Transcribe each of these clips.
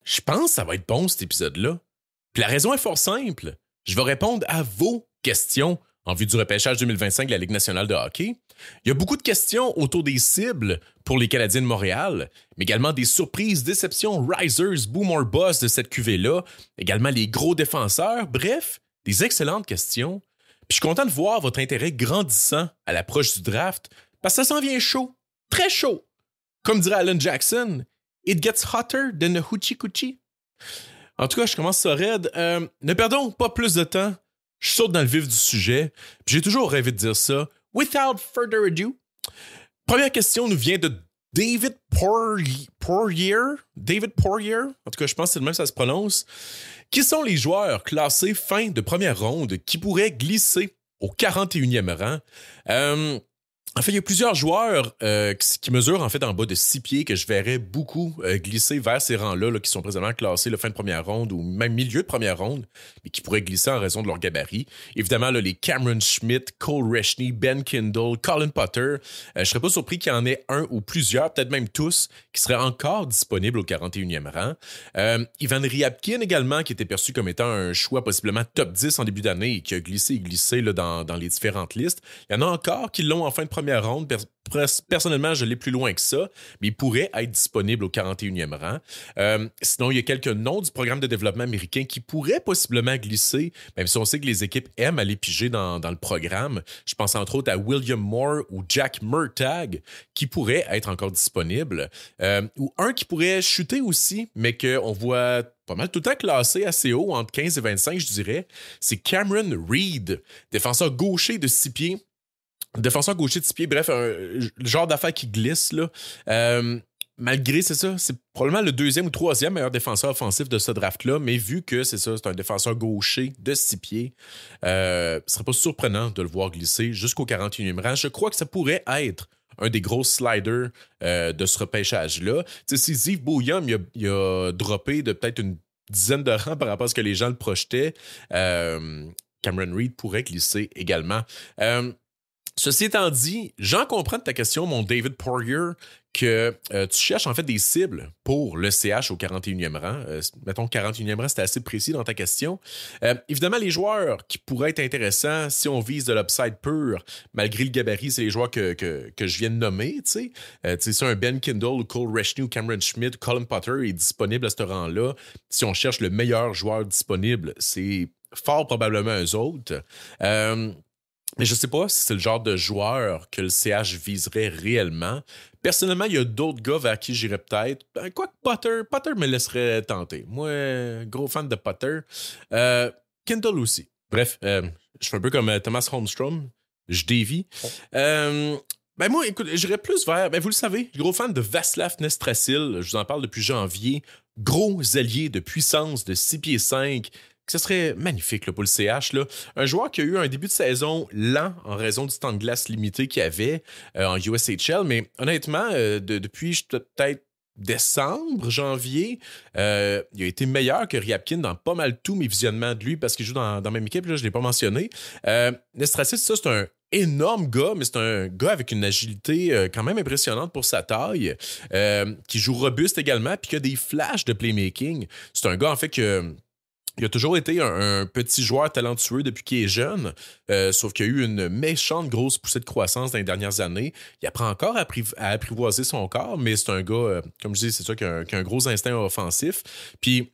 Je pense que ça va être bon cet épisode-là. Puis la raison est fort simple. Je vais répondre à vos questions en vue du repêchage 2025 de la Ligue nationale de hockey. Il y a beaucoup de questions autour des cibles pour les Canadiens de Montréal, mais également des surprises, déceptions, risers, boom or bust de cette cuvée-là, également les gros défenseurs, bref, des excellentes questions. Puis je suis content de voir votre intérêt grandissant à l'approche du draft, parce que ça s'en vient chaud, très chaud. Comme dirait Alan Jackson, it gets hotter than a hoochie coochie. En tout cas, je commence ça raide. Ne perdons pas plus de temps. Je saute dans le vif du sujet. Puis j'ai toujours rêvé de dire ça. Without further ado. Première question nous vient de David Poirier. David Poirier. En tout cas, je pense que c'est le même que ça se prononce. Qui sont les joueurs classés fin de première ronde qui pourraient glisser au 41e rang? En fait, il y a plusieurs joueurs qui mesurent en fait en bas de 6 pieds que je verrais beaucoup glisser vers ces rangs-là qui sont présentement classés fin de première ronde ou même milieu de première ronde, mais qui pourraient glisser en raison de leur gabarit. Évidemment, là, les Cameron Schmidt, Cole Reshney, Ben Kindle, Colin Potter. Je serais pas surpris qu'il y en ait un ou plusieurs, peut-être même tous, qui seraient encore disponibles au 41e rang. Ivan Ryabkin également, qui était perçu comme étant un choix possiblement top 10 en début d'année et qui a glissé là, dans les différentes listes. Il y en a encore qui l'ont en fin de première ronde. Personnellement, je l'ai plus loin que ça, mais il pourrait être disponible au 41e rang. Sinon, il y a quelques noms du programme de développement américain qui pourraient possiblement glisser, même si on sait que les équipes aiment aller piger dans le programme. Je pense entre autres à William Moore ou Jack Murtagh, qui pourraient être encore disponibles. Ou un qui pourrait chuter aussi, mais qu'on voit pas mal tout le temps classé assez haut, entre 15 et 25, je dirais. C'est Cameron Reed, défenseur gaucher de 6 pieds. Défenseur gaucher de 6 pieds, bref, le genre d'affaire qui glisse, là. Malgré, c'est ça, c'est probablement le deuxième ou troisième meilleur défenseur offensif de ce draft-là, mais vu que c'est ça, c'est un défenseur gaucher de 6 pieds, ce serait pas surprenant de le voir glisser jusqu'au 41e rang. Je crois que ça pourrait être un des gros sliders de ce repêchage-là. Tu sais, si Ziv Bouillon, il a droppé de peut-être une dizaine de rangs par rapport à ce que les gens le projetaient, Cameron Reed pourrait glisser également. Ceci étant dit, j'en comprends de ta question, mon David Poirier, que tu cherches en fait des cibles pour le CH au 41e rang. Mettons 41e rang, c'était assez précis dans ta question. Évidemment, les joueurs qui pourraient être intéressants si on vise de l'upside pur, malgré le gabarit, c'est les joueurs que je viens de nommer. Tu sais, si un Ben Kindle, Cole Reshney ou Cameron Schmidt, Colin Potter est disponible à ce rang-là, si on cherche le meilleur joueur disponible, c'est fort probablement eux autres. Mais je sais pas si c'est le genre de joueur que le CH viserait réellement. Personnellement, il y a d'autres gars vers qui j'irais peut-être. Quoique Potter me laisserait tenter. Moi, gros fan de Potter. Kindle aussi. Bref, je fais un peu comme Thomas Holmstrom. Je dévie. Moi, écoute, j'irais plus vers... vous le savez, gros fan de Václav Nestrasil. Je vous en parle depuis janvier. Gros allié de puissance de 6 pieds 5. Ce serait magnifique là, pour le CH. Là. Un joueur qui a eu un début de saison lent en raison du temps de glace limité qu'il avait en USHL, mais honnêtement, depuis peut-être décembre, janvier, il a été meilleur que Ryabkin dans pas mal tous mes visionnements de lui parce qu'il joue dans la même équipe, là, je ne l'ai pas mentionné. Nestrasil, ça, c'est un énorme gars, mais c'est un gars avec une agilité quand même impressionnante pour sa taille, qui joue robuste également, puis qui a des flashs de playmaking. C'est un gars, en fait, il a toujours été un petit joueur talentueux depuis qu'il est jeune, sauf qu'il a eu une méchante grosse poussée de croissance dans les dernières années. Il apprend encore à apprivoiser son corps, mais c'est un gars, comme je dis, c'est ça, qui a un gros instinct offensif. Puis,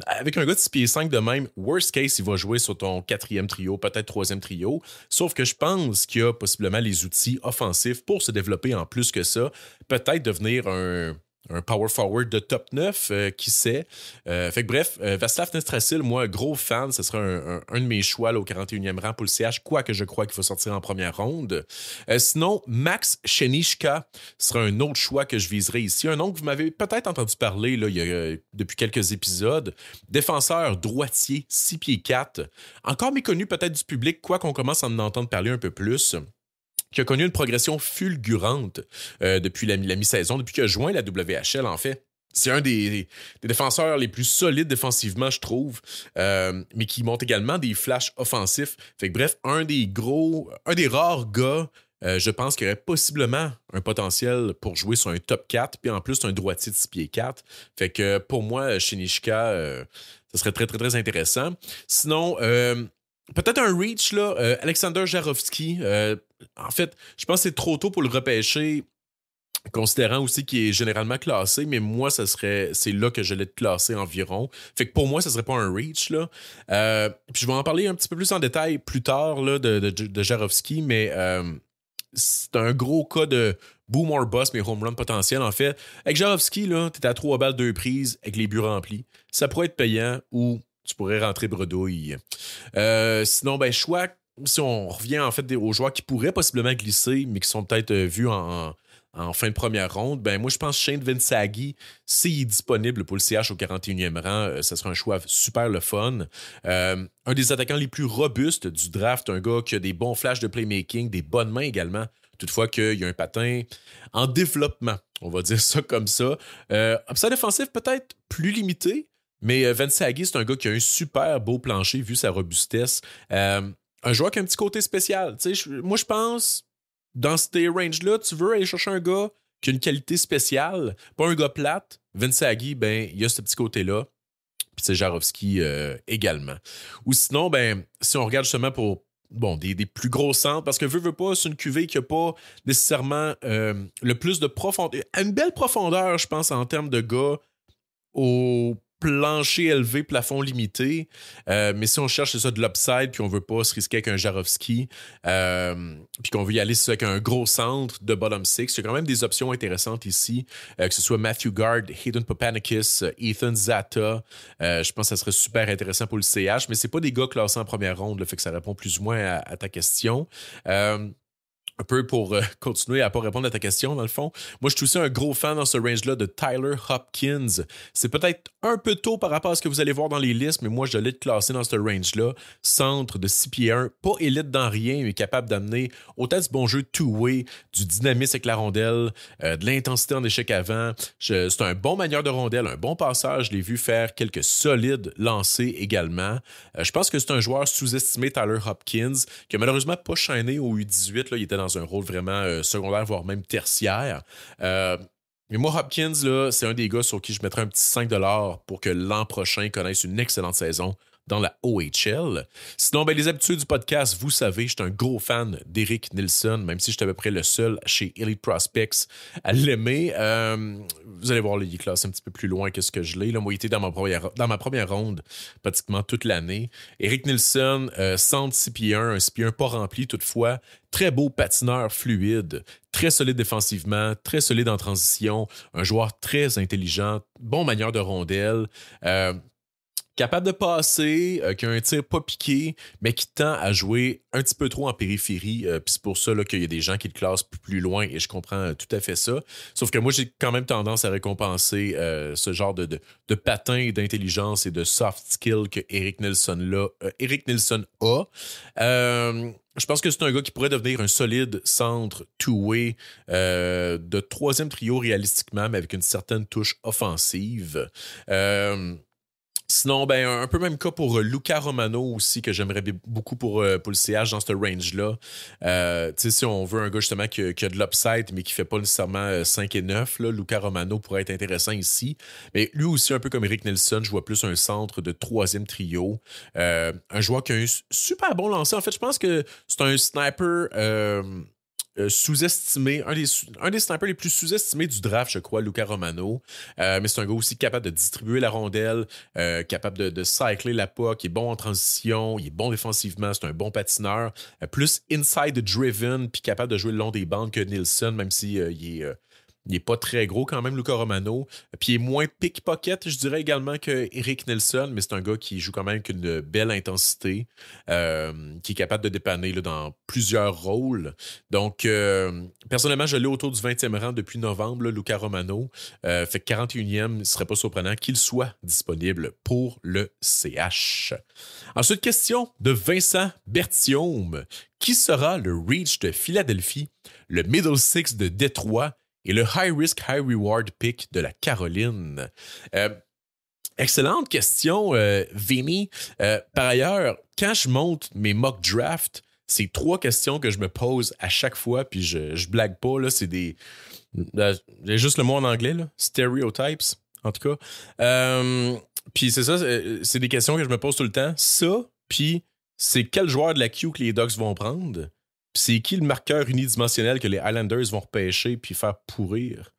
avec un gars de 6 pieds 5 de même, worst case, il va jouer sur ton 4e trio, peut-être 3e trio. Sauf que je pense qu'il a possiblement les outils offensifs pour se développer en plus que ça. Peut-être devenir un power forward de top 9, qui sait. Fait que bref, Václav Nestrasil, moi, gros fan, ce serait un de mes choix là, au 41e rang pour le CH, quoique je crois qu'il faut sortir en première ronde. Sinon, Max Shenishka serait un autre choix que je viserais ici. Un nom que vous m'avez peut-être entendu parler là, depuis quelques épisodes. Défenseur droitier, 6 pieds 4. Encore méconnu peut-être du public, quoique on commence à en entendre parler un peu plus. Qui a connu une progression fulgurante depuis la mi-saison, depuis qu'il a joint la WHL, en fait. C'est un des défenseurs les plus solides défensivement, je trouve, mais qui montre également des flashs offensifs. Fait que bref, un des rares gars je pense qu'il y aurait possiblement un potentiel pour jouer sur un top 4, puis en plus, un droitier de 6 pieds 4. Fait que pour moi, chez Nishika, ça serait très, très, très intéressant. Sinon, peut-être un reach, là, Alexander Jarofsky. En fait, je pense que c'est trop tôt pour le repêcher, considérant aussi qu'il est généralement classé, mais moi, c'est là que je l'ai classé environ. Fait que pour moi, ça serait pas un reach, là. Puis je vais en parler un petit peu plus en détail plus tard, là, de Jarofsky, mais c'est un gros cas de boom or bust, mais home run potentiel, en fait. Avec Jarofsky, là, t'es à 3 balles, 2 prises, avec les buts remplis. Ça pourrait être payant ou tu pourrais rentrer bredouille. Sinon, ben, choix, si on revient en fait aux joueurs qui pourraient possiblement glisser, mais qui sont peut-être vus en fin de première ronde, ben moi je pense que Shane Vinsaghi, s'il est disponible pour le CH au 41e rang, ça sera un choix super le fun. Un des attaquants les plus robustes du draft, un gars qui a des bons flashs de playmaking, des bonnes mains également, toutefois qu'il y a un patin en développement, on va dire ça comme ça. Upside défensif peut-être plus limité, mais Vinsaghi, c'est un gars qui a un super beau plancher vu sa robustesse. Un joueur qui a un petit côté spécial. Moi je pense... Dans ces ranges-là, tu veux aller chercher un gars qui a une qualité spéciale, pas un gars plate. Vinsaghi, ben, il y a ce petit côté-là. Puis c'est Jarofsky également. Ou sinon, ben, si on regarde justement pour des plus gros centres, parce que veut pas, c'est une cuvée qui n'a pas nécessairement le plus de profondeur. Une belle profondeur, je pense, en termes de gars au plancher élevé, plafond limité. Mais si on cherche ça de l'upside, puis on veut pas se risquer avec un Jarofsky, puis qu'on veut y aller avec un gros centre de bottom six, il y a quand même des options intéressantes ici, que ce soit Matthew Gard, Hayden Papanikis, Ethan Zata. Je pense que ça serait super intéressant pour le CH, mais c'est pas des gars classés en première ronde, là, fait que ça répond plus ou moins à ta question. Un peu pour continuer à pas répondre à ta question, dans le fond. Moi, je suis aussi un gros fan dans ce range-là de Tyler Hopkins. C'est peut-être un peu tôt par rapport à ce que vous allez voir dans les listes, mais moi, je l'ai classé dans ce range-là. Centre de 6 pieds 1, pas élite dans rien, mais capable d'amener autant du bon jeu two-way, du dynamisme avec la rondelle, de l'intensité en échec avant. C'est un bon manieur de rondelle, un bon passage. Je l'ai vu faire quelques solides lancers également. Je pense que c'est un joueur sous-estimé, Tyler Hopkins, qui a malheureusement pas shiné au U18. Là, il était dans un rôle vraiment secondaire, voire même tertiaire. Mais moi, Hopkins, là, c'est un des gars sur qui je mettrais un petit 5$ pour que l'an prochain connaisse une excellente saison dans la OHL. Sinon, ben, les habitués du podcast, vous savez, je suis un gros fan d'Eric Nilsson, même si je suis à peu près le seul chez Elite Prospects à l'aimer. Vous allez voir, là, il est classé un petit peu plus loin que ce que je l'ai. Là, moi, il était dans ma première ronde pratiquement toute l'année. Eric Nilsson, centre 6 pieds 1, un 6 pieds 1 pas rempli toutefois. Très beau patineur fluide, très solide défensivement, très solide en transition, un joueur très intelligent, bon manière de rondelle. Capable de passer, qui a un tir pas piqué, mais qui tend à jouer un petit peu trop en périphérie. Puis c'est pour ça là, qu'il y a des gens qui le classent plus loin et je comprends tout à fait ça. Sauf que moi, j'ai quand même tendance à récompenser ce genre de patin d'intelligence et de soft skill que Eric Nilsson a. Je pense que c'est un gars qui pourrait devenir un solide centre two-way de troisième trio réalistiquement, mais avec une certaine touche offensive. Sinon, ben, un peu même cas pour Luca Romano aussi, que j'aimerais beaucoup pour le CH dans ce range-là. Si on veut un gars justement qui a de l'upside, mais qui ne fait pas nécessairement 5 et 9, là, Luca Romano pourrait être intéressant ici. Mais lui aussi, un peu comme Eric Nilsson, je vois plus un centre de troisième trio. Un joueur qui a un super bon lancer. En fait, je pense que c'est un sniper... sous-estimé, un des snipers les plus sous-estimés du draft, je crois, Luca Romano. Mais c'est un gars aussi capable de distribuer la rondelle, capable de cycler la puck, il est bon en transition, il est bon défensivement, c'est un bon patineur. Plus inside-driven, puis capable de jouer le long des bandes que Nilsson, même si il est pas très gros quand même, Luca Romano. Puis il est moins pickpocket, je dirais également que Eric Nilsson, mais c'est un gars qui joue quand même avec une belle intensité, qui est capable de dépanner là, dans plusieurs rôles. Donc, personnellement, je l'ai autour du 20e rang depuis novembre, là, Luca Romano. Fait que 41e, ce ne serait pas surprenant qu'il soit disponible pour le CH. Ensuite, question de Vincent Berthiaume. Qui sera le Reach de Philadelphie, le Middle Six de Détroit et le High Risk, High Reward pick de la Caroline? Excellente question, Vinny. Par ailleurs, quand je monte mes mock drafts, c'est 3 questions que je me pose à chaque fois, puis je blague pas, là, c'est des... J'ai juste le mot en anglais, là, stereotypes, en tout cas. Puis c'est ça, c'est des questions que je me pose tout le temps. Ça, puis c'est quel joueur de la Q que les Ducks vont prendre? Puis c'est qui le marqueur unidimensionnel que les Islanders vont repêcher puis faire pourrir?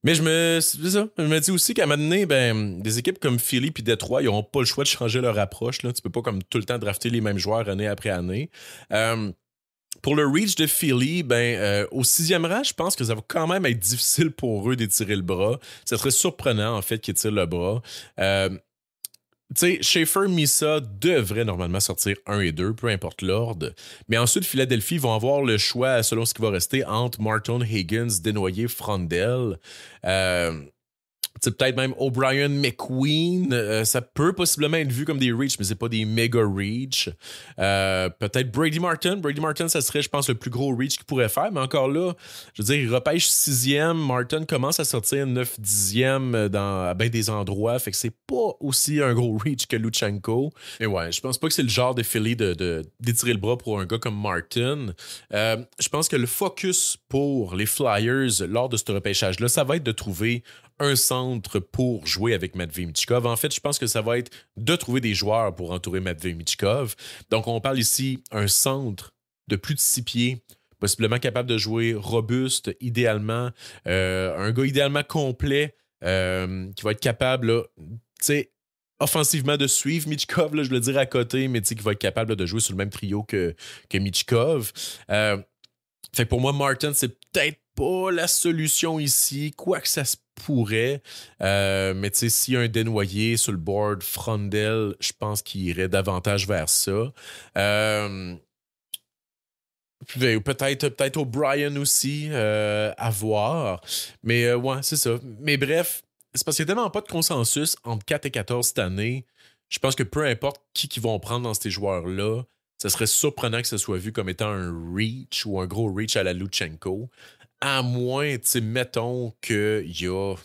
Mais je me dis aussi qu'à un moment donné, ben, des équipes comme Philly puis Détroit, ils n'auront pas le choix de changer leur approche. Là. Tu peux pas comme tout le temps drafter les mêmes joueurs année après année. Pour le reach de Philly, au 6e rang, je pense que ça va quand même être difficile pour eux d'étirer le bras. Ça serait surprenant, en fait, qu'ils tirent le bras. Tu sais, Schaefer, Misa devraient normalement sortir 1 et 2, peu importe l'ordre. Mais ensuite, Philadelphie vont avoir le choix, selon ce qui va rester, entre Martin, Higgins, Desnoyers, Frondel. Peut-être même O'Brien, McQueen. Ça peut possiblement être vu comme des reach, mais c'est pas des méga reach. Peut-être Brady Martin. Brady Martin, ça serait, je pense, le plus gros reach qu'il pourrait faire. Mais encore là, je veux dire, il repêche 6e. Martin commence à sortir 9, 10e à bien des endroits. Fait que c'est pas aussi un gros reach que Luchenko. Mais ouais, je pense pas que c'est le genre de Philly d'étirer le bras pour un gars comme Martin. Je pense que le focus pour les Flyers lors de ce repêchage-là, ça va être de trouver un centre pour jouer avec Matvei Michkov. En fait, je pense que ça va être de trouver des joueurs pour entourer Matvei Michkov. Donc, on parle ici un centre de plus de 6 pieds, possiblement capable de jouer robuste, idéalement, un gars idéalement complet, qui va être capable, tu sais, offensivement de suivre Michkov, là, je le dirais à côté, mais qui va être capable de jouer sur le même trio que Michkov. Fait que pour moi, Martin, c'est peut-être pas la solution ici, quoique ça se pourrait. Mais tu sais, s'il y a un Desnoyers sur le board, Frondel, je pense qu'il irait davantage vers ça. Peut-être O'Brien aussi, à voir. Mais ouais, c'est ça. Mais bref, c'est parce qu'il n'y a tellement pas de consensus entre 4 et 14 cette année. Je pense que peu importe qui vont prendre dans ces joueurs-là, ça serait surprenant que ce soit vu comme étant un reach ou un gros reach à la Luchenko. À moins, tu sais, mettons qu'il y a,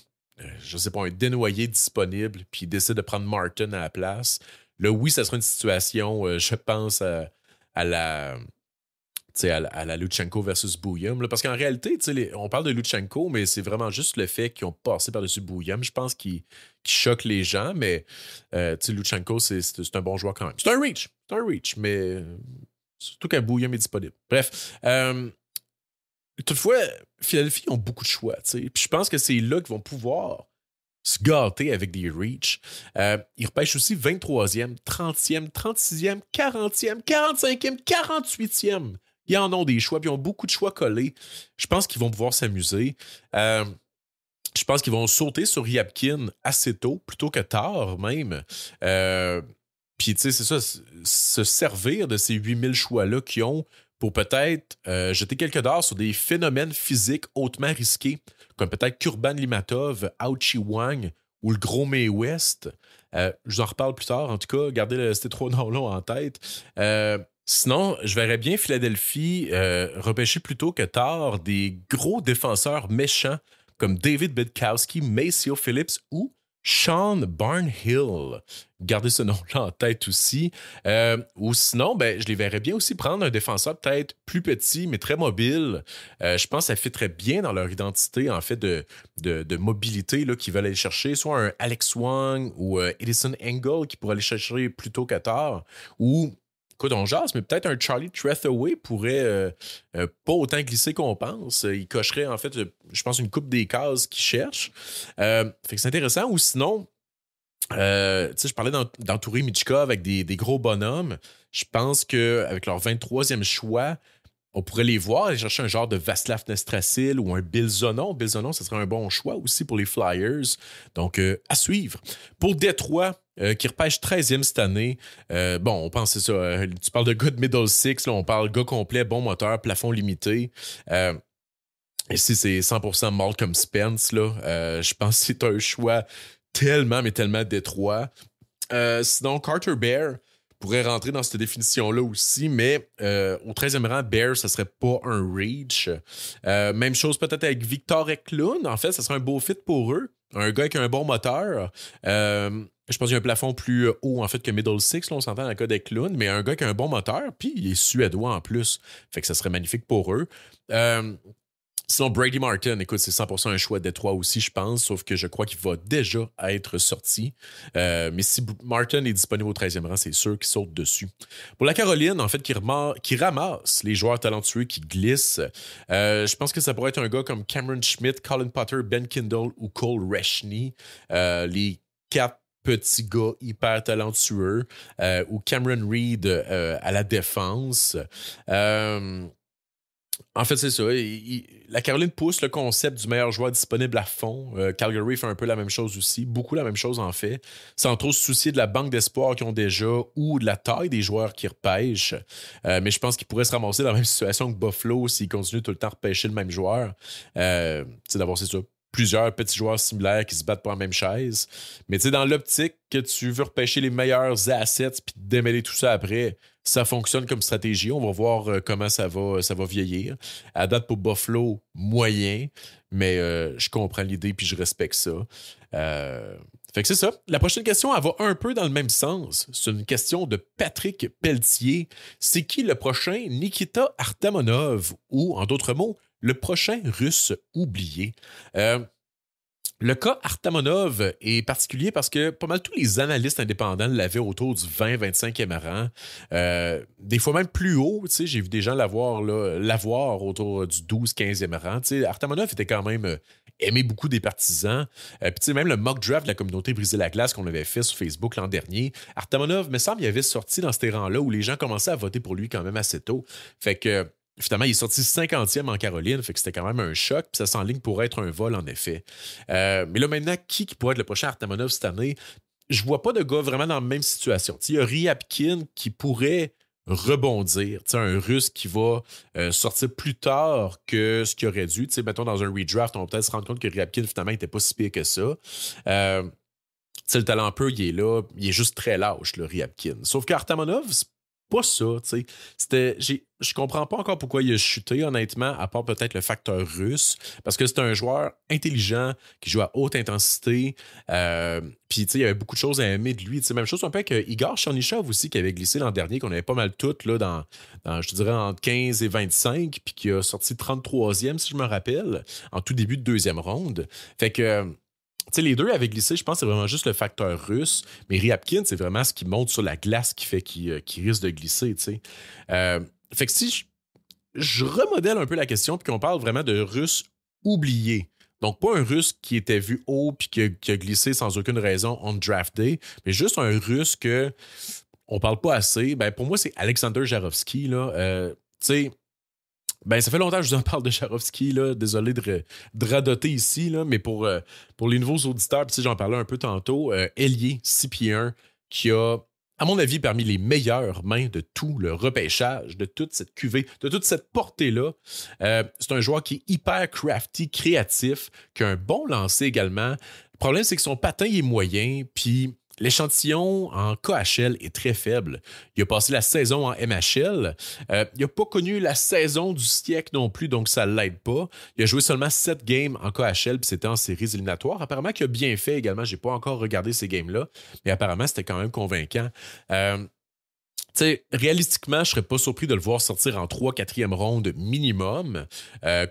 je sais pas, un Desnoyers disponible puis il décide de prendre Martin à la place. Là, oui, ça serait une situation, je pense, à la... à la Luchenko versus Bouillum. Là, parce qu'en réalité, on parle de Luchenko, mais c'est vraiment juste le fait qu'ils ont passé par-dessus Bouillum. Je pense qu'il choque les gens, mais Luchenko, c'est un bon joueur quand même. C'est un reach, mais surtout qu'un Bouillum est disponible. Bref, toutefois, Philadelphie ont beaucoup de choix. Puis je pense que c'est là qu'ils vont pouvoir se gâter avec des reach. Ils repêchent aussi 23e, 30e, 36e, 40e, 45e, 48e. Ils en ont des choix, puis ils ont beaucoup de choix collés. Je pense qu'ils vont pouvoir s'amuser. Je pense qu'ils vont sauter sur Ryabkin assez tôt, plutôt que tard même. Puis, tu sais, c'est ça, se servir de ces 8000 choix-là qu'ils ont pour peut-être jeter quelques dards sur des phénomènes physiques hautement risqués, comme peut-être Kurban Limatov, Auchi Wang ou le gros May West. Je vous en reparle plus tard. En tout cas, gardez ces 3 noms-là en tête. Sinon, je verrais bien Philadelphie repêcher plutôt que tard des gros défenseurs méchants comme David Bidkowski, Maceo Phillips ou Sean Barnhill. Gardez ce nom-là en tête aussi. Ou sinon, je les verrais bien aussi prendre un défenseur peut-être plus petit, mais très mobile. Je pense que ça fitterait bien dans leur identité, en fait, de mobilité là, qu'ils veulent aller chercher. Soit un Alex Wang ou Edison Engel qui pourrait aller chercher plus tôt que tard. Ou écoute, on jase, mais peut-être un Charlie Trethaway pourrait pas autant glisser qu'on pense. Il cocherait, en fait, je pense, une coupe des cases qu'il cherche. Fait que c'est intéressant. Ou sinon, tu sais, je parlais d'entourer Michkov avec des gros bonhommes. Je pense qu'avec leur 23e choix, on pourrait les voir aller chercher un genre de Václav Nestrasil ou un Bill Zonon. Bill Zonon, ce serait un bon choix aussi pour les Flyers. Donc, à suivre. Pour Détroit, qui repêche 13e cette année, on pense, c'est ça. Tu parles de gars de middle six, là, on parle gars complet, bon moteur, plafond limité. Ici, c'est 100% Malcolm Spence. Là. Je pense que c'est un choix tellement, mais tellement Détroit. Sinon, Carter Bear pourrait rentrer dans cette définition-là aussi, mais au 13e rang, Bear, ça serait pas un reach. Même chose peut-être avec Victor Eklund. En fait, ça serait un beau fit pour eux. Un gars avec un bon moteur. Je pense qu'il y a un plafond plus haut en fait que Middle Six, là, on s'entend dans le cas des clowns, mais un gars qui a un bon moteur, puis il est suédois en plus. Fait que ça serait magnifique pour eux. Sinon, Brady Martin, écoute, c'est 100% un choix de Détroit aussi, je pense, sauf que je crois qu'il va déjà être sorti. Mais si Martin est disponible au 13e rang, c'est sûr qu'il saute dessus. Pour la Caroline, en fait, qui ramasse les joueurs talentueux qui glissent, je pense que ça pourrait être un gars comme Cameron Schmidt, Colin Potter, Ben Kindle ou Cole Reshney. Les quatre petits gars hyper talentueux, ou Cameron Reed à la défense. En fait, c'est ça. La Caroline pousse le concept du meilleur joueur disponible à fond. Calgary fait un peu la même chose aussi, beaucoup la même chose en fait, sans trop se soucier de la banque d'espoir qu'ils ont déjà ou de la taille des joueurs qui repêchent. Mais je pense qu'ils pourraient se ramasser dans la même situation que Buffalo s'ils continuent tout le temps à repêcher le même joueur. C'est d'avoir, c'est ça, plusieurs petits joueurs similaires qui se battent pour la même chaise. Mais tu sais, dans l'optique que tu veux repêcher les meilleurs assets puis démêler tout ça après, ça fonctionne comme stratégie. On va voir comment ça va vieillir. À date pour Buffalo, moyen, mais je comprends l'idée puis je respecte ça. Fait que c'est ça. La prochaine question, elle va un peu dans le même sens. C'est une question de Patrick Pelletier. C'est qui le prochain Nikita Artamonov ou, en d'autres mots, le prochain Russe oublié? Le cas Artamonov est particulier parce que pas mal tous les analystes indépendants l'avaient autour du 20-25e rang. Des fois même plus haut. J'ai vu des gens l'avoir autour du 12-15e rang. Artamonov était quand même aimé beaucoup des partisans. Puis même le mock draft de la communauté Briser la glace qu'on avait fait sur Facebook l'an dernier, Artamonov, me semble, il avait sorti dans ces rangs-là où les gens commençaient à voter pour lui quand même assez tôt. Fait que finalement, il est sorti 50e en Caroline, fait que c'était quand même un choc, puis ça s'enligne pour être un vol, en effet. Mais là, maintenant, qui pourrait être le prochain Artamonov cette année? Je vois pas de gars vraiment dans la même situation. Il y a Ryabkin qui pourrait rebondir. Un Russe qui va sortir plus tard que ce qu'il aurait dû. Mettons, dans un redraft, on va peut-être se rendre compte que Ryabkin, finalement, n'était pas si pire que ça. Le talent peu, il est là. Il est juste très lâche, le Ryabkin. Sauf qu'Artamonov, c'est pas ça, tu sais. Je comprends pas encore pourquoi il a chuté, honnêtement, à part peut-être le facteur russe, parce que c'est un joueur intelligent qui joue à haute intensité. Puis, tu sais, il y avait beaucoup de choses à aimer de lui. T'sais, même chose un peu avec Igor Chernyshov aussi, qui avait glissé l'an dernier, qu'on avait pas mal toutes, là, dans je te dirais, entre 15 et 25, puis qui a sorti 33e, si je me rappelle, en tout début de deuxième ronde. Fait que les deux avaient glissé, je pense que c'est vraiment juste le facteur russe. Mais Ryabkin, c'est vraiment ce qui monte sur la glace qui fait qu'il risque de glisser. Fait que si je remodèle un peu la question puis qu'on parle vraiment de Russe oublié. Donc, pas un Russe qui était vu haut puis qui a glissé sans aucune raison on draft day, mais juste un Russe que on parle pas assez. Ben, pour moi, c'est Alexander Jarovski. Ça fait longtemps que je vous en parle de Jarovski, là. Désolé de radoter ici, là, mais pour les nouveaux auditeurs, j'en parlais un peu tantôt, ailier 6 pieds 1, qui a, à mon avis, parmi les meilleures mains de tout le repêchage, de toute cette cuvée, de toute cette portée-là. C'est un joueur qui est hyper crafty, créatif, qui a un bon lancer également. Le problème, c'est que son patin est moyen, puis l'échantillon en KHL est très faible. Il a passé la saison en MHL. Il n'a pas connu la saison du siècle non plus, donc ça ne l'aide pas. Il a joué seulement 7 games en KHL, puis c'était en séries éliminatoires. Apparemment qu'il a bien fait également. Je n'ai pas encore regardé ces games-là, mais apparemment, c'était quand même convaincant. Réalistiquement, je ne serais pas surpris de le voir sortir en 3-4e ronde minimum,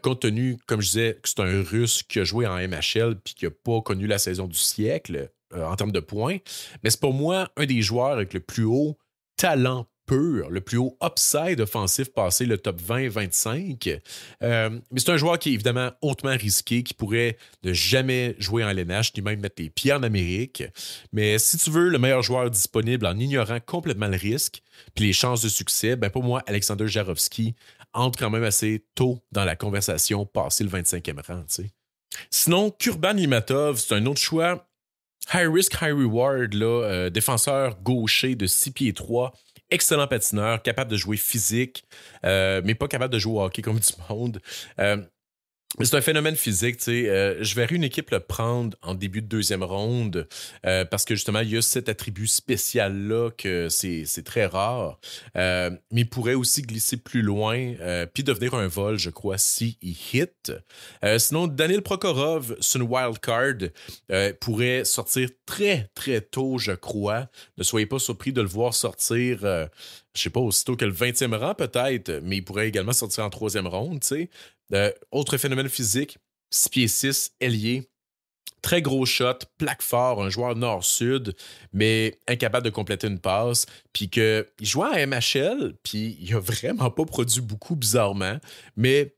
compte tenu, comme je disais, que c'est un Russe qui a joué en MHL puis qui n'a pas connu la saison du siècle en termes de points. Mais c'est pour moi un des joueurs avec le plus haut talent pur, le plus haut upside offensif passé le top 20-25. Mais c'est un joueur qui est évidemment hautement risqué, qui pourrait ne jamais jouer en LNH, ni même mettre les pieds en Amérique. Mais si tu veux le meilleur joueur disponible en ignorant complètement le risque puis les chances de succès, ben pour moi, Alexander Jarovski entre quand même assez tôt dans la conversation, passé le 25e rang. T'sais. Sinon, Kurban Limatov, c'est un autre choix. High risk, high reward, là, défenseur gaucher de 6 pieds 3, excellent patineur, capable de jouer physique, mais pas capable de jouer au hockey comme du monde. Mais c'est un phénomène physique, tu sais. Je verrais une équipe le prendre en début de deuxième ronde parce que justement, il y a cet attribut spécial-là que c'est très rare. Mais il pourrait aussi glisser plus loin puis devenir un vol, je crois, s'il hit. Sinon, Daniel Prokhorov, c'est une wild card, pourrait sortir très, très tôt, je crois. Ne soyez pas surpris de le voir sortir, je sais pas, aussitôt que le 20e rang peut-être, mais il pourrait également sortir en troisième ronde, tu sais. Autre phénomène physique, 6 pieds 6, ailier, très gros shot, plaque fort, un joueur nord-sud, mais incapable de compléter une passe. Puis qu'il jouait à MHL, puis il a vraiment pas produit beaucoup, bizarrement, mais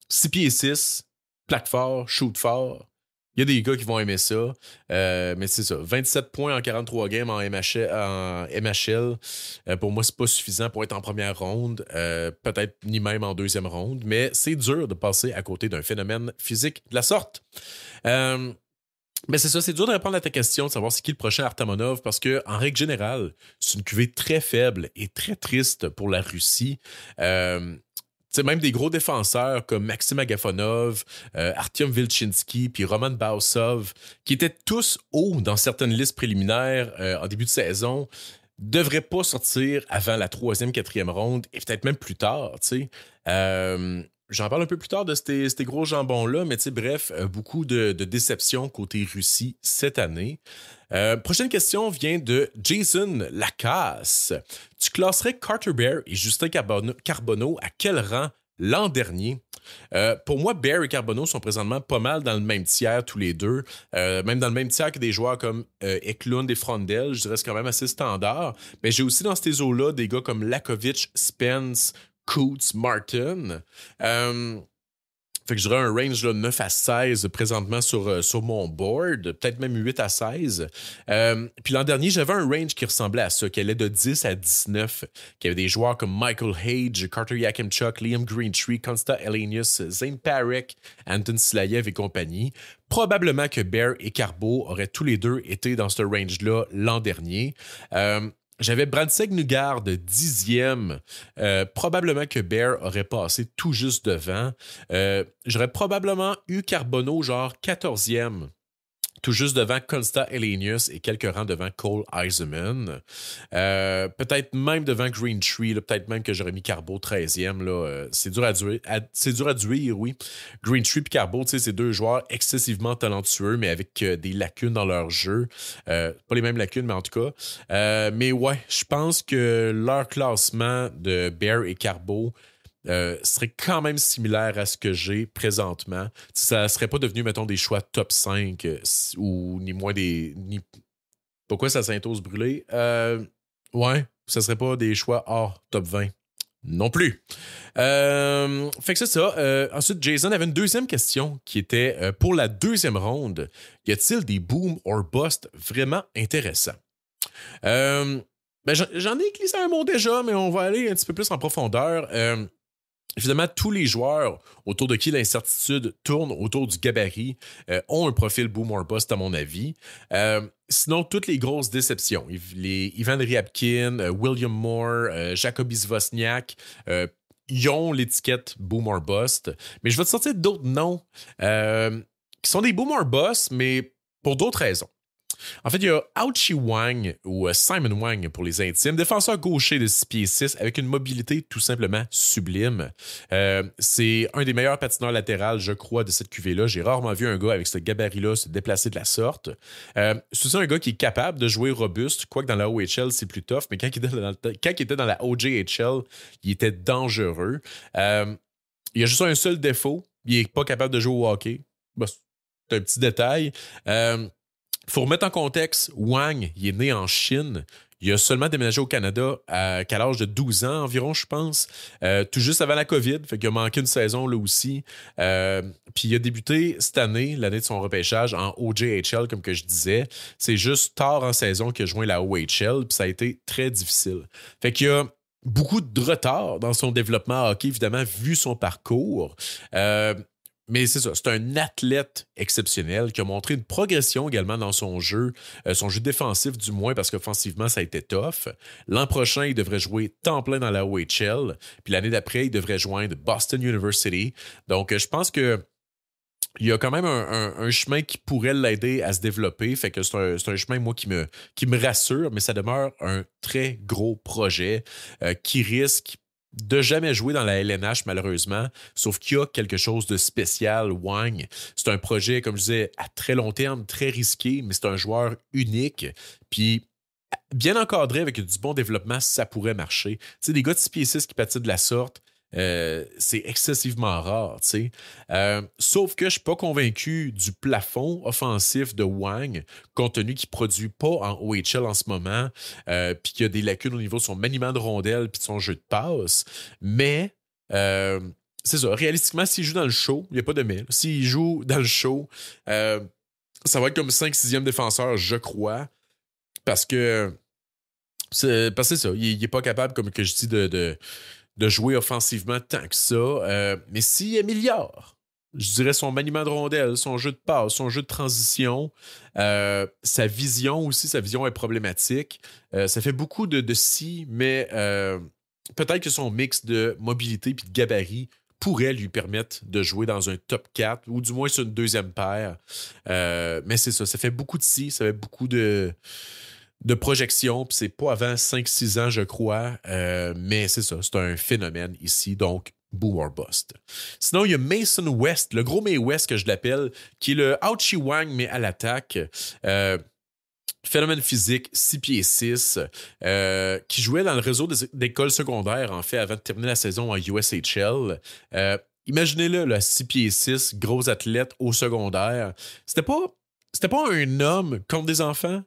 6 pieds 6, plaque fort, shoot fort. Il y a des gars qui vont aimer ça, mais c'est ça. 27 points en 43 games en MHL. Pour moi, c'est pas suffisant pour être en première ronde, peut-être ni même en deuxième ronde, mais c'est dur de passer à côté d'un phénomène physique de la sorte. Mais c'est ça, c'est dur de répondre à ta question, de savoir c'est qui le prochain Artamonov, parce que en règle générale, c'est une cuvée très faible et très triste pour la Russie. Même des gros défenseurs comme Maxim Agafonov, Artyom Vilchinsky puis Roman Bausov, qui étaient tous hauts dans certaines listes préliminaires en début de saison, devraient pas sortir avant la troisième, quatrième ronde et peut-être même plus tard. J'en parle un peu plus tard de ces gros jambons-là, mais bref, beaucoup de déceptions côté Russie cette année. Prochaine question vient de Jason Lacasse. Tu classerais Carter Bear et Justin Carbonneau à quel rang l'an dernier? Pour moi, Bear et Carbonneau sont présentement pas mal dans le même tiers tous les deux, même dans le même tiers que des joueurs comme Eklund et Frondel. Je dirais que c'est quand même assez standard. Mais j'ai aussi dans ces eaux-là des gars comme Lakovic, Spence, Coots, Martin. Fait que je dirais un range de 9 à 16 présentement sur mon board, peut-être même 8 à 16. Puis l'an dernier, j'avais un range qui ressemblait à ça, qui allait de 10 à 19, qui avait des joueurs comme Michael Hage, Carter Yakimchuk, Liam Greentree, Konsta Elenius, Zane Parek, Anton Silayev et compagnie. Probablement que Bear et Carbo auraient tous les deux été dans ce range-là l'an dernier. J'avais Brandsteg Nugard 10e. Probablement que Bear aurait passé tout juste devant. J'aurais probablement eu Carbonneau genre 14e. Tout juste devant Konsta Elenius et quelques rangs devant Cole Eisenman. Peut-être même devant Greentree, peut-être même que j'aurais mis Carbo 13e. Là, c'est dur à dire, oui. Greentree et Carbo, c'est deux joueurs excessivement talentueux, mais avec des lacunes dans leur jeu. Pas les mêmes lacunes, mais en tout cas. Mais ouais, je pense que leur classement de Bear et Carbo serait quand même similaire à ce que j'ai présentement. Ça ne serait pas devenu, mettons, des choix top 5 ou ni moins des... Pourquoi ça s'intose brûlé? Ouais, ça serait pas des choix hors top 20. Non plus. Fait que c'est ça. Ensuite, Jason avait une deuxième question qui était pour la deuxième ronde, y a-t-il des boom or bust vraiment intéressants? J'en ai glissé un mot déjà, mais on va aller un petit peu plus en profondeur. Évidemment, tous les joueurs autour de qui l'incertitude tourne autour du gabarit ont un profil boom or bust, à mon avis. Sinon, toutes les grosses déceptions, Ivan Ryabkin, William Moore, Jacoby Zvosniak, ils ont l'étiquette boom or bust. Mais je vais te sortir d'autres noms qui sont des boom or bust, mais pour d'autres raisons. En fait, il y a Aochi Wang ou Simon Wang pour les intimes, défenseur gaucher de 6 pieds 6 avec une mobilité tout simplement sublime. C'est un des meilleurs patineurs latérales, je crois, de cette cuvée-là. J'ai rarement vu un gars avec ce gabarit-là se déplacer de la sorte. C'est aussi un gars qui est capable de jouer robuste, quoique dans la OHL, c'est plus tough, mais quand il était dans la OJHL, il était dangereux. Il a juste un seul défaut, il n'est pas capable de jouer au hockey. Bah, c'est un petit détail. Faut remettre en contexte, Wang, il est né en Chine. Il a seulement déménagé au Canada qu'à l'âge de 12 ans environ, je pense. Tout juste avant la COVID, fait qu'il a manqué une saison là aussi. Puis il a débuté cette année, l'année de son repêchage, en OJHL, comme que je disais. C'est juste tard en saison qu'il a joint la OHL, puis ça a été très difficile. Fait qu'il y a beaucoup de retard dans son développement hockey, évidemment, vu son parcours. Mais c'est ça, c'est un athlète exceptionnel qui a montré une progression également dans son jeu défensif du moins, parce qu'offensivement, ça a été tough. L'an prochain, il devrait jouer temps plein dans la OHL, puis l'année d'après, il devrait joindre Boston University. Donc, je pense que il y a quand même un chemin qui pourrait l'aider à se développer. Fait que c'est un chemin, moi, qui me rassure, mais ça demeure un très gros projet qui risque de jamais jouer dans la LNH, malheureusement. Sauf qu'il y a quelque chose de spécial, Wang. C'est un projet, comme je disais, à très long terme, très risqué, mais c'est un joueur unique. Puis, bien encadré avec du bon développement, ça pourrait marcher. Tu sais, des gars de 6 pieds 6 qui patinent de la sorte, c'est excessivement rare, tu sais. Sauf que je suis pas convaincu du plafond offensif de Wang, compte tenu qu'il produit pas en OHL en ce moment, puis qu'il y a des lacunes au niveau de son maniement de rondelles puis de son jeu de passe. Mais c'est ça, réalistiquement, s'il joue dans le show, il n'y a pas de mais. S'il joue dans le show, ça va être comme 5-6e défenseur, je crois, parce que c'est ça, il n'est pas capable, comme que je dis, de jouer offensivement tant que ça. Mais s'il améliore, je dirais son maniement de rondelle, son jeu de passe, son jeu de transition, sa vision aussi, sa vision est problématique. Ça fait beaucoup de si, mais peut-être que son mix de mobilité et de gabarit pourrait lui permettre de jouer dans un top 4 ou du moins sur une deuxième paire. Mais c'est ça, ça fait beaucoup de si, ça fait beaucoup de projection, puis c'est pas avant 5-6 ans, je crois. Mais c'est ça, c'est un phénomène ici, donc boom or bust. Sinon, il y a Mason West, le gros May West que je l'appelle, qui est le Ouchie Wang, mais à l'attaque. Phénomène physique, 6 pieds 6, qui jouait dans le réseau d'écoles secondaires, en fait, avant de terminer la saison en USHL. Imaginez-le, là, 6 pieds 6, gros athlète au secondaire. C'était pas un homme contre des enfants.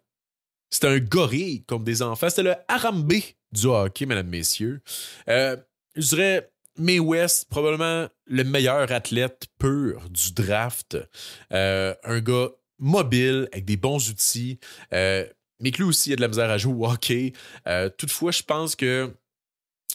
C'était un gorille comme des enfants. C'était le Harambe du hockey, mesdames, messieurs. Je dirais, May West, probablement le meilleur athlète pur du draft. Un gars mobile, avec des bons outils, mais que lui aussi, il a de la misère à jouer au hockey. Toutefois, je pense que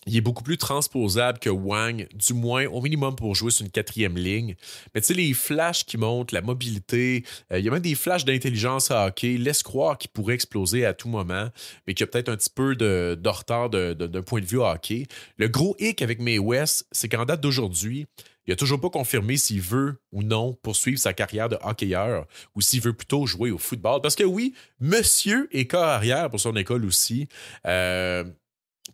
il est beaucoup plus transposable que Wang, du moins au minimum pour jouer sur une 4e ligne. Mais tu sais, les flashs qui montent, la mobilité, il y a même des flashs d'intelligence à hockey, laisse croire qu'il pourrait exploser à tout moment, mais qu'il y a peut-être un petit peu de retard d'un point de vue hockey. Le gros hic avec May West, c'est qu'en date d'aujourd'hui, il n'a toujours pas confirmé s'il veut ou non poursuivre sa carrière de hockeyeur ou s'il veut plutôt jouer au football. Parce que oui, monsieur est corps arrière pour son école aussi.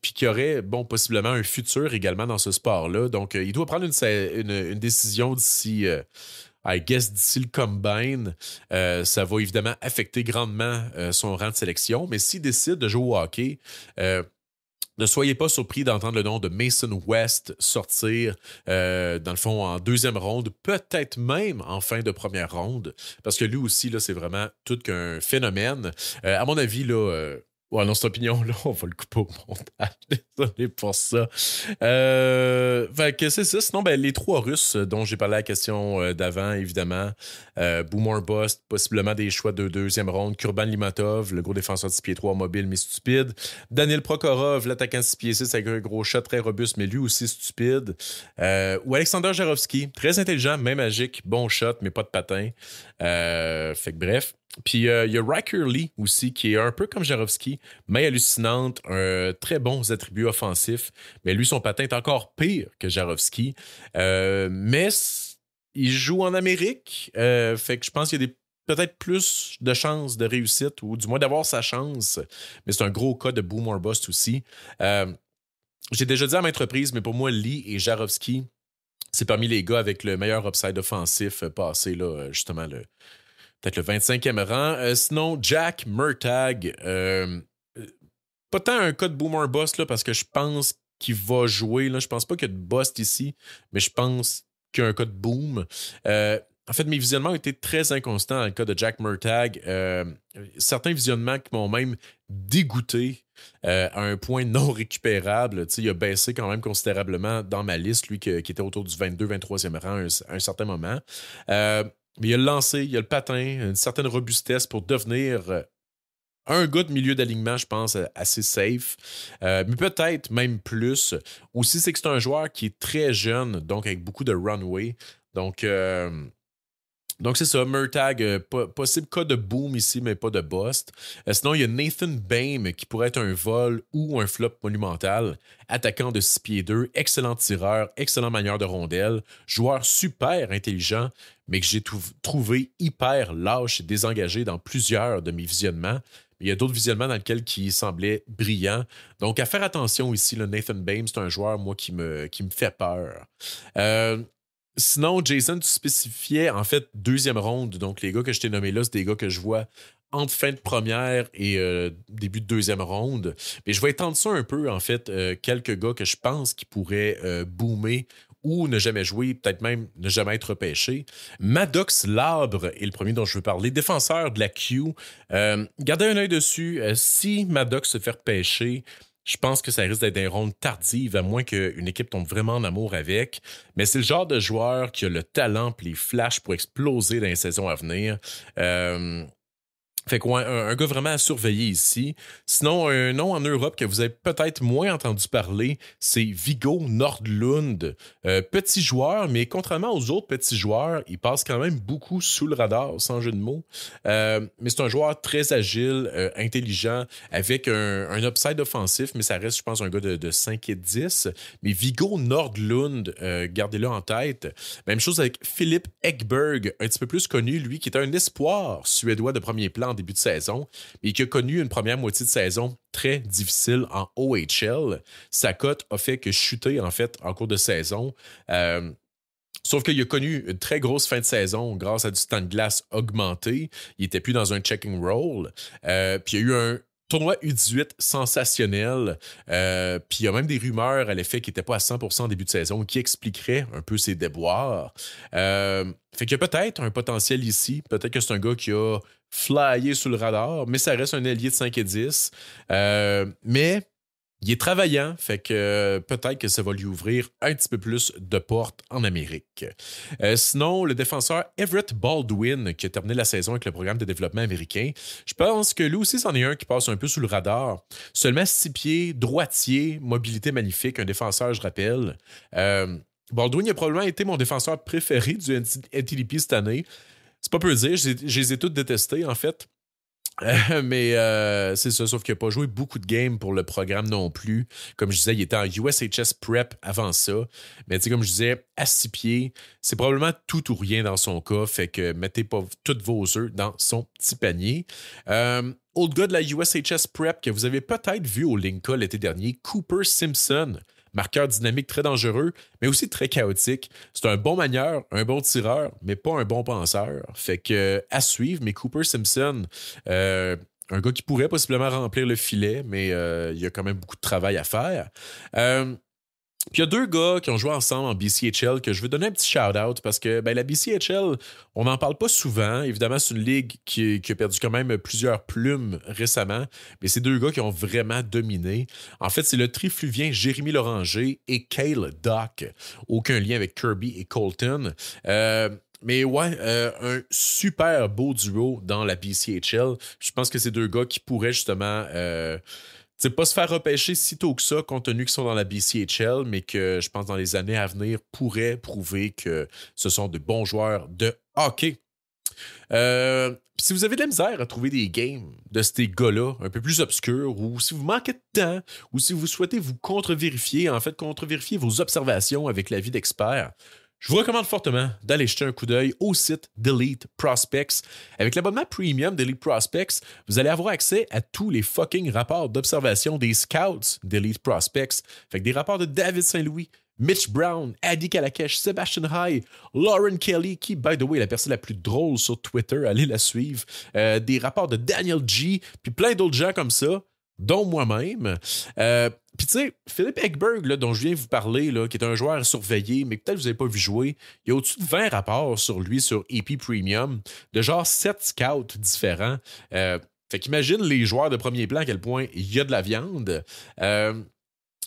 Puis qu'il y aurait, bon, possiblement un futur également dans ce sport-là. Donc, il doit prendre une décision d'ici, I guess, d'ici le combine. Ça va évidemment affecter grandement son rang de sélection. Mais s'il décide de jouer au hockey, ne soyez pas surpris d'entendre le nom de Mason West sortir, dans le fond, en 2e ronde, peut-être même en fin de première ronde, parce que lui aussi, là, c'est vraiment tout qu'un phénomène. À mon avis, là... ouais, non, cette opinion-là, on va le couper au montage. Désolé pour ça. Fait que c'est ça. Sinon, ben, les 3 Russes dont j'ai parlé à la question d'avant, évidemment. Boomer Bust, possiblement des choix de 2e ronde. Kurban Limatov, le gros défenseur de 6 pieds 3, mobile mais stupide. Daniel Prokhorov, l'attaquant de 6 pieds 6 avec un gros shot très robuste, mais lui aussi stupide. Ou Alexander Jarovski, très intelligent, mais magique. Bon shot, mais pas de patin. Fait que bref. Puis il y a Riker Lee aussi, qui est un peu comme Jarovski, mais hallucinante, très bons attributs offensifs. Mais lui, son patin est encore pire que Jarovski. Mais il joue en Amérique, fait que je pense qu'il y a peut-être plus de chances de réussite, ou du moins d'avoir sa chance. Mais c'est un gros cas de boom or bust aussi. J'ai déjà dit à maintes reprises, mais pour moi, Lee et Jarovski, c'est parmi les gars avec le meilleur upside offensif passé, là, justement, peut-être le 25e rang. Sinon, Jack Murtagh, pas tant un cas de boomer bust, là, parce que je pense qu'il va jouer. Là. Je pense pas qu'il y a de bust ici, mais je pense qu'il y a un cas de boom. En fait, mes visionnements ont été très inconstants dans le cas de Jack Murtagh. Certains visionnements qui m'ont même dégoûté à un point non récupérable. Il a baissé quand même considérablement dans ma liste, lui qui était autour du 22-23e rang à un certain moment. Mais il a le lancer, il a le patin, une certaine robustesse pour devenir un gars de milieu d'alignement, je pense, assez safe. Mais peut-être même plus. Aussi, c'est que c'est un joueur qui est très jeune, donc avec beaucoup de runway. Donc, Donc, c'est ça, Murtagh, possible cas de boom ici, mais pas de bust. Sinon, il y a Nathan Bame, qui pourrait être un vol ou un flop monumental. Attaquant de 6 pieds 2, excellent tireur, excellent manière de rondelle, joueur super intelligent, mais que j'ai trouvé hyper lâche et désengagé dans plusieurs de mes visionnements. Il y a d'autres visionnements dans lesquels il semblait brillant. Donc, à faire attention ici, là, Nathan Bame, c'est un joueur, moi, qui me fait peur. Sinon, Jason, tu spécifiais en fait deuxième ronde. Donc, les gars que je t'ai nommés là, c'est des gars que je vois entre fin de première et début de deuxième ronde. Mais je vais étendre ça un peu, en fait, quelques gars que je pense qui pourraient boomer ou ne jamais jouer, peut-être même ne jamais être repêché. Maddox Labre est le premier dont je veux parler, défenseur de la Q. Gardez un œil dessus. Si Maddox se fait repêcher, je pense que ça risque d'être des rondes tardives, à moins qu'une équipe tombe vraiment en amour avec. Mais c'est le genre de joueur qui a le talent et les flashs pour exploser dans les saisons à venir. Fait quoi, un gars vraiment à surveiller ici. Sinon, un nom en Europe que vous avez peut-être moins entendu parler, c'est Viggo Nordlund. Petit joueur, mais contrairement aux autres petits joueurs, il passe quand même beaucoup sous le radar, sans jeu de mots. Mais c'est un joueur très agile, intelligent, avec un upside offensif, mais ça reste, je pense, un gars de 5 et 10. Mais Viggo Nordlund, gardez-le en tête. Même chose avec Philipp Ekberg, un petit peu plus connu, lui, qui est un espoir suédois de premier plan en début de saison, mais qui a connu une première moitié de saison très difficile en OHL. Sa cote a fait que chuter, en fait, en cours de saison. Sauf qu'il a connu une très grosse fin de saison grâce à du temps de glace augmenté. Il n'était plus dans un checking role. Puis il y a eu un tournoi U18 sensationnel. Puis il y a même des rumeurs à l'effet qu'il n'était pas à 100% en début de saison qui expliqueraient un peu ses déboires. Fait qu'il y a peut-être un potentiel ici. Peut-être que c'est un gars qui a flyé sous le radar, mais ça reste un ailier de 5 et 10. Mais il est travaillant, fait que peut-être que ça va lui ouvrir un petit peu plus de portes en Amérique. Sinon, le défenseur Everett Baldwin, qui a terminé la saison avec le programme de développement américain, je pense que lui aussi, c'en est un qui passe un peu sous le radar. Seulement 6 pieds, droitier, mobilité magnifique, un défenseur, je rappelle. Baldwin a probablement été mon défenseur préféré du NTDP cette année. C'est pas peu dire, je les ai tous détestés, en fait. Mais c'est ça, sauf qu'il n'a pas joué beaucoup de games pour le programme non plus. Comme je disais, il était en USHS Prep avant ça. Mais tu sais, comme je disais, à 6 pieds, c'est probablement tout ou rien dans son cas. Fait que mettez pas tous vos œufs dans son petit panier. Autre gars de la USHS Prep que vous avez peut-être vu au Linka l'été dernier, Cooper Simpson. Marqueur dynamique très dangereux, mais aussi très chaotique. C'est un bon manieur, un bon tireur, mais pas un bon penseur. Fait que à suivre, mais Cooper Simpson, un gars qui pourrait possiblement remplir le filet, mais il y a quand même beaucoup de travail à faire. Puis il y a deux gars qui ont joué ensemble en BCHL que je veux donner un petit shout-out parce que la BCHL, on n'en parle pas souvent. Évidemment, c'est une ligue qui a perdu quand même plusieurs plumes récemment, mais c'est deux gars qui ont vraiment dominé. En fait, c'est le trifluvien Jérémy Loranger et Cale Dock. Aucun lien avec Kirby et Colton. Mais ouais, un super beau duo dans la BCHL. Je pense que c'est deux gars qui pourraient justement... c'est pas se faire repêcher si tôt que ça, compte tenu qu'ils sont dans la BCHL, mais que je pense dans les années à venir pourraient prouver que ce sont de bons joueurs de hockey. Si vous avez de la misère à trouver des games de ces gars-là un peu plus obscurs, ou si vous manquez de temps, ou si vous souhaitez vous contre-vérifier vos observations avec l'avis d'experts, je vous recommande fortement d'aller jeter un coup d'œil au site d'Elite Prospects. Avec l'abonnement premium d'Elite Prospects, vous allez avoir accès à tous les fucking rapports d'observation des scouts d'Elite Prospects. Fait que des rapports de David Saint-Louis, Mitch Brown, Adi Kalakesh, Sebastian High, Lauren Kelly, qui, by the way, est la personne la plus drôle sur Twitter, allez la suivre. Des rapports de Daniel G, puis plein d'autres gens comme ça, dont moi-même. Puis tu sais, Philipp Ekberg, là, dont je viens vous parler, là, qui est un joueur à surveiller, mais peut-être que vous n'avez pas vu jouer, il y a au-dessus de 20 rapports sur lui sur EP Premium, de genre 7 scouts différents. Fait qu'imagine les joueurs de premier plan à quel point il y a de la viande.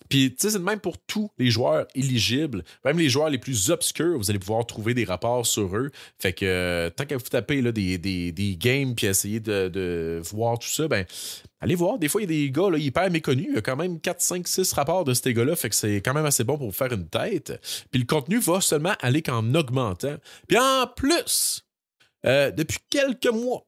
Puis, tu sais, c'est de même pour tous les joueurs éligibles. Même les joueurs les plus obscurs, vous allez pouvoir trouver des rapports sur eux. Fait que, tant qu'à vous taper là, des games puis essayer de voir tout ça, allez voir. Des fois, il y a des gars là, hyper méconnus. Il y a quand même 4, 5, 6 rapports de ces gars-là. Fait que c'est quand même assez bon pour vous faire une tête. Puis le contenu va seulement aller qu'en augmentant. Puis en plus, Depuis quelques mois,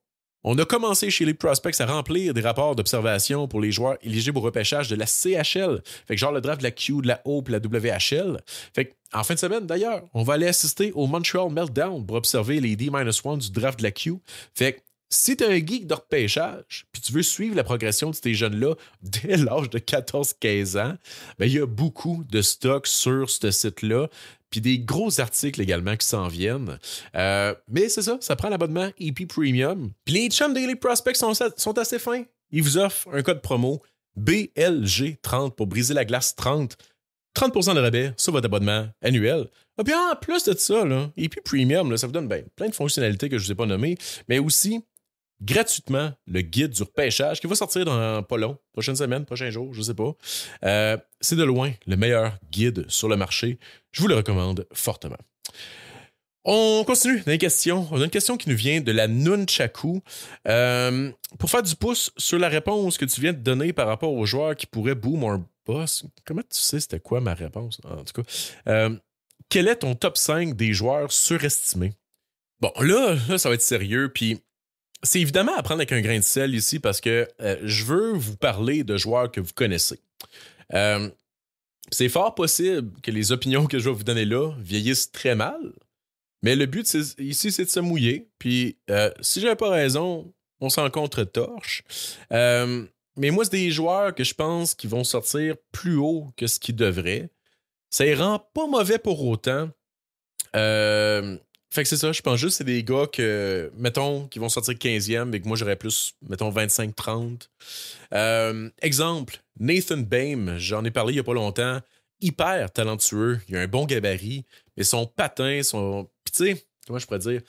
on a commencé chez les prospects à remplir des rapports d'observation pour les joueurs éligibles au repêchage de la CHL. Fait que genre le draft de la Q, de la O et de la WHL. Fait que, en fin de semaine, d'ailleurs, on va aller assister au Montreal Meltdown pour observer les D-1 du draft de la Q. Fait que si t'es un geek de repêchage puis tu veux suivre la progression de ces jeunes-là dès l'âge de 14-15 ans, ben, il y a beaucoup de stock sur ce site-là. Puis des gros articles également qui s'en viennent. Mais c'est ça prend l'abonnement EP Premium. Puis les chums Daily Prospects sont assez fins. Ils vous offrent un code promo BLG30 pour briser la glace 30. 30% de rabais sur votre abonnement annuel. Et puis en plus de ça, là, EP Premium, là, ça vous donne plein de fonctionnalités que je ne vous ai pas nommées, mais aussi gratuitement le guide du repêchage qui va sortir dans pas long, prochaine semaine, prochain jour, je sais pas. C'est de loin le meilleur guide sur le marché. Je vous le recommande fortement. On continue dans les questions. On a une question qui nous vient de la Nunchaku. Pour faire du pouce sur la réponse que tu viens de donner par rapport aux joueurs qui pourraient boom or bust, comment tu sais c'était quoi ma réponse? En tout cas, quel est ton top 5 des joueurs surestimés? Bon, là ça va être sérieux, puis c'est évidemment à prendre avec un grain de sel ici parce que je veux vous parler de joueurs que vous connaissez. C'est fort possible que les opinions que je vais vous donner là vieillissent très mal, mais le but ici, c'est de se mouiller. Puis si j'avais pas raison, on s'en contre-torche. Mais moi, c'est des joueurs que je pense qui vont sortir plus haut que ce qu'ils devraient. Ça les rend pas mauvais pour autant. Fait que c'est ça, je pense juste que c'est des gars que, mettons, qui vont sortir 15e et que moi j'aurais plus, mettons, 25-30. Exemple, Nathan Bame, j'en ai parlé il y a pas longtemps, hyper talentueux, il a un bon gabarit, mais son patin, Puis tu sais, comment je pourrais dire?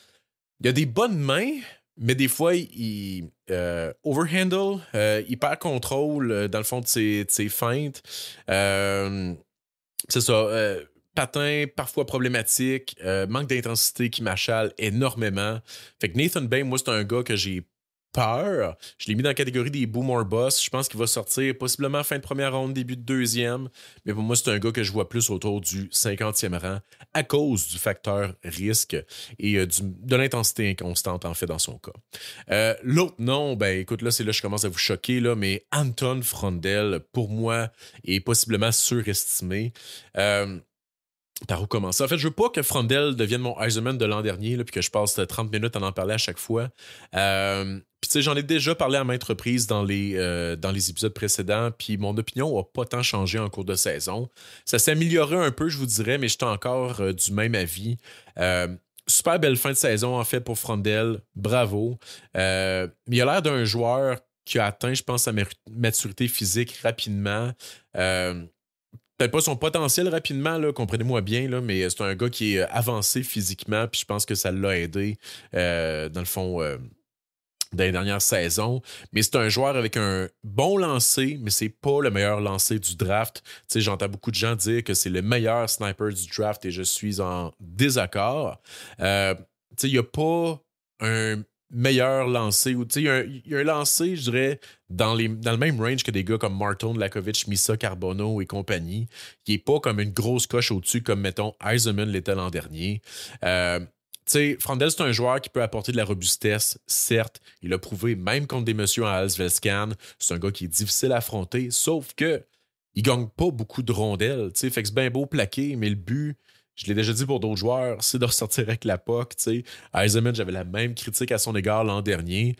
Il a des bonnes mains, mais des fois, il overhandle, il perd contrôle dans le fond de ses feintes. C'est ça, patin parfois problématique, manque d'intensité qui m'achale énormément. Fait que Nathan Bame, moi, c'est un gars que j'ai peur. Je l'ai mis dans la catégorie des boom or bust. Je pense qu'il va sortir possiblement fin de première ronde, début de deuxième. Mais pour moi, c'est un gars que je vois plus autour du 50e rang à cause du facteur risque et de l'intensité inconstante, en fait, dans son cas. L'autre nom, ben écoute, là, c'est là que je commence à vous choquer, là, mais Anton Frondel, pour moi, est possiblement surestimé. Par où commencer? En fait, je veux pas que Frondel devienne mon Heisman de l'an dernier, là, puis que je passe 30 minutes à en parler à chaque fois. Puis tu sais, j'en ai déjà parlé à maintes reprises dans les épisodes précédents, puis mon opinion n'a pas tant changé en cours de saison. Ça s'est amélioré un peu, je vous dirais, mais j'étais encore du même avis. Super belle fin de saison, en fait, pour Frondel. Bravo. Mais il a l'air d'un joueur qui a atteint, je pense, sa maturité physique rapidement. Peut-être pas son potentiel rapidement, là, comprenez-moi bien, là, mais c'est un gars qui est avancé physiquement, puis je pense que ça l'a aidé, dans le fond, dans les dernières saisons. Mais c'est un joueur avec un bon lancer, mais c'est pas le meilleur lancer du draft. Tu sais, j'entends beaucoup de gens dire que c'est le meilleur sniper du draft et je suis en désaccord. Tu sais, il n'y a pas un meilleur lancé. Il y a un lancé, je dirais, dans le même range que des gars comme Martin, Lakovic, Misa, Carbono et compagnie, qui n'est pas comme une grosse coche au-dessus comme, mettons, Eisenman l'était l'an dernier. Tu sais, Frondel, c'est un joueur qui peut apporter de la robustesse, certes. Il l'a prouvé même contre des messieurs en Allsvenskan. C'est un gars qui est difficile à affronter, sauf que il gagne pas beaucoup de rondelles. Tu sais, fait que c'est bien beau plaquer, mais le but, je l'ai déjà dit pour d'autres joueurs, c'est de ressortir avec la POC. Eisenman, j'avais la même critique à son égard l'an dernier.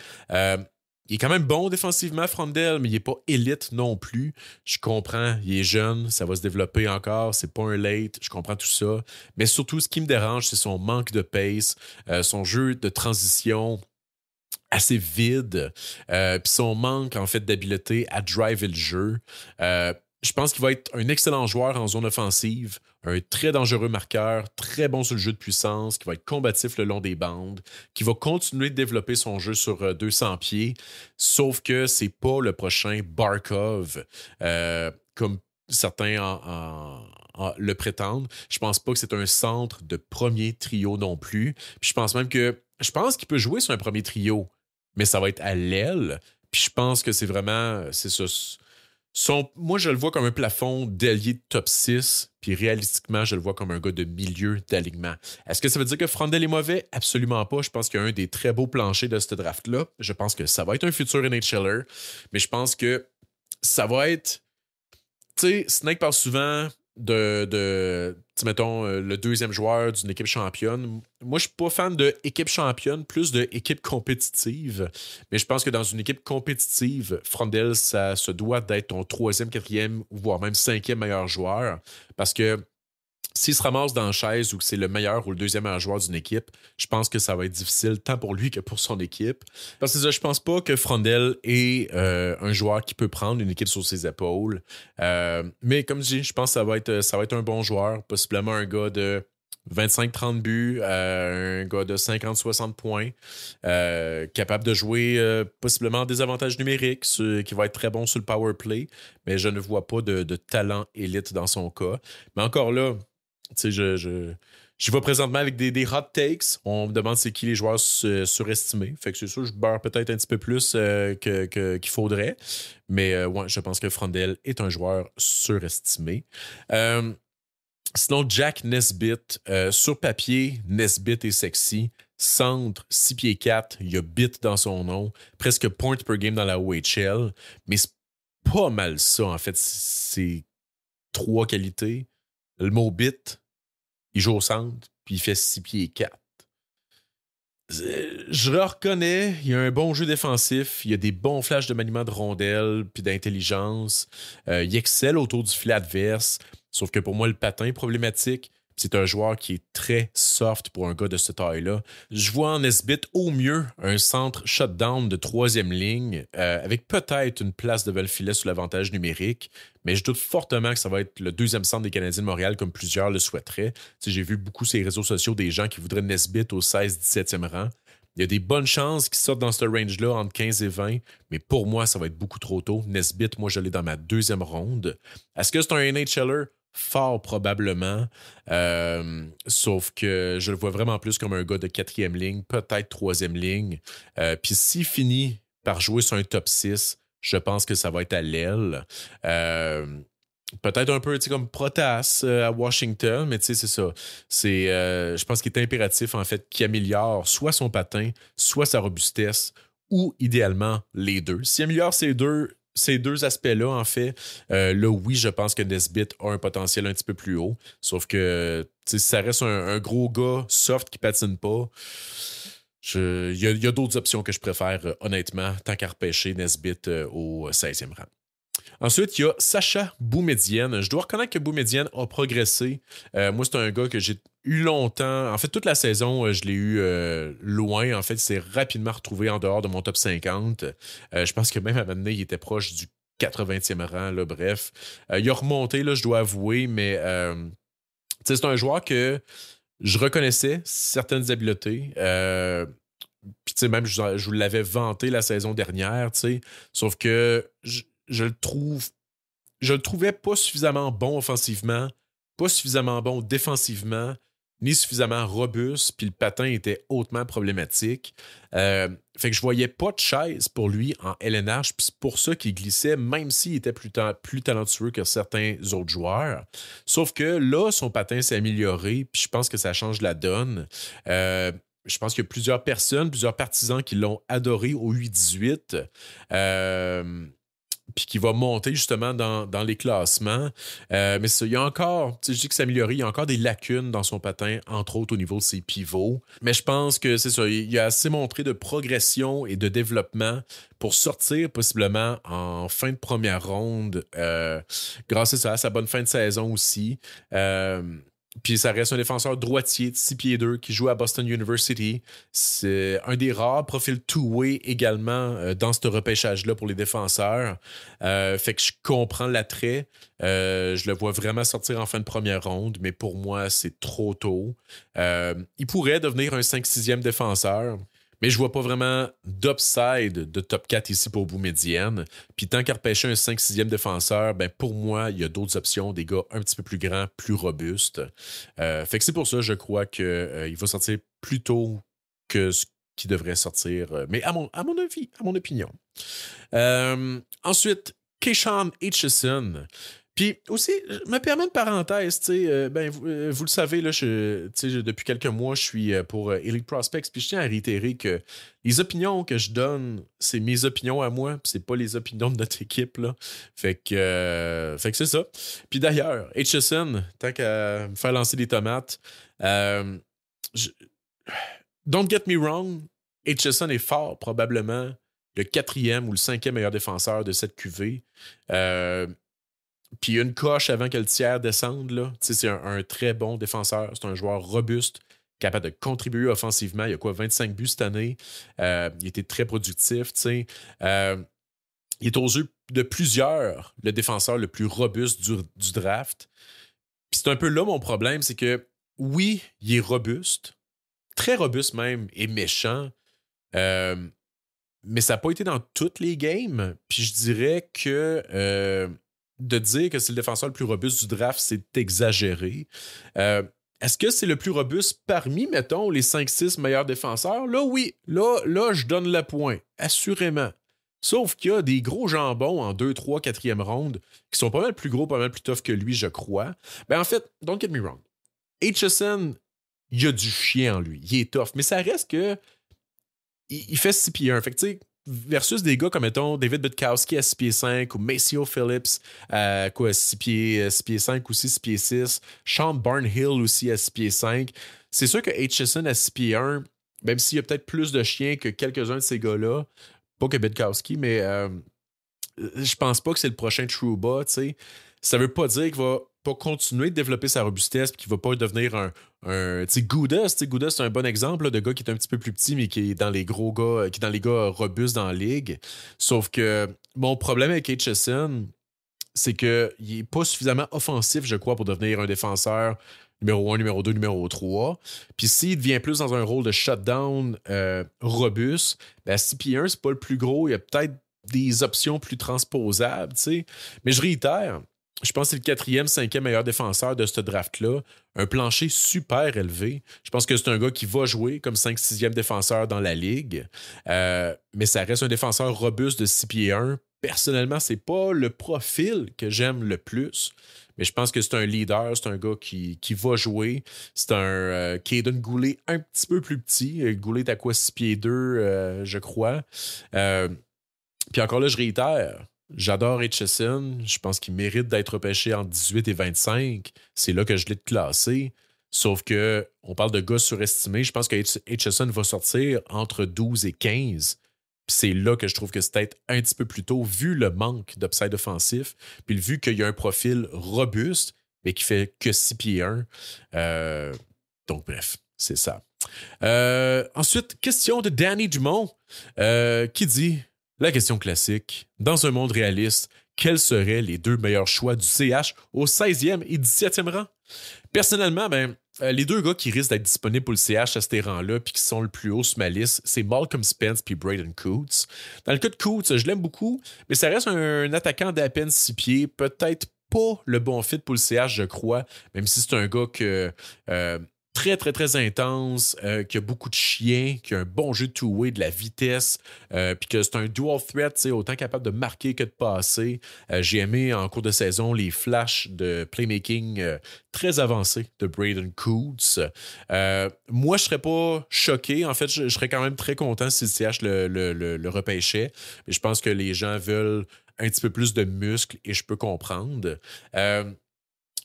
Il est quand même bon défensivement, Frondel, mais il n'est pas élite non plus. Je comprends, il est jeune, ça va se développer encore, c'est pas un late, je comprends tout ça. Mais surtout, ce qui me dérange, c'est son manque de pace, son jeu de transition assez vide, puis son manque, en fait, d'habileté à driver le jeu. Je pense qu'il va être un excellent joueur en zone offensive, un très dangereux marqueur, très bon sur le jeu de puissance, qui va être combatif le long des bandes, qui va continuer de développer son jeu sur 200 pieds, sauf que c'est pas le prochain Barkov, comme certains le prétendent. Je pense pas que c'est un centre de premier trio non plus. Puis je pense qu'il peut jouer sur un premier trio, mais ça va être à l'aile. Puis je pense que c'est vraiment, c'est ça. Moi, je le vois comme un plafond d'ailier de top 6, puis réalistiquement, je le vois comme un gars de milieu d'alignement. Est-ce que ça veut dire que Frondel est mauvais? Absolument pas. Je pense qu'il y a un des très beaux planchers de ce draft-là. Je pense que ça va être un futur NHLer, mais je pense que ça va être... Tu sais, Snake parle souvent mettons, le deuxième joueur d'une équipe championne. Moi, je suis pas fan de équipe championne, plus de équipe compétitive. Mais je pense que dans une équipe compétitive, Frondel, ça se doit d'être ton troisième, quatrième, voire même cinquième meilleur joueur. Parce que s'il se ramasse dans la chaise ou que c'est le meilleur ou le deuxième meilleur joueur d'une équipe, je pense que ça va être difficile tant pour lui que pour son équipe. Parce que je pense pas que Frondel est un joueur qui peut prendre une équipe sur ses épaules. Mais comme je dis, je pense que ça va être un bon joueur, possiblement un gars de 25-30 buts, un gars de 50-60 points, capable de jouer possiblement des avantages numériques, qui va être très bon sur le power play, mais je ne vois pas de talent élite dans son cas. Mais encore là, tu sais, j'y vais présentement avec des hot takes. On me demande c'est qui les joueurs surestimés. Fait que c'est sûr, je beurre peut-être un petit peu plus qu'il faudrait. Mais ouais, je pense que Frondel est un joueur surestimé. Sinon, Jack Nesbitt. Sur papier, Nesbitt est sexy. Centre, 6 pieds 4. Il y a bit dans son nom. Presque point per game dans la OHL. Mais c'est pas mal ça, en fait. C'est 3 qualités. Le mot bit, il joue au centre, puis il fait 6 pieds 4. Je le reconnais, il y a un bon jeu défensif, il y a des bons flashs de maniement de rondelles, puis d'intelligence. Il excelle autour du filet adverse, sauf que pour moi, le patin est problématique. C'est un joueur qui est très soft pour un gars de cette taille-là. Je vois en Nesbitt au mieux un centre shutdown de troisième ligne, avec peut-être une place devant le filet sous l'avantage numérique, mais je doute fortement que ça va être le deuxième centre des Canadiens de Montréal comme plusieurs le souhaiteraient. J'ai vu beaucoup sur les réseaux sociaux des gens qui voudraient Nesbitt au 16-17e rang. Il y a des bonnes chances qu'il sorte dans ce range-là entre 15 et 20, mais pour moi, ça va être beaucoup trop tôt. Nesbitt, moi, je l'ai dans ma deuxième ronde. Est-ce que c'est un NHLer? Fort probablement. Sauf que je le vois vraiment plus comme un gars de quatrième ligne, peut-être troisième ligne. Puis s'il finit par jouer sur un top 6, je pense que ça va être à l'aile. Peut-être un peu comme Protas à Washington, mais tu sais, c'est ça. Je pense qu'il est impératif, en fait, qu'il améliore soit son patin, soit sa robustesse, ou idéalement les deux. S'il améliore ces deux aspects-là, en fait, là, oui, je pense que Nesbitt a un potentiel un petit peu plus haut. Sauf que si ça reste un gros gars soft qui patine pas, il y a d'autres options que je préfère, honnêtement, tant qu'à repêcher Nesbitt au 16e rang. Ensuite, il y a Sacha Boumedienne. Je dois reconnaître que Boumedienne a progressé. Moi, c'est un gars que j'ai eu longtemps. En fait, toute la saison, je l'ai eu loin. En fait, il s'est rapidement retrouvé en dehors de mon top 50. Je pense que même à un moment donné, il était proche du 80e rang. Là, bref, il a remonté, là, je dois avouer, mais c'est un joueur que je reconnaissais certaines habiletés. Puis, tu sais, même, je vous l'avais vanté la saison dernière, tu sais. Sauf que je le trouvais pas suffisamment bon offensivement, pas suffisamment bon défensivement, ni suffisamment robuste, puis le patin était hautement problématique. Fait que je voyais pas de chaise pour lui en LNH, puis c'est pour ça qu'il glissait, même s'il était plus talentueux que certains autres joueurs. Sauf que là, son patin s'est amélioré, puis je pense que ça change la donne. Je pense qu'il y a plusieurs personnes, plusieurs partisans qui l'ont adoré au 8-18. Puis qui va monter justement dans les classements. Mais il y a encore, je dis que c'est amélioré, il y a encore des lacunes dans son patin, entre autres au niveau de ses pivots. Mais je pense que c'est ça, il a assez montré de progression et de développement pour sortir possiblement en fin de première ronde, grâce à sa bonne fin de saison aussi. Puis ça reste un défenseur droitier de 6 pieds 2 qui joue à Boston University. C'est un des rares profils two-way également dans ce repêchage-là pour les défenseurs. Fait que je comprends l'attrait. Je le vois vraiment sortir en fin de première ronde, mais pour moi, c'est trop tôt. Il pourrait devenir un 5-6e défenseur. Mais je vois pas vraiment d'upside de top 4 ici pour Boumedienne. Puis tant qu'à repêcher un 5-6e défenseur, ben pour moi, il y a d'autres options, des gars un petit peu plus grands, plus robustes. Fait que c'est pour ça, je crois qu'il va sortir plus tôt que ce qui devrait sortir. Mais à mon avis, à mon opinion. Ensuite, Keyshawn Hitchison. Puis aussi, je me permets une parenthèse, tu sais, vous le savez, là, depuis quelques mois, je suis pour Elite Prospects, puis je tiens à réitérer que les opinions que je donne, c'est mes opinions à moi, puis c'est pas les opinions de notre équipe, là. Fait que c'est ça. Puis d'ailleurs, Hitchison, tant qu'à me faire lancer des tomates, don't get me wrong, Hitchison est fort, probablement le 4e ou le 5e meilleur défenseur de cette QV. Puis une coche avant que le tiers descende, là. C'est un très bon défenseur. C'est un joueur robuste, capable de contribuer offensivement. Il a 25 buts cette année. Il était très productif. Il est aux yeux de plusieurs le défenseur le plus robuste du draft. Puis c'est un peu là mon problème, c'est que oui, il est robuste, très robuste même, et méchant. Mais ça n'a pas été dans toutes les games. Puis je dirais que de dire que c'est le défenseur le plus robuste du draft, c'est exagéré. Est-ce que c'est le plus robuste parmi, mettons, les 5-6 meilleurs défenseurs? Là, oui. Là, je donne le point. Assurément. Sauf qu'il y a des gros jambons en 2, 3, 4e ronde qui sont pas mal plus gros, pas mal plus tough que lui, je crois. En fait, don't get me wrong. Hitchison, il y a du chien en lui. Il est tough. Mais ça reste que il fait 6 pieds 1. Fait que, tu sais, versus des gars comme, mettons, David Butkowski à 6 pieds 5 ou Maceo Phillips à 6 pieds 5 aussi, 6 pieds 6. Sean Barnhill aussi à 6 pieds 5. C'est sûr que Hitchison à 6 pieds 1, même s'il y a peut-être plus de chiens que quelques-uns de ces gars-là, pas que Butkowski, mais je pense pas que c'est le prochain Trouba, tu sais. Ça veut pas dire qu'il va pas continuer de développer sa robustesse et qu'il va pas devenir un tu sais, Gouda, c'est un bon exemple là, de gars qui est un petit peu plus petit, mais qui est dans les gros gars, qui est dans les gars robustes dans la ligue. Sauf que mon problème avec Hitchison, c'est qu'il n'est pas suffisamment offensif, je crois, pour devenir un défenseur numéro 1, numéro 2, numéro 3. Puis s'il devient plus dans un rôle de shutdown robuste, 6 pieds 1, c'est pas le plus gros. Il y a peut-être des options plus transposables, tu sais. Mais je réitère, je pense que c'est le 4e, 5e meilleur défenseur de ce draft-là. Un plancher super élevé. Je pense que c'est un gars qui va jouer comme 5-6e défenseur dans la ligue. Mais ça reste un défenseur robuste de 6 pieds 1. Personnellement, c'est pas le profil que j'aime le plus. Mais je pense que c'est un leader, c'est un gars qui va jouer. C'est un Caden Goulet un petit peu plus petit. Goulet est à quoi 6 pieds 2, je crois. Puis encore là, je réitère. J'adore Hitchison. Je pense qu'il mérite d'être repêché entre 18 et 25. C'est là que je l'ai classé. Sauf que on parle de gars surestimés. Je pense que Hitchison va sortir entre 12 et 15. Puis c'est là que je trouve que c'est peut-être un petit peu plus tôt, vu le manque d'upside offensif, puis vu qu'il y a un profil robuste, mais qui fait que 6 pieds 1. Donc bref, c'est ça. Ensuite, question de Danny Dumont, qui dit... La question classique, dans un monde réaliste, quels seraient les 2 meilleurs choix du CH au 16e et 17e rang? Personnellement, les 2 gars qui risquent d'être disponibles pour le CH à ces rangs-là puis qui sont le plus haut sur ma liste, c'est Malcolm Spence puis Braden Coots. Dans le cas de Coots, je l'aime beaucoup, mais ça reste un attaquant d'à peine 6 pieds, peut-être pas le bon fit pour le CH, je crois, même si c'est un gars que... très, très, très intense, qui a beaucoup de chiens, qui a un bon jeu de two-way, de la vitesse, puis que c'est un dual threat, autant capable de marquer que de passer. J'ai aimé en cours de saison les flashs de playmaking très avancés de Braden Coots. Moi, je serais pas choqué. En fait, je serais quand même très content si le CH le repêchait. Mais je pense que les gens veulent un petit peu plus de muscles et je peux comprendre.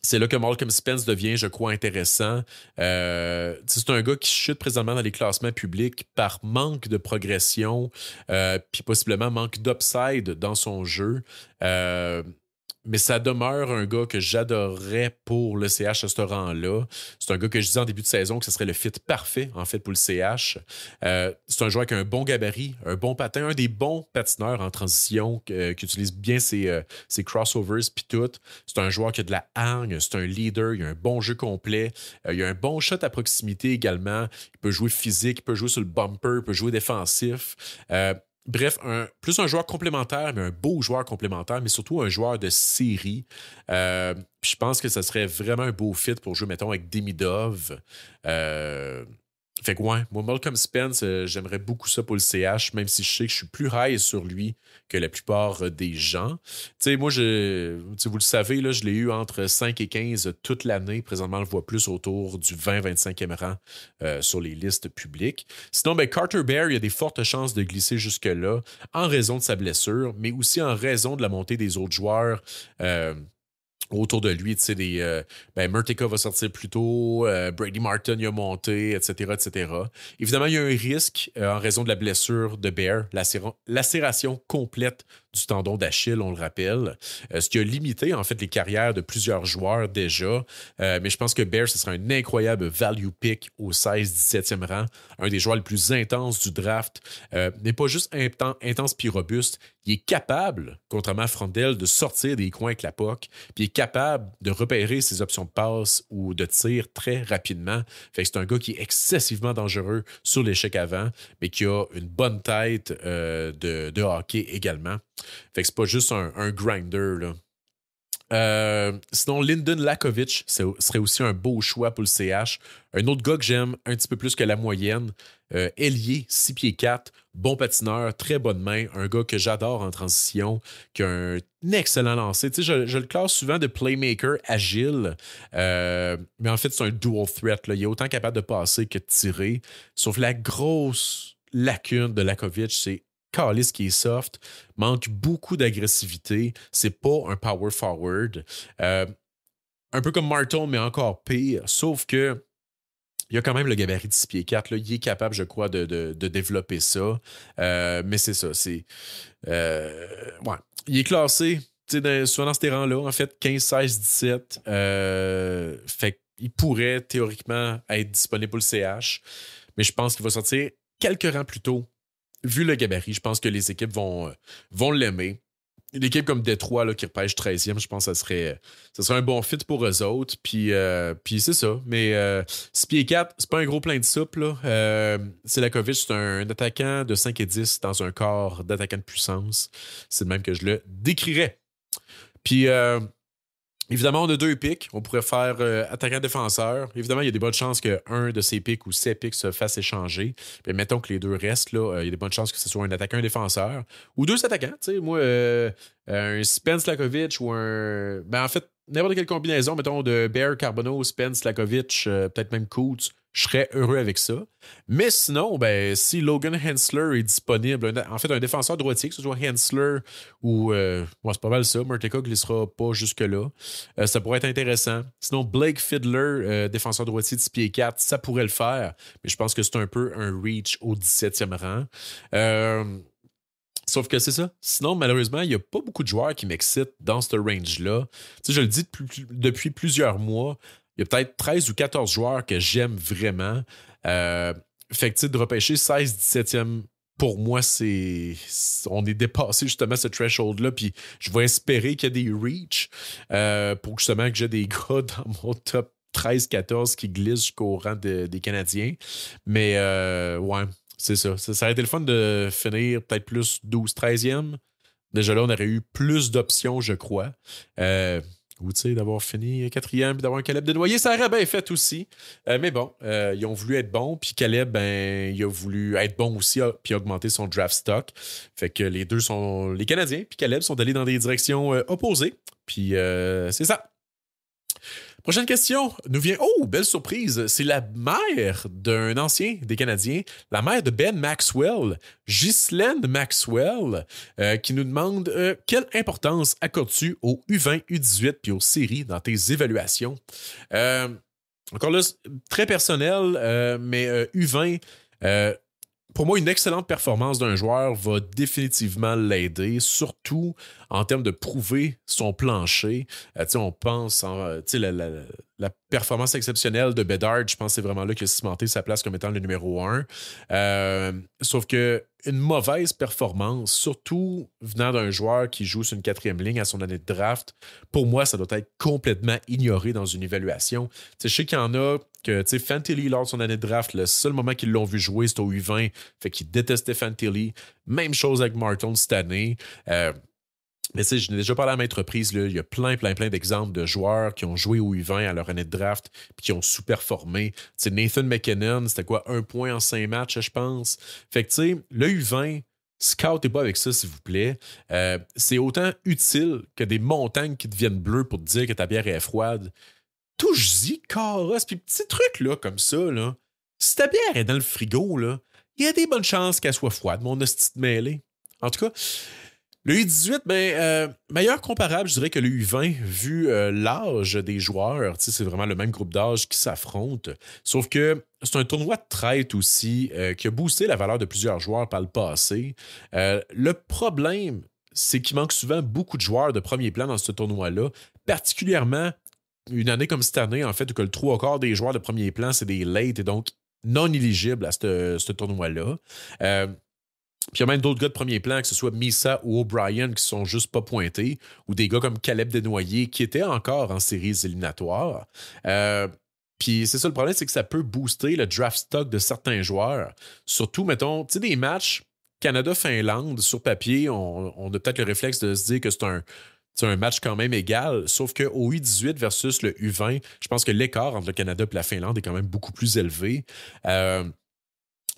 C'est là que Malcolm Spence devient, je crois, intéressant. C'est un gars qui chute présentement dans les classements publics par manque de progression, puis possiblement manque d'upside dans son jeu. Mais ça demeure un gars que j'adorerais pour le CH à ce rang-là. C'est un gars que je disais en début de saison que ce serait le fit parfait, en fait, pour le CH. C'est un joueur qui a un bon gabarit, un bon patin, un des bons patineurs en transition qui utilise bien ses crossovers puis tout. C'est un joueur qui a de la hargne, c'est un leader, il a un bon jeu complet, il a un bon shot à proximité également. Il peut jouer physique, il peut jouer sur le bumper, il peut jouer défensif. Bref, plus un joueur complémentaire, mais un beau joueur complémentaire, mais surtout un joueur de série. Je pense que ça serait vraiment un beau fit pour jouer, mettons, avec Demidov. Fait que ouais, moi, Malcolm Spence, j'aimerais beaucoup ça pour le CH, même si je sais que je suis plus high sur lui que la plupart des gens. Tu sais, moi, vous le savez, là, je l'ai eu entre 5 et 15 toute l'année. Présentement, on le voit plus autour du 20-25e rang sur les listes publiques. Sinon, ben, Carter Bear, il y a des fortes chances de glisser jusque-là en raison de sa blessure, mais aussi en raison de la montée des autres joueurs. Autour de lui, tu sais, Murtica va sortir plus tôt, Brady Martin y a monté, etc., etc. Évidemment, il y a un risque en raison de la blessure de Bear, lacération complète du tendon d'Achille, on le rappelle, ce qui a limité, en fait, les carrières de plusieurs joueurs déjà. Mais je pense que Bear, ce sera un incroyable value pick au 16-17e rang, un des joueurs les plus intenses du draft. N'est pas juste intense puis robuste, il est capable, contrairement à Frondel, de sortir des coins avec la POC, puis il est capable de repérer ses options de passe ou de tir très rapidement. Fait que c'est un gars qui est excessivement dangereux sur l'échec avant, mais qui a une bonne tête de hockey également. Fait que c'est pas juste un grinder, là. Sinon, Lyndon Lakovic serait aussi un beau choix pour le CH. Un autre gars que j'aime un petit peu plus que la moyenne. Ailier, 6 pieds 4, bon patineur, très bonne main. Un gars que j'adore en transition, qui a un excellent lancer. Tu sais, je le classe souvent de playmaker agile. Mais en fait, c'est un dual threat, là. Il est autant capable de passer que de tirer. Sauf la grosse lacune de Lakovic, c'est Callis qui est soft, manque beaucoup d'agressivité. C'est pas un power forward. Un peu comme Martin, mais encore pire. Sauf que il a quand même le gabarit de 6 pieds 4. Là. Il est capable, je crois, de développer ça. Mais c'est ça. Ouais. Il est classé souvent dans ces rangs-là, en fait, 15, 16, 17. Fait qu'il pourrait théoriquement être disponible pour le CH. Mais je pense qu'il va sortir quelques rangs plus tôt. Vu le gabarit, je pense que les équipes vont l'aimer. Une équipe comme Détroit là, qui repêche 13e, je pense que ça serait un bon fit pour eux autres. Puis c'est ça. Mais 6 pieds 4, c'est pas un gros plein de soupe. Selakovic, c'est un attaquant de 5 et 10 dans un corps d'attaquant de puissance. C'est le même que je le décrirais. Puis évidemment, on a 2 picks. On pourrait faire attaquant-défenseur. Évidemment, il y a des bonnes chances qu'un de ces picks ou ces picks se fasse échanger. Puis mettons que les deux restent, là, il y a des bonnes chances que ce soit un attaquant-défenseur. Ou 2 attaquants. Tu sais, moi, un Spence Lakovic ou un... Ben, en fait, n'importe quelle combinaison, mettons, de Bear, Carbonneau, Spence, Lakovic, peut-être même Coots, je serais heureux avec ça. Mais sinon, ben, si Logan Hensler est disponible, en fait, un défenseur droitier, que ce soit Hensler ou... c'est pas mal ça. Murtica glissera pas jusque-là. Ça pourrait être intéressant. Sinon, Blake Fiddler, défenseur droitier de 6 pieds 4, ça pourrait le faire. Mais je pense que c'est un peu un reach au 17e rang. Sauf que c'est ça. Sinon, malheureusement, il n'y a pas beaucoup de joueurs qui m'excitent dans ce range-là. Tu sais, je le dis depuis plusieurs mois. Il y a peut-être 13 ou 14 joueurs que j'aime vraiment. Fait que, tu sais, de repêcher 16-17e, pour moi, on est dépassé justement ce threshold-là. Puis je vais espérer qu'il y a des reach pour justement que j'ai des gars dans mon top 13-14 qui glissent jusqu'au rang des Canadiens. Mais ouais. C'est ça. Ça aurait été le fun de finir peut-être plus 12-13e. Déjà là, on aurait eu plus d'options, je crois. Ou tu sais, d'avoir fini 4e et d'avoir un Caleb Desnoyers, ça aurait bien fait aussi. Mais bon, ils ont voulu être bons. Puis Caleb, ben, il a voulu être bon aussi puis augmenter son draft stock. Fait que les deux sont... Les Canadiens puis Caleb sont allés dans des directions opposées. Puis c'est ça. Prochaine question nous vient... Oh, belle surprise! C'est la mère d'un ancien des Canadiens, la mère de Ben Maxwell, Ghislaine Maxwell, qui nous demande quelle importance accordes-tu au U20, U18 puis aux séries dans tes évaluations? Encore là, très personnel, mais U20... pour moi, une excellente performance d'un joueur va définitivement l'aider, surtout en termes de prouver son plancher. On pense la performance exceptionnelle de Bedard, je pense que c'est vraiment là qu'il a cimenté sa place comme étant le numéro 1. Sauf que une mauvaise performance, surtout venant d'un joueur qui joue sur une 4e ligne à son année de draft, pour moi, ça doit être complètement ignoré dans une évaluation. Je sais qu'il y en a que, Fantilli, lors de son année de draft, le seul moment qu'ils l'ont vu jouer, c'était au U20, fait qu'il détestait Fantilli. Même chose avec Martin cette année. Mais tu sais, je n'ai déjà parlé à maintes reprises, là, il y a plein d'exemples de joueurs qui ont joué au U20 à leur année de draft puis qui ont sous-performé. Tu sais, Nathan McKinnon, c'était quoi, 1 point en 5 matchs, je pense. Fait que tu sais, le U20, scoutez pas avec ça, s'il vous plaît. C'est autant utile que des montagnes qui deviennent bleues pour te dire que ta bière est froide. Touche-y, carrosse, puis petit truc là, comme ça, là. Si ta bière est dans le frigo, là, il y a des bonnes chances qu'elle soit froide, mon hostie de mêlée. En tout cas, le U18, meilleur comparable, je dirais que le U20, vu l'âge des joueurs. C'est vraiment le même groupe d'âge qui s'affronte. Sauf que c'est un tournoi de traite aussi qui a boosté la valeur de plusieurs joueurs par le passé. Le problème, c'est qu'il manque souvent beaucoup de joueurs de premier plan dans ce tournoi-là, particulièrement une année comme cette année, en fait, où que le 3/4 des joueurs de premier plan, c'est des late et donc non éligibles à ce tournoi-là. Puis il y a même d'autres gars de premier plan, que ce soit Misa ou O'Brien, qui sont juste pas pointés, ou des gars comme Caleb Desnoyers, qui étaient encore en séries éliminatoires. Puis c'est ça le problème, c'est que ça peut booster le draft stock de certains joueurs. Surtout, mettons, tu sais, des matchs Canada-Finlande, sur papier, on a peut-être le réflexe de se dire que c'est un match quand même égal, sauf qu'au U18 versus le U20, je pense que l'écart entre le Canada et la Finlande est quand même beaucoup plus élevé.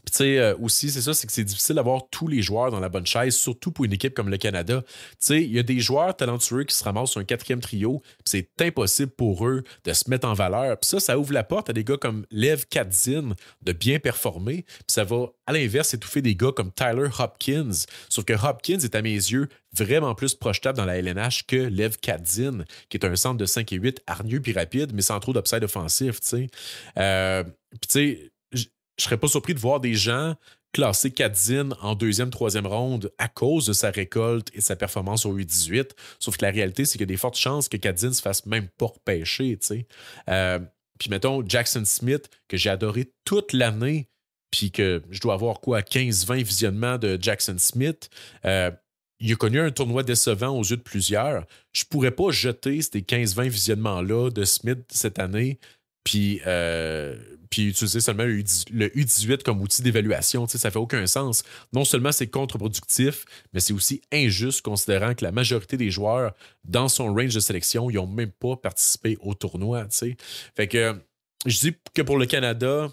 Puis tu sais, aussi, c'est ça, c'est que c'est difficile d'avoir tous les joueurs dans la bonne chaise, surtout pour une équipe comme le Canada. Tu sais, il y a des joueurs talentueux qui se ramassent sur un 4e trio, puis c'est impossible pour eux de se mettre en valeur. Puis ça ouvre la porte à des gars comme Lev Kadzin de bien performer, puis ça va, à l'inverse, étouffer des gars comme Tyler Hopkins. Sauf que Hopkins est, à mes yeux, vraiment plus projetable dans la LNH que Lev Kadzin, qui est un centre de 5 et 8, hargneux puis rapide, mais sans trop d'upside offensif, tu sais. Puis tu sais, je serais pas surpris de voir des gens classer Kadzin en 2e, 3e ronde à cause de sa récolte et de sa performance au U18. Sauf que la réalité, c'est qu'il y a des fortes chances que Kadzin se fasse même pas repêcher, tu sais. Puis mettons, Jackson Smith, que j'ai adoré toute l'année, puis que je dois avoir quoi, 15-20 visionnements de Jackson Smith, il a connu un tournoi décevant aux yeux de plusieurs. Je pourrais pas jeter ces 15-20 visionnements-là de Smith cette année puis utiliser seulement le U18 comme outil d'évaluation. Ça fait aucun sens. Non seulement c'est contre-productif, mais c'est aussi injuste considérant que la majorité des joueurs dans son range de sélection, ils n'ont même pas participé au tournoi. T'sais. Fait que je dis que pour le Canada,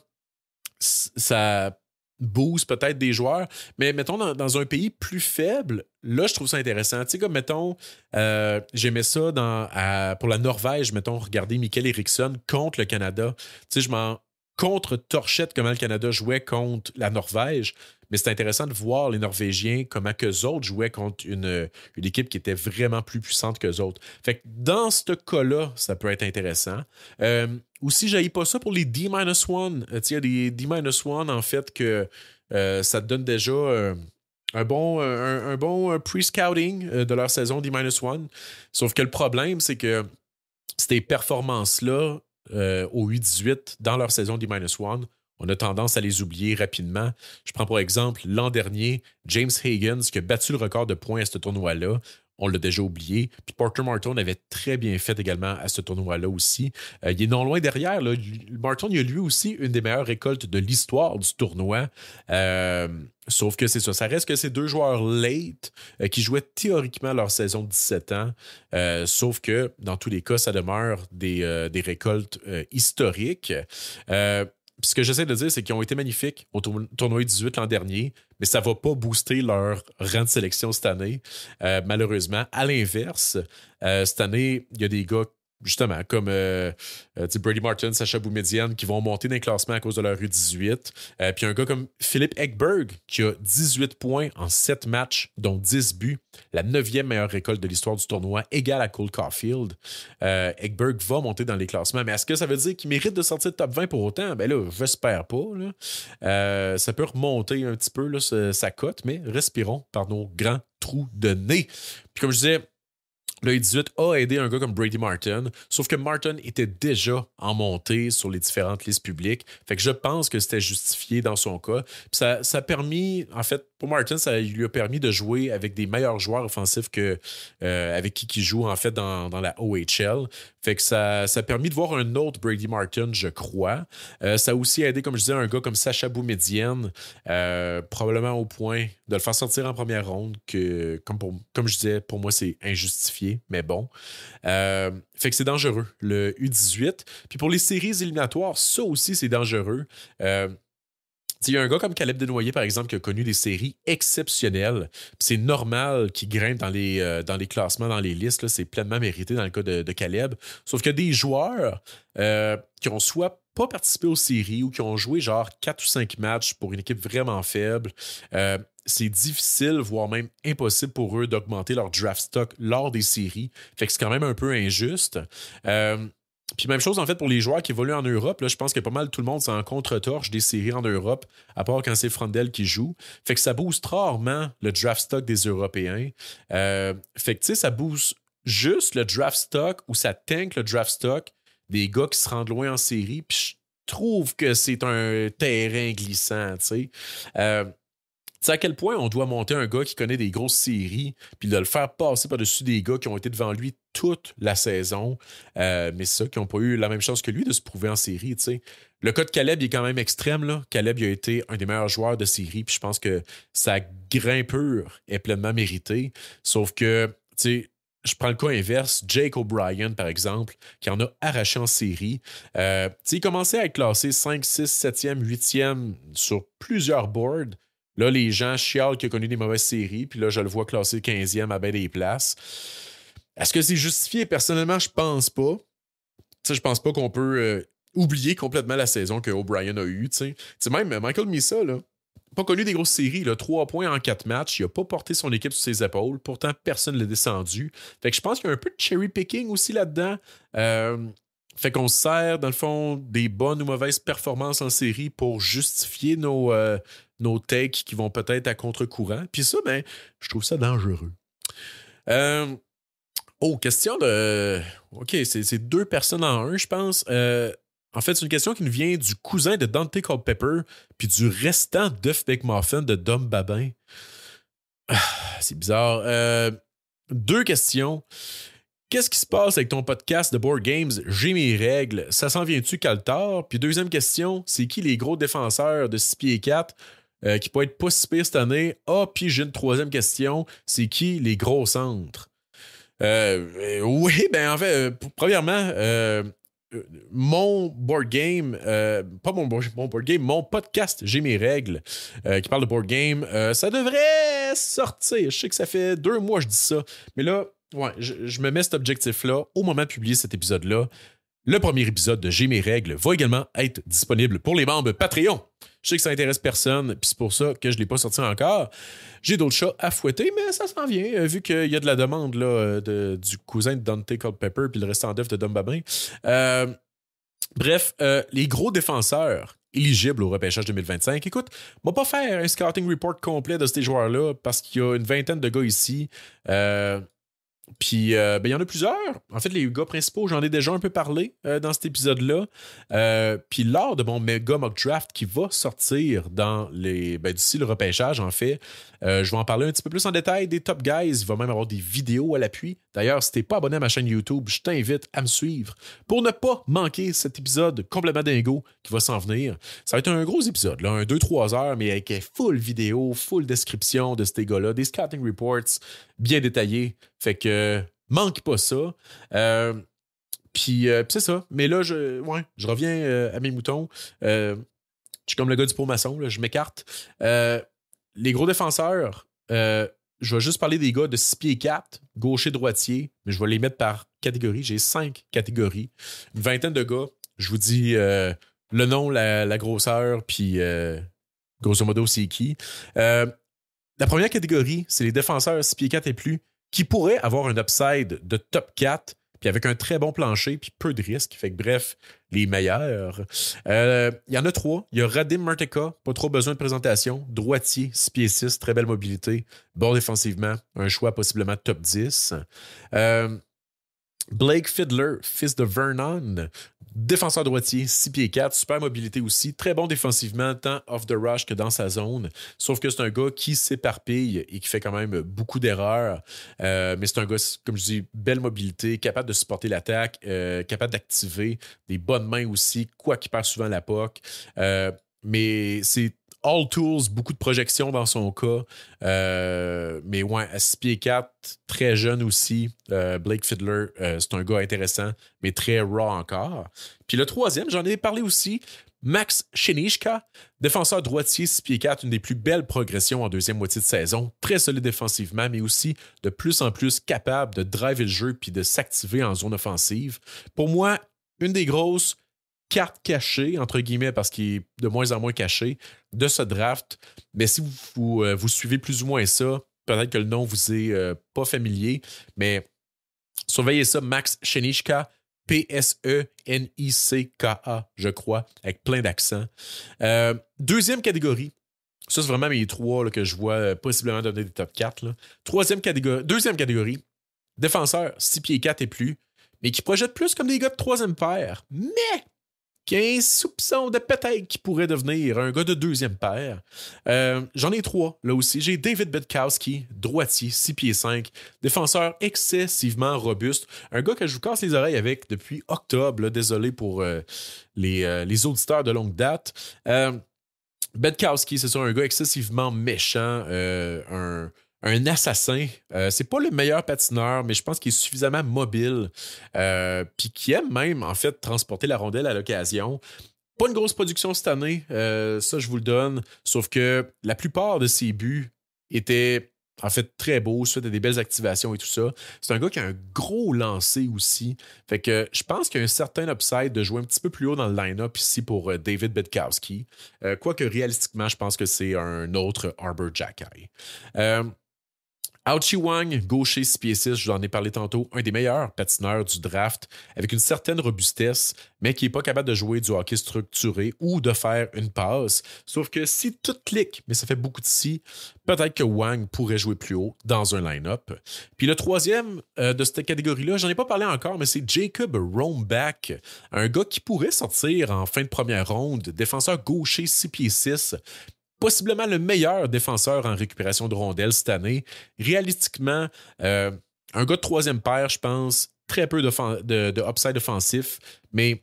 ça booste peut-être des joueurs, mais mettons dans un pays plus faible, là, je trouve ça intéressant. Tu sais, comme mettons, j'aimais ça pour la Norvège, mettons, regarder Mikael Eriksson contre le Canada. Tu sais, je m'en contre-torchette comment le Canada jouait contre la Norvège, mais c'est intéressant de voir les Norvégiens, comment qu'eux autres jouaient contre une équipe qui était vraiment plus puissante qu'eux autres. Fait que dans ce cas-là, ça peut être intéressant. Aussi, je n'haïs pas ça pour les D-1. Tu sais, il y a des D-1, en fait, que ça te donne déjà un bon pre-scouting de leur saison D-1. Sauf que le problème, c'est que ces performances-là, au U18 dans leur saison D-1, on a tendance à les oublier rapidement. Je prends pour exemple l'an dernier, James Higgins qui a battu le record de points à ce tournoi-là. On l'a déjà oublié. Puis Porter Martin avait très bien fait également à ce tournoi-là aussi. Il est non loin derrière. Là. Martin, il a lui aussi une des meilleures récoltes de l'histoire du tournoi. Sauf que c'est ça. Ça reste que ces deux joueurs late qui jouaient théoriquement leur saison de 17 ans. Sauf que dans tous les cas, ça demeure des récoltes historiques. Puis ce que j'essaie de dire, c'est qu'ils ont été magnifiques au tournoi 18 l'an dernier, mais ça ne va pas booster leur rang de sélection cette année, malheureusement. À l'inverse, cette année, il y a des gars, justement, comme Brady Martin, Sacha Boumedienne, qui vont monter dans les classements à cause de leur U18. Puis un gars comme Philippe Ekberg, qui a 18 points en 7 matchs, dont 10 buts, la 9e meilleure récolte de l'histoire du tournoi, égale à Cole Caulfield. Ekberg va monter dans les classements, mais est-ce que ça veut dire qu'il mérite de sortir de top 20 pour autant? Ben là, j'espère pas. Là. Ça peut remonter un petit peu là, sa cote, mais respirons par nos grands trous de nez. Puis comme je disais, le U18 a aidé un gars comme Brady Martin, sauf que Martin était déjà en montée sur les différentes listes publiques. Fait que je pense que c'était justifié dans son cas. Puis ça a permis, en fait, pour Martin, ça lui a permis de jouer avec des meilleurs joueurs offensifs que avec qui joue en fait dans la OHL. Fait que ça a permis de voir un autre Brady Martin, je crois. Ça a aussi aidé, comme je disais, un gars comme Sacha Boumedienne, probablement au point de le faire sortir en première ronde, que comme je disais, pour moi, c'est injustifié, mais bon. Fait que c'est dangereux, le U18. Puis pour les séries éliminatoires, ça aussi, c'est dangereux. Il y a un gars comme Caleb Desnoyers, par exemple, qui a connu des séries exceptionnelles. C'est normal qu'il grimpe dans les classements, dans les listes. Là. C'est pleinement mérité dans le cas de Caleb. Sauf que des joueurs qui ont soit pas participé aux séries ou qui ont joué genre 4 ou 5 matchs pour une équipe vraiment faible, c'est difficile, voire même impossible pour eux d'augmenter leur draft stock lors des séries. Fait que c'est quand même un peu injuste. Puis même chose en fait pour les joueurs qui évoluent en Europe. Là, je pense que pas mal tout le monde c'est en contre-torche des séries en Europe, à part quand c'est Frondel qui joue. Fait que ça booste rarement le draft stock des Européens. Fait que tu sais, ça booste juste le draft stock ou ça tank le draft stock des gars qui se rendent loin en série. Puis je trouve que c'est un terrain glissant, tu sais. Tu sais à quel point on doit monter un gars qui connaît des grosses séries puis de le faire passer par-dessus des gars qui ont été devant lui toute la saison, mais c'est ça, qui n'ont pas eu la même chance que lui de se prouver en série, tu sais. Le cas de Caleb, il est quand même extrême, là. Caleb, il a été un des meilleurs joueurs de série, puis je pense que sa grimpure est pleinement méritée. Sauf que, tu sais, je prends le cas inverse, Jake O'Brien, par exemple, qui en a arraché en série. Il commençait à être classé 5, 6, 7e, 8e sur plusieurs boards. Là, les gens chialent qu'il a connu des mauvaises séries, puis là, je le vois classé 15e à bien des places. Est-ce que c'est justifié? Personnellement, je pense pas. T'sais, je pense pas qu'on peut oublier complètement la saison que O'Brien a eue. Même Michael Misa, là, pas connu des grosses séries, là, 3 points en 4 matchs. Il a pas porté son équipe sur ses épaules. Pourtant, personne ne l'a descendu. Fait que je pense qu'il y a un peu de cherry picking aussi là-dedans. Fait qu'on se sert, dans le fond, des bonnes ou mauvaises performances en série pour justifier nos takes qui vont peut-être à contre-courant. Puis ça, ben, je trouve ça dangereux. Question de... OK, c'est 2 personnes en un, je pense. En fait, c'est une question qui nous vient du cousin de Dante Culpepper puis du restant d'œuf McMuffin de Dom Babin. C'est bizarre. 2 questions. Qu'est-ce qui se passe avec ton podcast de Board Games? J'ai mes règles. Ça s'en vient-tu Caltar? Puis deuxième question, c'est qui les gros défenseurs de 6 pieds 4 qui pourraient être pas si pires cette année? Puis j'ai une 3e question. C'est qui les gros centres? Oui, ben en fait, premièrement, mon board game, pas mon board game, mon podcast, j'ai mes règles, qui parle de board game, ça devrait sortir. Je sais que ça fait 2 mois que je dis ça, mais là, ouais, je me mets cet objectif-là au moment de publier cet épisode-là. Le premier épisode de J'ai mes règles va également être disponible pour les membres Patreon. Je sais que ça intéresse personne, puis c'est pour ça que je ne l'ai pas sorti encore. J'ai d'autres chats à fouetter, mais ça s'en vient, vu qu'il y a de la demande là, du cousin de Dante Culpepper puis le restant d'œuf de Dom Babin. Bref, les gros défenseurs éligibles au repêchage 2025. Écoute, on va pas faire un scouting report complet de ces joueurs-là parce qu'il y a une vingtaine de gars ici. Puis, il y en a plusieurs. En fait, les gars principaux, j'en ai déjà un peu parlé dans cet épisode-là. Puis, lors de mon méga mock draft qui va sortir d'ici le repêchage, en fait, je vais en parler un petit peu plus en détail des top guys. Il va même avoir des vidéos à l'appui. D'ailleurs, si t'es pas abonné à ma chaîne YouTube, je t'invite à me suivre pour ne pas manquer cet épisode complètement dingo qui va s'en venir. Ça va être un gros épisode, là, un 2-3 heures, mais avec full vidéo, full description de ces gars-là, des scouting reports bien détaillés. Fait que manque pas ça. Puis c'est ça. Mais là, je reviens à mes moutons. Je suis comme le gars du pot maçon, là, je m'écarte. Les gros défenseurs, je vais juste parler des gars de 6 pieds 4, gaucher-droitier, mais je vais les mettre par catégorie. J'ai 5 catégories. Une vingtaine de gars. Je vous dis le nom, la grosseur, puis grosso modo, c'est qui. La première catégorie, c'est les défenseurs 6 pieds 4 et plus qui pourraient avoir un upside de top 4 puis avec un très bon plancher, puis peu de risques. Fait que bref, les meilleurs. Il y en a 3. Il y a Radim Marteka, pas trop besoin de présentation. Droitier, 6 pieds 6, très belle mobilité. Bon défensivement, un choix possiblement top 10. Blake Fiddler, fils de Vernon, défenseur droitier, 6 pieds 4, super mobilité aussi, très bon défensivement, tant off the rush que dans sa zone. Sauf que c'est un gars qui s'éparpille et qui fait quand même beaucoup d'erreurs. Mais c'est un gars, comme je dis, belle mobilité, capable de supporter l'attaque, capable d'activer, des bonnes mains aussi, quoi qu'il perd souvent la POC. Mais c'est all tools, beaucoup de projections dans son cas. Mais ouais, à 6 pieds 4, très jeune aussi. Blake Fiddler, c'est un gars intéressant, mais très raw encore. Puis le troisième, j'en ai parlé aussi, Max Shenishka, défenseur droitier, 6 pieds 4, une des plus belles progressions en deuxième moitié de saison. Très solide défensivement, mais aussi de plus en plus capable de driver le jeu puis de s'activer en zone offensive. Pour moi, une des grosses carte cachée, entre guillemets, parce qu'il est de moins en moins caché, de ce draft. Mais si vous suivez plus ou moins ça, peut-être que le nom vous est pas familier, mais surveillez ça, Max Shenishka, P-S-E-N-I-C-K-A, je crois, avec plein d'accents. Deuxième catégorie, ça c'est vraiment mes trois là, que je vois possiblement donner des top 4. Là. Deuxième catégorie, défenseur 6 pieds 4 et plus, mais qui projette plus comme des gars de troisième paire. Mais qui a un soupçon de peut-être qui pourrait devenir un gars de deuxième paire. J'en ai trois, là aussi. J'ai David Bedkowski, droitier, 6 pieds 5, défenseur excessivement robuste. Un gars que je vous casse les oreilles avec depuis octobre. Là, désolé pour les auditeurs de longue date. Bedkowski, c'est ça, un gars excessivement méchant, un assassin. C'est pas le meilleur patineur, mais je pense qu'il est suffisamment mobile. Puis qui aime même, en fait, transporter la rondelle à l'occasion. Pas une grosse production cette année, ça je vous le donne. Sauf que la plupart de ses buts étaient en fait très beaux, suite à des belles activations et tout ça. C'est un gars qui a un gros lancer aussi. Fait que je pense qu'il y a un certain upside de jouer un petit peu plus haut dans le line-up ici pour David Bedkowski. Quoique réalistiquement, je pense que c'est un autre Arbor Jackai. Aochi Wang, gaucher 6 pieds 6, je vous en ai parlé tantôt, un des meilleurs patineurs du draft, avec une certaine robustesse, mais qui n'est pas capable de jouer du hockey structuré ou de faire une passe. Sauf que si tout clique, mais ça fait beaucoup de si, peut-être que Wang pourrait jouer plus haut dans un line-up. Puis le troisième de cette catégorie-là, j'en ai pas parlé encore, mais c'est Jacob Rombach, un gars qui pourrait sortir en fin de première ronde, défenseur gaucher 6 pieds 6, possiblement le meilleur défenseur en récupération de rondelles cette année. Réalistiquement, un gars de troisième paire, je pense, très peu de upside offensif, mais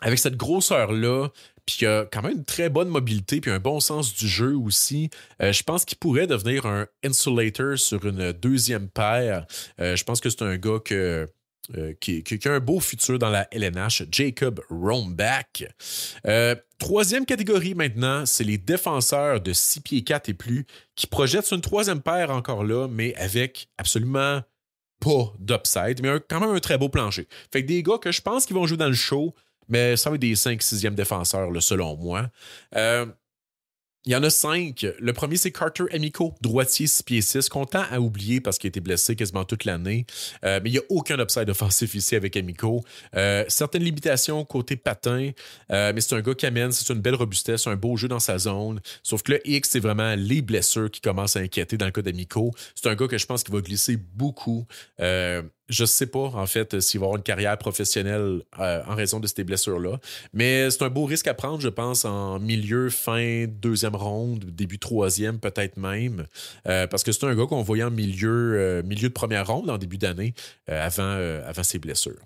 avec cette grosseur-là, puis il a quand même une très bonne mobilité, puis un bon sens du jeu aussi, je pense qu'il pourrait devenir un insulator sur une deuxième paire. Je pense que c'est un gars qui a un beau futur dans la LNH, Jacob Rombach. Troisième catégorie maintenant, c'est les défenseurs de 6 pieds 4 et plus qui projettent sur une troisième paire encore là, mais avec absolument pas d'upside, mais quand même un très beau plancher. Fait que des gars que je pense qu'ils vont jouer dans le show, mais ça va être des 5-6e défenseurs, là, selon moi. Il y en a 5. Le premier, c'est Carter Amico, droitier 6 pieds 6, content à oublier parce qu'il a été blessé quasiment toute l'année. Mais il n'y a aucun upside offensif ici avec Amico. Certaines limitations côté patin, mais c'est un gars qui amène, c'est une belle robustesse, un beau jeu dans sa zone. Sauf que le X, c'est vraiment les blessures qui commencent à inquiéter dans le cas d'Amico. C'est un gars que je pense qu'il va glisser beaucoup. Je ne sais pas, en fait, s'il va avoir une carrière professionnelle en raison de ces blessures-là. Mais c'est un beau risque à prendre, je pense, en milieu, fin, deuxième ronde, début troisième, peut-être même. Parce que c'est un gars qu'on voyait en milieu de première ronde en début d'année, avant ses blessures.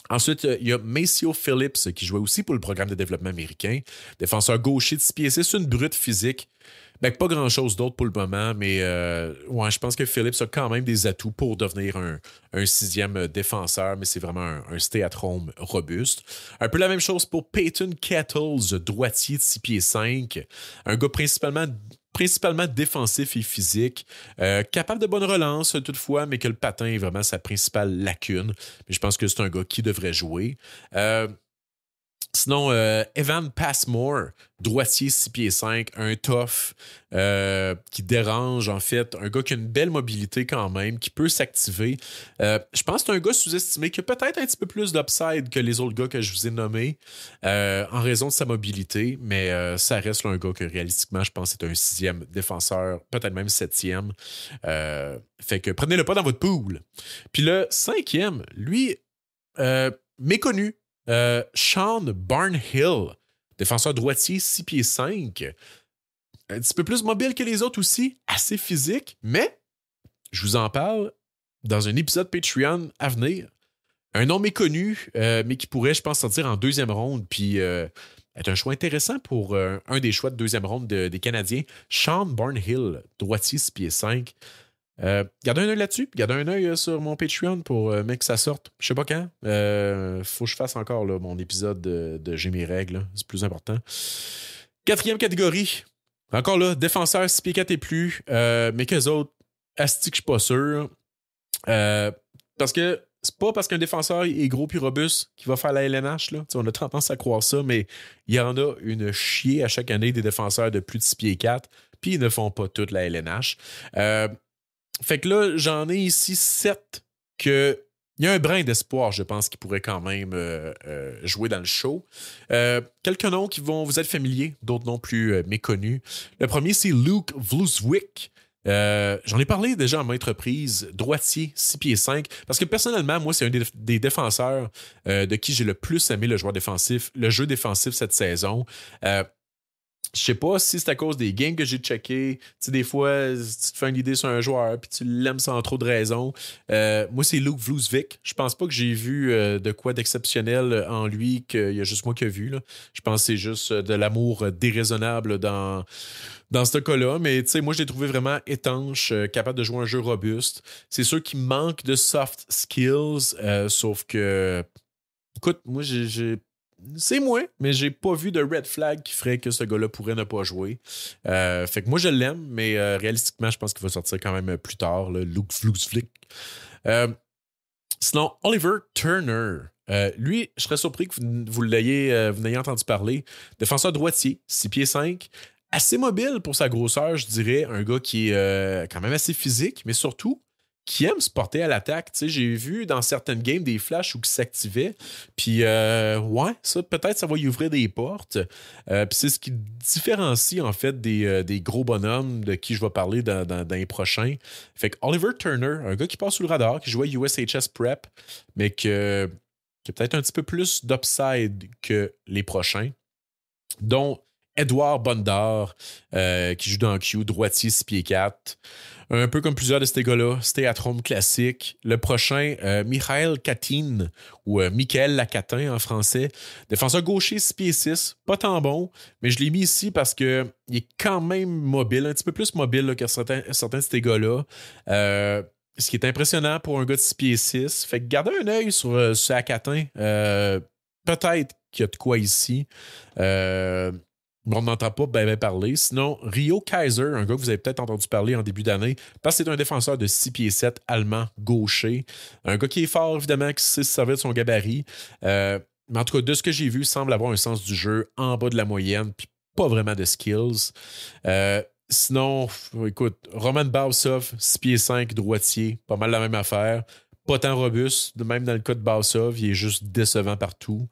Ensuite, il y a Maceo Phillips qui jouait aussi pour le programme de développement américain. Défenseur gaucher de 6 pieds 6, une brute physique. Ben, pas grand-chose d'autre pour le moment, mais ouais, je pense que Phillips a quand même des atouts pour devenir un 6e défenseur, mais c'est vraiment un stay-at-home robuste. Un peu la même chose pour Peyton Kettles, droitier de 6 pieds 5. Un gars principalement défensif et physique, capable de bonne relance toutefois, mais que le patin est vraiment sa principale lacune. Mais je pense que c'est un gars qui devrait jouer. Sinon, Evan Passmore, droitier 6 pieds 5, un tough qui dérange en fait, un gars qui a une belle mobilité quand même, qui peut s'activer. Je pense que c'est un gars sous-estimé qui a peut-être un petit peu plus d'upside que les autres gars que je vous ai nommés en raison de sa mobilité, mais ça reste là, un gars que réalistiquement, je pense que c'est un 6e défenseur, peut-être même 7e. Fait que prenez-le pas dans votre pool. Puis le 5e, lui, méconnu. Sean Barnhill, défenseur droitier, 6 pieds 5. Un petit peu plus mobile que les autres aussi, assez physique, mais je vous en parle dans un épisode Patreon à venir. Un nom méconnu, mais qui pourrait, je pense, sortir en 2e ronde, puis être un choix intéressant pour un des choix de 2e ronde des Canadiens. Sean Barnhill, droitier, 6 pieds 5. Gardez un œil là-dessus. Gardez un œil sur mon Patreon pour que ça sorte. Je sais pas quand. Faut que je fasse encore là, mon épisode de J'ai mes règles. Là. C'est plus important. 4e catégorie. Encore là, défenseur 6 pieds 4 et plus. Mais qu'eux autres, asti que je suis pas sûr. Parce que c'est pas parce qu'un défenseur est gros puis robuste qu'il va faire la LNH. Là. On a tendance à croire ça, mais il y en a une chier à chaque année des défenseurs de plus de 6 pieds 4, puis ils ne font pas toute la LNH. Fait que là, j'en ai ici 7 que il y a un brin d'espoir, je pense, qui pourrait quand même jouer dans le show. Quelques noms qui vont vous être familiers, d'autres noms plus méconnus. Le premier, c'est Luke Vlouswick. J'en ai parlé déjà à maintes reprises. Droitier, 6 pieds 5. Parce que personnellement, moi, c'est un des défenseurs de qui j'ai le plus aimé le jeu défensif cette saison. Je sais pas si c'est à cause des games que j'ai checkés. Tu sais, des fois, tu te fais une idée sur un joueur puis tu l'aimes sans trop de raison. Moi, c'est Luke Vlouswick. Je pense pas que j'ai vu de quoi d'exceptionnel en lui qu'il y a juste moi qui ai vu. Là. Je pense que c'est juste de l'amour déraisonnable dans ce cas-là. Mais tu sais, moi, je l'ai trouvé vraiment étanche, capable de jouer un jeu robuste. C'est sûr qu'il manque de soft skills, sauf que... Écoute, moi, c'est moi, mais j'ai pas vu de red flag qui ferait que ce gars-là pourrait ne pas jouer. Fait que moi, je l'aime, mais réalistiquement, je pense qu'il va sortir quand même plus tard, là, Luke Vlouswick. Sinon, Oliver Turner. Lui, je serais surpris que vous n'ayez entendu parler. Défenseur droitier, 6 pieds 5. Assez mobile pour sa grosseur, je dirais. Un gars qui est quand même assez physique, mais surtout qui aime se porter à l'attaque. Tu sais, j'ai vu dans certaines games des flashs où il s'activait. Puis, ouais, ça, peut-être, ça va y ouvrir des portes. Puis c'est ce qui différencie, en fait, des gros bonhommes de qui je vais parler dans les prochains. Fait que Oliver Turner, un gars qui passe sous le radar, qui jouait USHS Prep, mais qui a peut-être un petit peu plus d'upside que les prochains, dont Edouard Bondar, qui joue dans Q, droitier 6 pieds 4. Un peu comme plusieurs de ces gars-là, Stay at Home classique. Le prochain, Michael Katin, ou Michael Lacatin en français. Défenseur gaucher 6 pieds 6. Pas tant bon, mais je l'ai mis ici parce qu'il est quand même mobile, un petit peu plus mobile là, que certains de ces gars-là. Ce qui est impressionnant pour un gars de 6 pieds 6. Fait que gardez un œil sur Lacatin. Peut-être qu'il y a de quoi ici. On n'entend pas bien parler. Sinon, Rio Kaiser, un gars que vous avez peut-être entendu parler en début d'année, parce que c'est un défenseur de 6 pieds 7, allemand, gaucher. Un gars qui est fort, évidemment, qui sait se servir de son gabarit. Mais en tout cas, de ce que j'ai vu, il semble avoir un sens du jeu en bas de la moyenne, puis pas vraiment de skills. Sinon, écoute, Roman Bausov, 6 pieds 5, droitier, pas mal la même affaire. Pas tant robuste, même dans le cas de Bausov, il est juste décevant partout.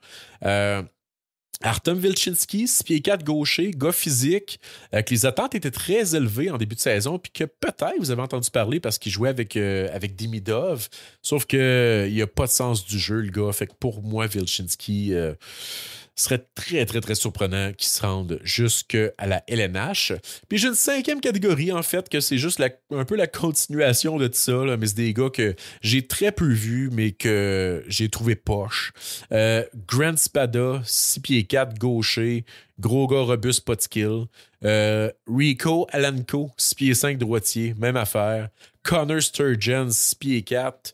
Artem Vilchinski, 6 pieds 4 gaucher, gars physique, que les attentes étaient très élevées en début de saison, puis que peut-être vous avez entendu parler parce qu'il jouait avec Demidov, sauf qu'il n'y a pas de sens du jeu, le gars. Fait que pour moi, Vilchinski serait très, très, très surprenant qu'il se rende jusqu'à la LNH. Puis j'ai une 5e catégorie, en fait, que c'est juste un peu la continuation de tout ça, là, mais c'est des gars que j'ai très peu vus, mais que j'ai trouvé poche. Grant Spada, 6 pieds 4, gaucher, gros gars robuste, pas de skill. Rico Alanko, 6 pieds 5, droitier, même affaire. Connor Sturgeon, 6 pieds 4,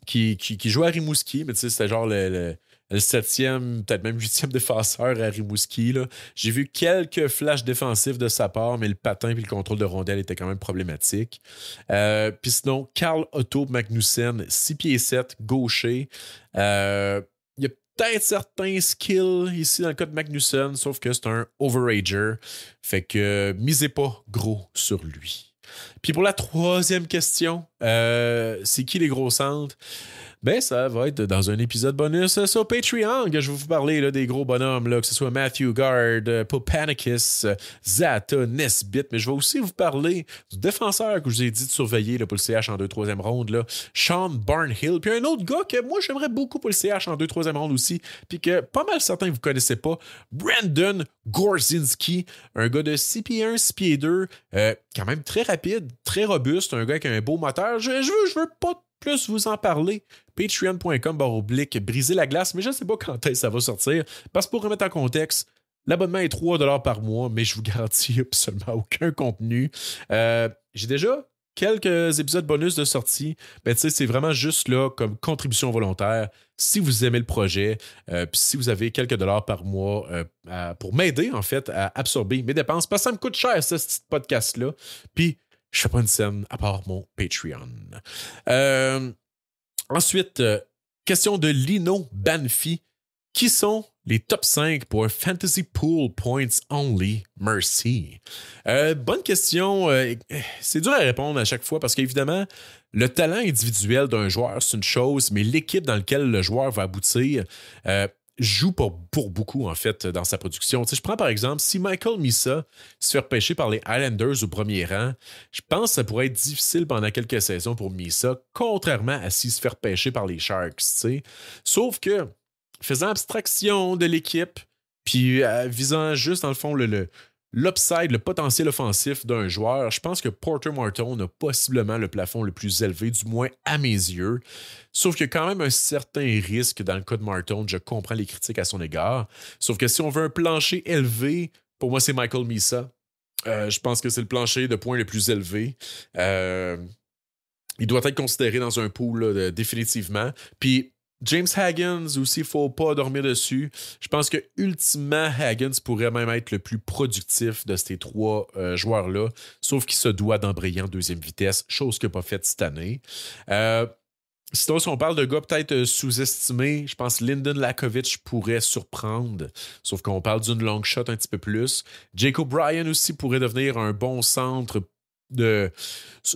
qui jouait à Rimouski, mais tu sais, c'était genre le 7e, peut-être même 8e défenseur à Rimouski. Là. J'ai vu quelques flashs défensifs de sa part, mais le patin et le contrôle de rondelle étaient quand même problématiques. Puis sinon, Carl Otto Magnussen, 6 pieds 7, gaucher. Il y a peut-être certains skills ici dans le cas de Magnussen, sauf que c'est un overager. Fait que misez pas gros sur lui. Puis pour la troisième question, c'est qui les gros centres? Ben, ça va être dans un épisode bonus sur Patreon que je vais vous parler là, des gros bonhommes, là, que ce soit Matthew Gard, Popanicus, Zata, Nesbitt, mais je vais aussi vous parler du défenseur que je vous ai dit de surveiller là, pour le CH en 2-3e ronde, là, Sean Barnhill, puis un autre gars que moi j'aimerais beaucoup pour le CH en 2-3e ronde aussi, puis que pas mal certains vous connaissez pas, Brandon Gorzinski, un gars de 6 pieds 1, 6 pieds 2, quand même très rapide, très robuste, un gars avec un beau moteur. Je veux pas plus vous en parler. Patreon.com/briser la glace, mais je ne sais pas quand est-ce que ça va sortir. Parce que pour remettre en contexte, l'abonnement est 3$ par mois, mais je vous garantis absolument aucun contenu. J'ai déjà quelques épisodes bonus de sortie. Ben, tu sais, c'est vraiment juste là comme contribution volontaire. Si vous aimez le projet, puis si vous avez quelques dollars par mois pour m'aider, en fait, à absorber mes dépenses, parce que ça me coûte cher, ce petit podcast-là. Puis, je fais pas une scène à part mon Patreon. Ensuite, question de Lino Banfi. Qui sont les top 5 pour Fantasy Pool Points Only? Merci. Bonne question. C'est dur à répondre à chaque fois parce qu'évidemment, le talent individuel d'un joueur, c'est une chose, mais l'équipe dans laquelle le joueur va aboutir joue pour beaucoup, en fait, dans sa production. Tu sais, je prends par exemple, si Michael Misa se fait repêcher par les Islanders au premier rang, je pense que ça pourrait être difficile pendant quelques saisons pour Misa, contrairement à s'il se fait repêcher par les Sharks. Tu sais. Sauf que, faisant abstraction de l'équipe, puis visant juste, dans le fond, l'upside, le potentiel offensif d'un joueur, je pense que Porter Martin a possiblement le plafond le plus élevé, du moins à mes yeux. Sauf qu'il y a quand même un certain risque dans le cas de Martin. Je comprends les critiques à son égard. Sauf que si on veut un plancher élevé, pour moi, c'est Michael Misa. Je pense que c'est le plancher de points le plus élevé. Il doit être considéré dans un pool, là, définitivement. Puis, James Haggins aussi, il ne faut pas dormir dessus. Je pense que ultimement, Haggins pourrait même être le plus productif de ces trois joueurs-là, sauf qu'il se doit d'embrayer en deuxième vitesse, chose qu'il n'a pas faite cette année. Sinon, si on parle de gars peut-être sous-estimés, je pense que Lyndon Lakovic pourrait surprendre, sauf qu'on parle d'une long shot un petit peu plus. Jacob Bryan aussi pourrait devenir un bon centre de,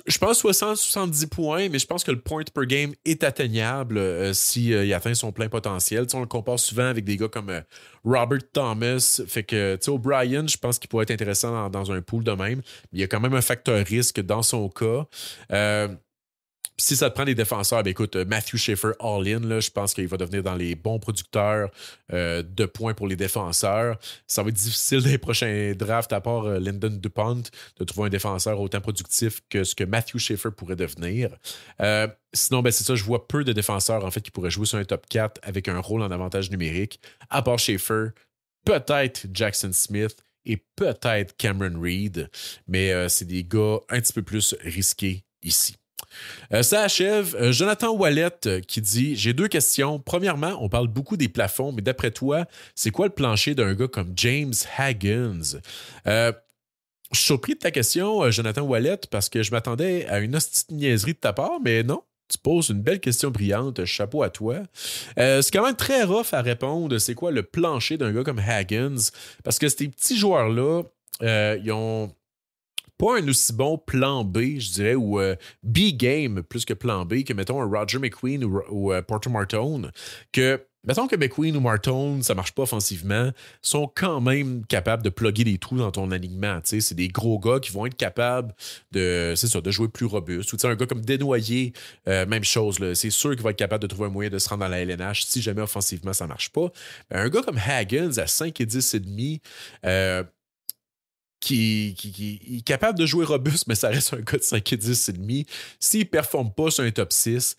je pense 60-70 points, mais je pense que le point per game est atteignable s'il atteint son plein potentiel. T'sais, on le compare souvent avec des gars comme Robert Thomas. Fait que, O'Brien, je pense qu'il pourrait être intéressant dans un pool de même. Mais il y a quand même un facteur risque dans son cas. Si ça te prend des défenseurs, ben écoute, Matthew Schaefer all-in, là, je pense qu'il va devenir dans les bons producteurs de points pour les défenseurs. Ça va être difficile dans les prochains drafts, à part Lyndon DuPont, de trouver un défenseur autant productif que ce que Matthew Schaefer pourrait devenir. Sinon, ben c'est ça, je vois peu de défenseurs en fait qui pourraient jouer sur un top 4 avec un rôle en avantage numérique, à part Schaefer, peut-être Jackson Smith et peut-être Cameron Reed, mais c'est des gars un petit peu plus risqués ici. Ça achève. Jonathan Wallet qui dit « J'ai deux questions. Premièrement, on parle beaucoup des plafonds, mais d'après toi, c'est quoi le plancher d'un gars comme James Haggins? » Je suis surpris de ta question, Jonathan Wallet, parce que je m'attendais à une hostie de niaiserie de ta part, mais non. Tu poses une belle question brillante. Chapeau à toi. C'est quand même très rough à répondre. C'est quoi le plancher d'un gars comme Haggins? Parce que ces petits joueurs-là, ils ont pas un aussi bon plan B, je dirais, ou B-game plus que plan B, que mettons un Roger McQueen ou Porter Martin, que mettons que McQueen ou Martin, ça marche pas offensivement, sont quand même capables de plugger des trous dans ton alignement. T'sais. C'est des gros gars qui vont être capables de jouer plus robuste. Ou un gars comme Desnoyers, même chose. Là, c'est sûr qu'il va être capable de trouver un moyen de se rendre dans la LNH si jamais offensivement ça marche pas. Un gars comme Haggins à 5 et 10 et demi, qui est capable de jouer robuste, mais ça reste un gars de 5 et 10 et demi. S'il ne performe pas sur un top 6,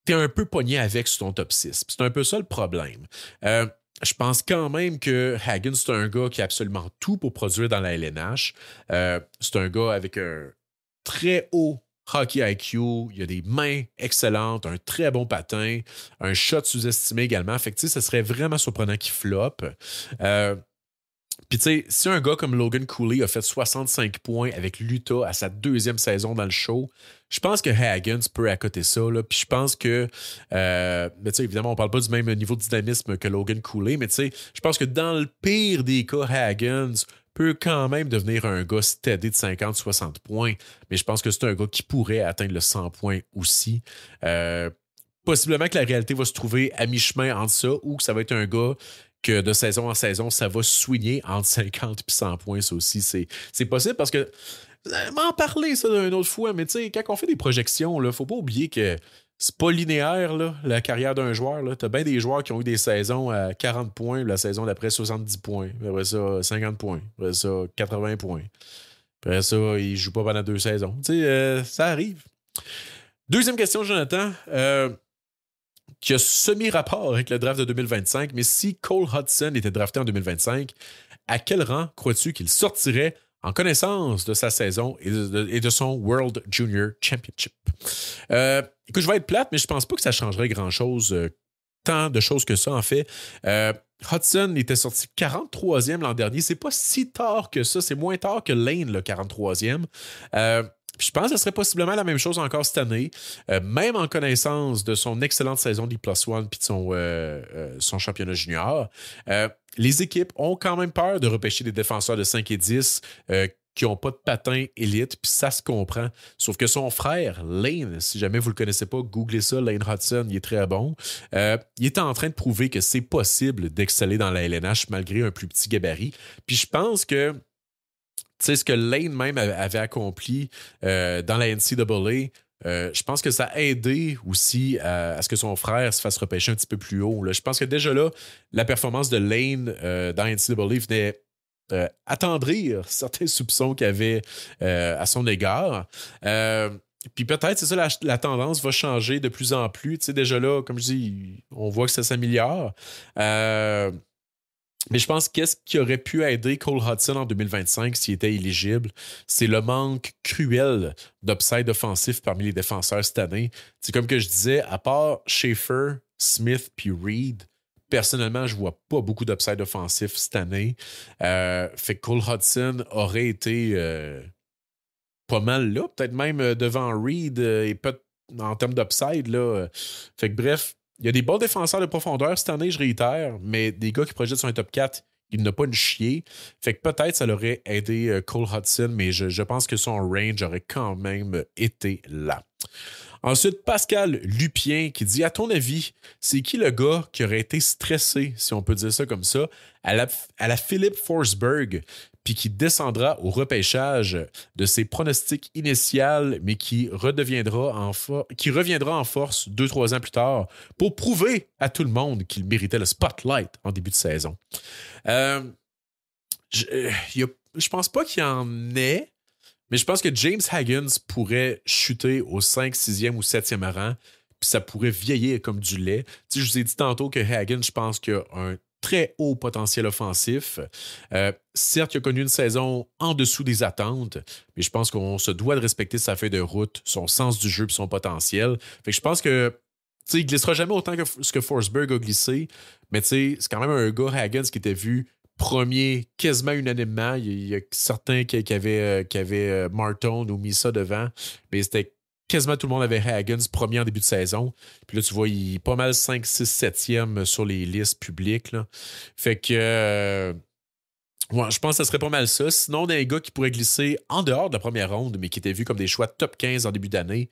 t'es un peu pogné avec sur ton top 6. C'est un peu ça le problème. Je pense quand même que Haggins, c'est un gars qui a absolument tout pour produire dans la LNH. C'est un gars avec un très haut hockey IQ, il a des mains excellentes, un très bon patin, un shot sous-estimé également. Fait que, ça serait vraiment surprenant qu'il floppe. Puis tu sais, si un gars comme Logan Cooley a fait 65 points avec l'Utah à sa deuxième saison dans le show, je pense que Hagens peut accoter ça. Là. Puis je pense que, mais tu sais, évidemment, on parle pas du même niveau de dynamisme que Logan Cooley, mais tu sais, je pense que dans le pire des cas, Hagens peut quand même devenir un gars steady de 50-60 points. Mais je pense que c'est un gars qui pourrait atteindre le 100 points aussi. Possiblement que la réalité va se trouver à mi-chemin entre ça ou que ça va être un gars que de saison en saison, ça va swinger entre 50 et 100 points. Ça aussi, c'est possible parce que m'en parler ça d'une autre fois, mais tu sais, quand on fait des projections, il faut pas oublier que c'est pas linéaire, là, la carrière d'un joueur. T'as bien des joueurs qui ont eu des saisons à 40 points, la saison d'après 70 points, après ça 50 points, après ça 80 points. Après ça, il joue pas pendant 2 saisons. Tu sais, ça arrive. Deuxième question, Jonathan. Qui a semi-rapport avec le draft de 2025, mais si Cole Hudson était drafté en 2025, à quel rang crois-tu qu'il sortirait en connaissance de sa saison et de son World Junior Championship? Écoute, je vais être plate, mais je pense pas que ça changerait grand-chose, tant de choses que ça, en fait. Hudson était sorti 43e l'an dernier. C'est pas si tard que ça. C'est moins tard que Lane, le 43e. Je pense que ce serait possiblement la même chose encore cette année, même en connaissance de son excellente saison de Plus One puis de son championnat junior. Les équipes ont quand même peur de repêcher des défenseurs de 5 et 10 qui n'ont pas de patin élite, puis ça se comprend. Sauf que son frère, Lane, si jamais vous ne le connaissez pas, googlez ça, Lane Hudson, il est très bon. Il est en train de prouver que c'est possible d'exceller dans la LNH malgré un plus petit gabarit. Puis je pense que tu sais, ce que Lane même avait accompli dans la NCAA, je pense que ça a aidé aussi à ce que son frère se fasse repêcher un petit peu plus haut. Là. Je pense que déjà là, la performance de Lane dans la NCAA venait attendrir certains soupçons qu'il avait à son égard. Puis peut-être, c'est ça, la tendance va changer de plus en plus. Tu sais, déjà là, comme je dis, on voit que ça s'améliore. Mais je pense qu'est-ce qui aurait pu aider Cole Hudson en 2025 s'il était éligible, c'est le manque cruel d'upside offensif parmi les défenseurs cette année. C'est comme que je disais, à part Schaefer, Smith puis Reed, personnellement, je vois pas beaucoup d'upside offensif cette année. Fait que Cole Hudson aurait été pas mal là, peut-être même devant Reed et peut-être en termes d'upside. Là. Fait que bref, il y a des bons défenseurs de profondeur cette année, je réitère, mais des gars qui projettent sur un top 4, il n'a pas une chier. Fait que peut-être ça l'aurait aidé Cole Hudson, mais je pense que son range aurait quand même été là. Ensuite, Pascal Lupien qui dit, à ton avis, c'est qui le gars qui aurait été stressé, si on peut dire ça comme ça, à la Philip Forsberg, puis qui descendra au repêchage de ses pronostics initiales, mais qui reviendra en force 2-3 ans plus tard pour prouver à tout le monde qu'il méritait le spotlight en début de saison. Je pense pas qu'il y en ait, mais je pense que James Hagens pourrait chuter au 5, 6e ou 7e rang, puis ça pourrait vieillir comme du lait. Tu sais, je vous ai dit tantôt que Hagens, je pense qu'il a un très haut potentiel offensif. Certes, il a connu une saison en dessous des attentes, mais je pense qu'on se doit de respecter sa feuille de route, son sens du jeu et son potentiel. Fait que je pense que tu sais, il glissera jamais autant que ce que Forsberg a glissé, mais tu sais, c'est quand même un gars, Hagens, qui était vu premier quasiment unanimement. Il y a certains qui avaient Martin ou mis ça devant, mais c'était quasiment tout le monde avait Hagens premier en début de saison. Puis là, tu vois, il est pas mal 5, 6, 7e sur les listes publiques. Là. Fait que ouais, je pense que ça serait pas mal ça. Sinon, on a un gars qui pourrait glisser en dehors de la première ronde, mais qui était vu comme des choix top 15 en début d'année.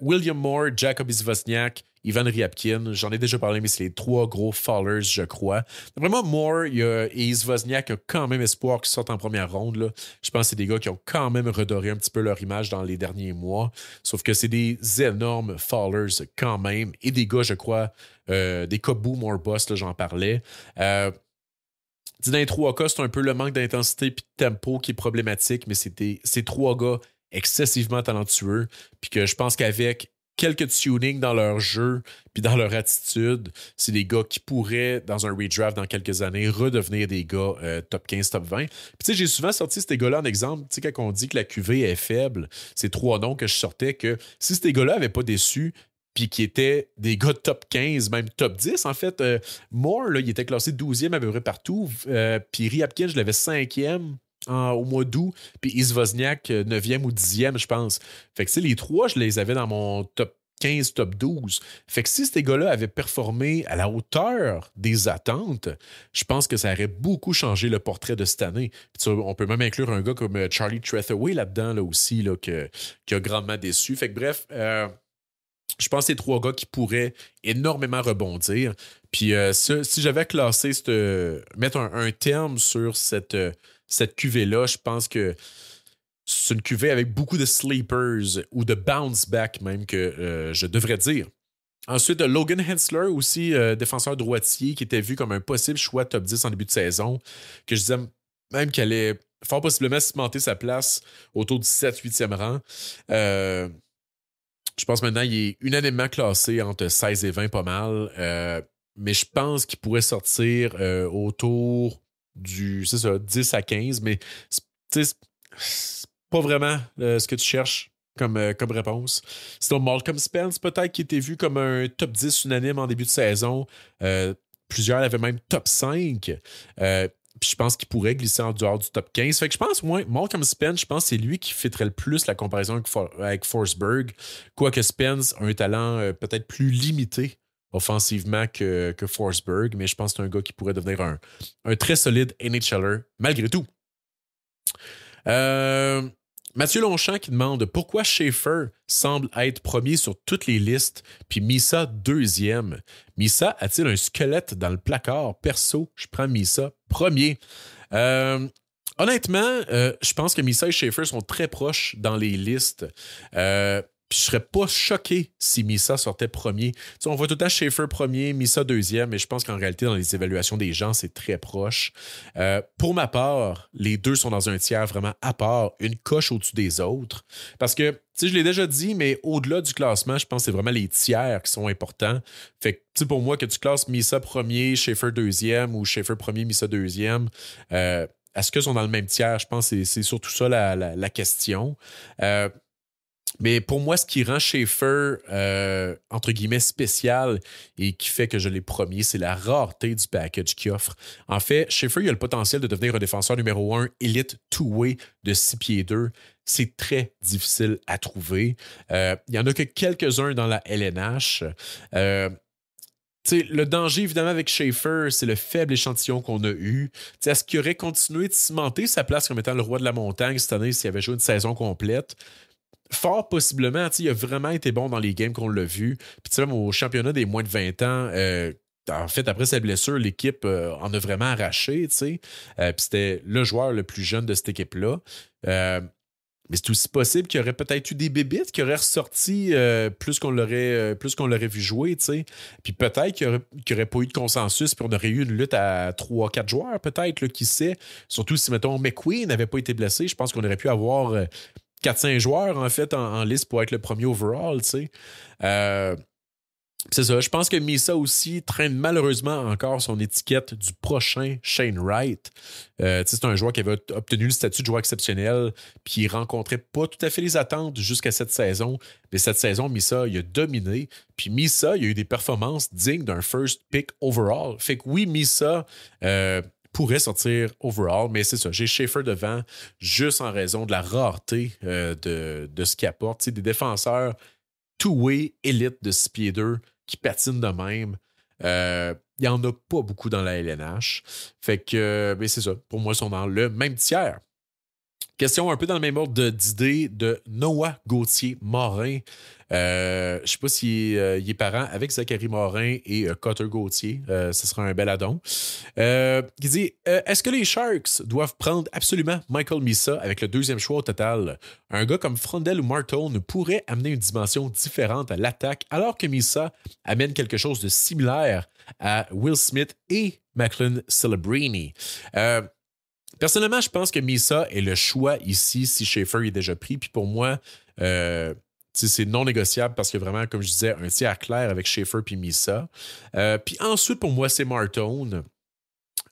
William Moore, Jacob Izvozniak, Ivan Ryabkin. J'en ai déjà parlé, mais c'est les 3 gros fallers, je crois. Vraiment, Moore et Izvozniak ont quand même espoir qu'ils sortent en première ronde. Là. Je pense que c'est des gars qui ont quand même redoré un petit peu leur image dans les derniers mois. Sauf que c'est des énormes fallers quand même. Et des gars, je crois, des cas boom or bust, là, j'en parlais. Dans les 3 cas, c'est un peu le manque d'intensité et de tempo qui est problématique, mais c'est 3 gars excessivement talentueux. Puis que je pense qu'avec quelques tunings dans leur jeu puis dans leur attitude, c'est des gars qui pourraient, dans un redraft dans quelques années, redevenir des gars top 15, top 20. Puis tu sais, j'ai souvent sorti ces gars-là en exemple. Tu sais, quand on dit que la QV est faible, c'est 3 noms que je sortais que si ces gars-là n'avaient pas déçu, puis qui étaient des gars top 15, même top 10. En fait, Moore, là, il était classé 12e à peu près partout. Puis Ryabkin, je l'avais 5e au mois d'août. Puis Izvozniak, 9e ou 10e, je pense. Fait que les trois, je les avais dans mon top 15, top 12. Fait que si ces gars-là avaient performé à la hauteur des attentes, je pense que ça aurait beaucoup changé le portrait de cette année. Puis, on peut même inclure un gars comme Charlie Trethewey là-dedans là aussi, là, qui a grandement déçu. Fait que bref, je pense que c'est trois gars qui pourraient énormément rebondir. Puis si j'avais classé, mettre un terme sur cette cuvée-là, je pense que c'est une cuvée avec beaucoup de sleepers ou de bounce-back même que je devrais dire. Ensuite, Logan Hensler, aussi défenseur droitier, qui était vu comme un possible choix top 10 en début de saison, que je disais même qu'elle allait fort possiblement cimenter sa place autour du 7-8e rang. Je pense maintenant qu'il est unanimement classé entre 16 et 20 pas mal. Mais je pense qu'il pourrait sortir autour du 10 à 15. Mais c'est pas vraiment ce que tu cherches comme réponse. Sinon, Malcolm Spence, peut-être, qui était vu comme un top 10 unanime en début de saison. Plusieurs l'avaient même top 5. Puis je pense qu'il pourrait glisser en dehors du top 15. Fait que je pense, moi, Malcolm Spence, je pense que c'est lui qui fitterait le plus la comparaison avec Forsberg. Quoique Spence a un talent peut-être plus limité offensivement que Forsberg, mais je pense que c'est un gars qui pourrait devenir un très solide NHLer malgré tout. Mathieu Longchamp qui demande pourquoi Schaefer semble être premier sur toutes les listes, puis Misa deuxième. Misa a-t-il un squelette dans le placard? Perso, je prends Misa premier. Honnêtement, je pense que Misa et Schaefer sont très proches dans les listes. Puis je serais pas choqué si Misa sortait premier. T'sais, on voit tout le temps Schaefer premier, Misa deuxième, mais je pense qu'en réalité, dans les évaluations des gens, c'est très proche. Pour ma part, les deux sont dans un tiers vraiment à part, une coche au-dessus des autres. Parce que, je l'ai déjà dit, mais au-delà du classement, je pense que c'est vraiment les tiers qui sont importants. Fait que, pour moi, que tu classes Misa premier, Schaefer deuxième ou Schaefer premier, Misa deuxième, est-ce qu'ils sont dans le même tiers? Je pense que c'est surtout ça la question. Mais pour moi, ce qui rend Schaefer, entre guillemets, spécial et qui fait que je l'ai premier, c'est la rareté du package qu'il offre. En fait, Schaefer, il a le potentiel de devenir un défenseur numéro 1 élite two-way de 6 pieds 2. C'est très difficile à trouver. Il n'y en a que quelques-uns dans la LNH. Le danger, évidemment, avec Schaefer, c'est le faible échantillon qu'on a eu. Est-ce qu'il aurait continué de cimenter sa place comme étant le roi de la montagne cette année s'il avait joué une saison complète? Fort possiblement, il a vraiment été bon dans les games qu'on l'a vu. Puis même au championnat des moins de 20 ans, en fait, après sa blessure, l'équipe en a vraiment arraché. Puis c'était le joueur le plus jeune de cette équipe-là. Mais c'est aussi possible qu'il y aurait peut-être eu des bébites qui auraient ressorti plus qu'on l'aurait vu jouer. Puis peut-être qu'il n'y aurait pas eu de consensus, puis on aurait eu une lutte à 3-4 joueurs, peut-être, là, qui sait. Surtout si, mettons, McQueen n'avait pas été blessé, je pense qu'on aurait pu avoir 4-5 joueurs, en fait, en liste pour être le premier overall, c'est ça. Je pense que Misa aussi traîne malheureusement encore son étiquette du prochain Shane Wright. C'est un joueur qui avait obtenu le statut de joueur exceptionnel puis qui rencontrait pas tout à fait les attentes jusqu'à cette saison. Mais cette saison, Misa, il a dominé. Puis Misa, il a eu des performances dignes d'un first pick overall. Fait que oui, Misa pourrait sortir overall, mais c'est ça. J'ai Schaefer devant juste en raison de la rareté de ce qu'il apporte. Des défenseurs two-way élite de 6 pieds 2 qui patinent de même. Il n'y en a pas beaucoup dans la LNH. Fait que, mais c'est ça. Pour moi, ils sont dans le même tiers. Question un peu dans le même ordre d'idée de Noah Gauthier-Morin. Je ne sais pas s'il est parent avec Zachary Morin et Cotter Gauthier. Ce sera un bel addon. Qui dit est-ce que les Sharks doivent prendre absolument Michael Misa avec le deuxième choix au total? Un gars comme Frondel ou Martone pourrait amener une dimension différente à l'attaque, alors que Misa amène quelque chose de similaire à Will Smith et Macklin Celebrini. Personnellement, je pense que Misa est le choix ici si Schaefer est déjà pris. Puis pour moi, c'est non négociable parce que vraiment, comme je disais, un tiers clair avec Schaefer puis Misa. Puis ensuite, pour moi, c'est Martone.